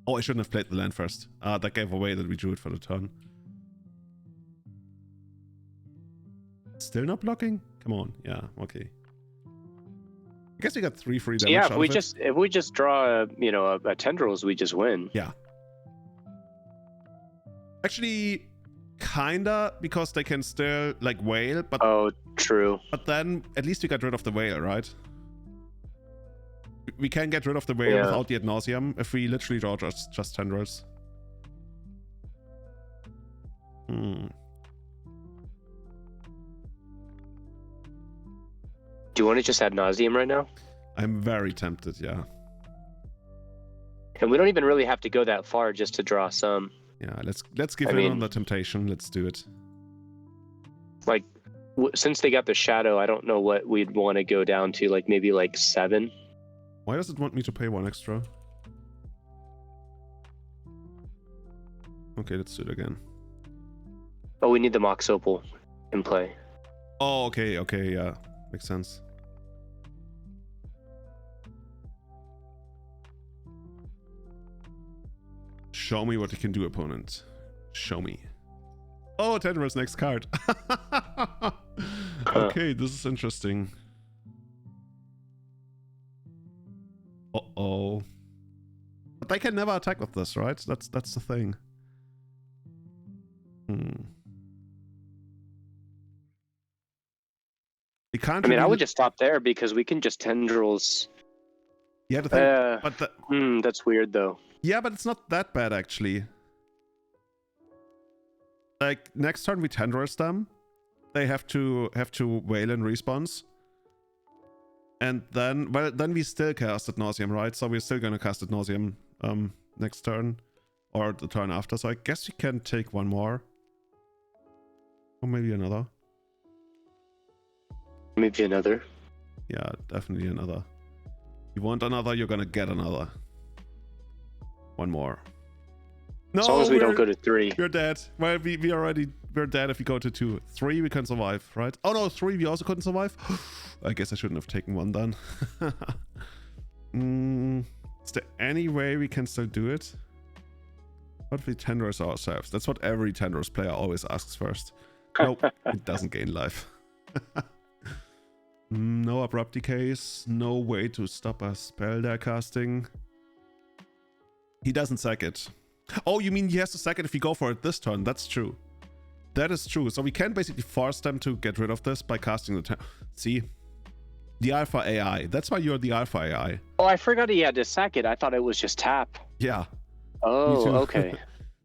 Oh, I shouldn't have played the land first. That gave away that we drew it for the turn. Still not blocking? Come on. Yeah, okay. I guess we got 3 free damage. Yeah, if we just draw a tendrils, we just win. Yeah. Actually, kinda, because they can still like whale, but Oh, true. but then at least we got rid of the whale, right? We can get rid of the whale Yeah. without the ad nauseam if we literally draw just tendrils. Hmm. Do you want to just add nauseum right now? I'm very tempted, yeah. And we don't even really have to go that far just to draw some. Yeah, let's give in on the temptation. Let's do it. Like, since they got the shadow, I don't know what we'd want to go down to. Like maybe like 7. Why does it want me to pay 1 extra? Okay, let's do it again. Oh, we need the Mox Opal in play. Oh, okay, yeah. Makes sense. Show me what you can do, opponent. Show me. Oh, Tendra's next card. Okay, this is interesting. Uh-oh. But they can never attack with this, right? That's the thing. You can't. I mean, really... I would just stop there because we can just tendrils. Yeah, the thing, but that's weird though. Yeah, but it's not that bad actually. Like next turn we tendrils them, they have to wail in response, and then we still cast ad nauseam, right? So we're still gonna cast ad nauseam next turn or the turn after. So I guess we can take 1 more, or maybe another. Maybe another. Yeah, definitely another. You want another, you're gonna get another. 1 more. No, as long as we don't go to 3. We're dead. Well, we're dead if we go to 2. 3 we can survive, right? Oh no, 3 we also couldn't survive. I guess I shouldn't have taken 1 then. Is there any way we can still do it? What if we tendrils ourselves? That's what every tendrils player always asks first. Nope, it doesn't gain life. No abrupt decays, no way to stop a spell they're casting. He doesn't sack it. Oh, you mean he has to sack it if we go for it this turn? That's true. That is true. So we can basically force them to get rid of this by casting the See? The Alpha AI. That's why you're the Alpha AI. Oh, I forgot he had to sack it. I thought it was just tap. Yeah. Oh, okay.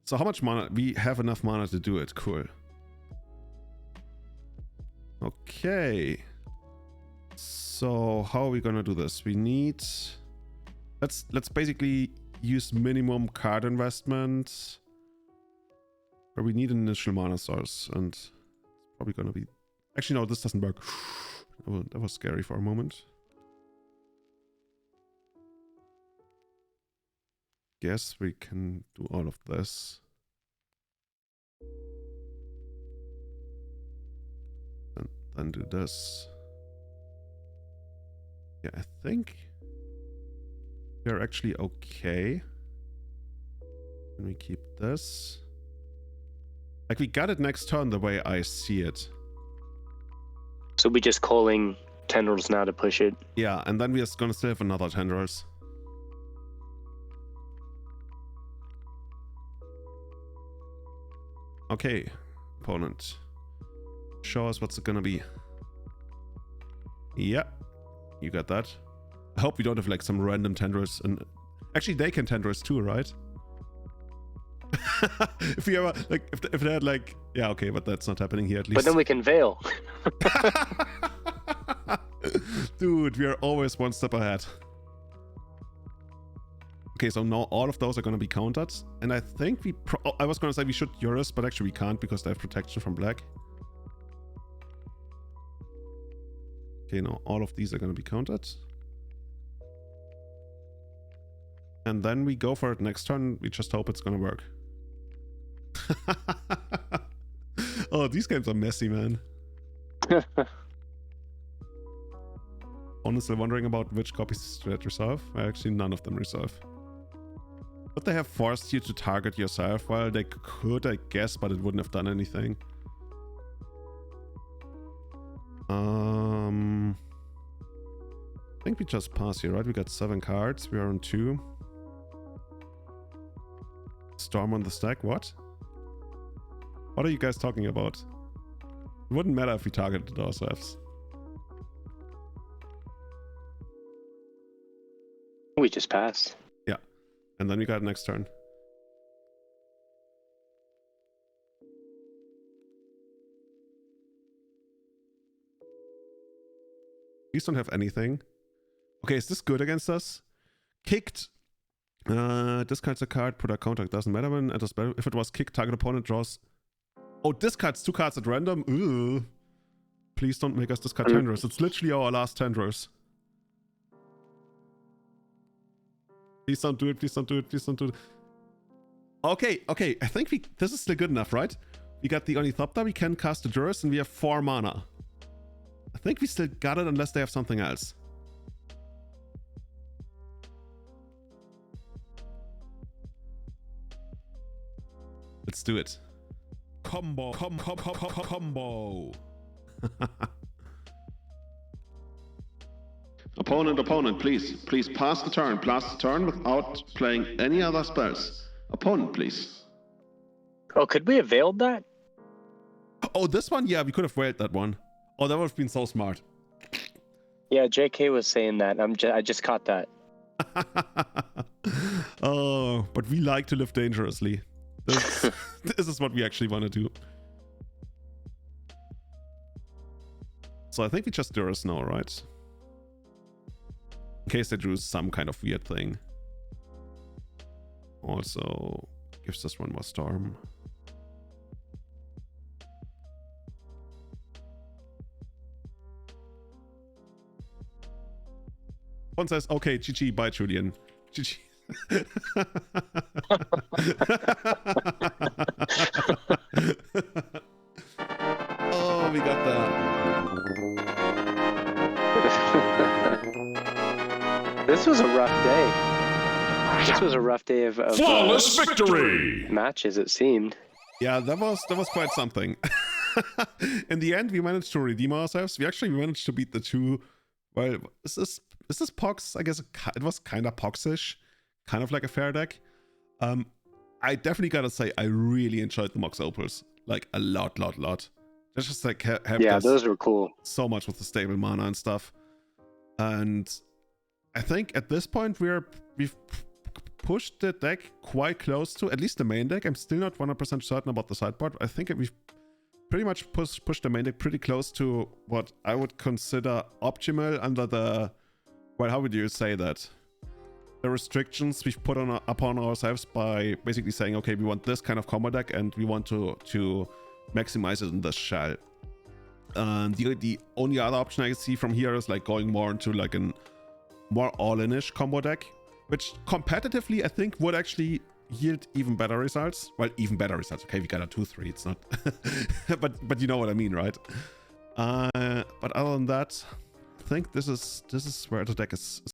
So how much mana? We have enough mana to do it. Cool. Okay. So how are we gonna do this? We need... Let's basically use minimum card investment. But we need an initial mana source, and it's probably gonna be... Actually, no, this doesn't work. That was scary for a moment. Guess we can do all of this. And then do this. Yeah, I think we're actually okay. Can we keep this? Like, we got it next turn the way I see it. So we just calling tendrils now to push it. Yeah, and then we're gonna still have another tendrils. Okay, opponent. Show us what's it gonna be. Yeah, you got that. I hope we don't have like some random tendrils, and actually they can tendrils too, right? If we ever like, if they had like, yeah, okay, but that's not happening here at least. But then we can veil. Dude, we are always 1 step ahead. Okay, so now all of those are going to be countered, and I think we I was going to say we should Eurus, but actually we can't because they have protection from black. Okay, now all of these are going to be countered. And then we go for it next turn. We just hope it's going to work. Oh, these games are messy, man. Honestly wondering about which copies to resolve. Actually, none of them resolve. But they have forced you to target yourself. Well, they could, I guess, but it wouldn't have done anything. I think we just pass here, right? We got 7 cards. We are on 2. Storm on the stack. What What are you guys talking about? It wouldn't matter if we targeted ourselves. We just passed. Yeah. And then we got next turn. Please don't have anything. Okay, is this good against us? Kicked. Discards a card, put a counter. Doesn't matter when enters battle. If it was kicked, target opponent draws. Oh, discards 2 cards at random. Ooh. Please don't make us discard Tendrils. It's literally our last Tendrils. Please don't do it. Please don't do it. Please don't do it. Okay, okay. I think this is still good enough, right? We got the Ornithopter. We can cast the Durus, and we have 4 mana. I think we still got it unless they have something else. Let's do it. Combo. Combo. Opponent, please pass the turn. Pass the turn without playing any other spells. Opponent, please. Oh, could we have veiled that? Oh, this one? Yeah, we could have wailed that one. Oh, that would have been so smart. Yeah, JK was saying that. I just caught that. Oh, but we like to live dangerously. This is what we actually want to do. So I think we just Durus now, right? In case they drew some kind of weird thing. Also gives us 1 more storm. One says, okay, GG, bye Julian. GG. Oh, we got that. This was a rough day. This was a rough day of flawless victory matches, it seemed. Yeah, that was quite something. In the end, we managed to redeem ourselves. We managed to beat the 2. Well, is this Pox? I guess it was kind of Poxish. Kind of like a fair deck. I definitely gotta say I really enjoyed the Mox Opals. Like a lot. That's just like helped us those were cool. so much with the stable mana and stuff. And I think at this point we've pushed the deck quite close to at least the main deck. I'm still not 100% certain about the sideboard. I think we've pretty much pushed the main deck pretty close to what I would consider optimal under the, well, how would you say that? The restrictions we've put upon ourselves by basically saying, okay, we want this kind of combo deck and we want to maximize it in this shell. And the only other option I can see from here is like going more into like a more all-in-ish combo deck, which competitively I think would actually yield even better results. Well, even better results. Okay, we got a 2-3. It's not, but you know what I mean, right? But other than that, I think this is where the deck is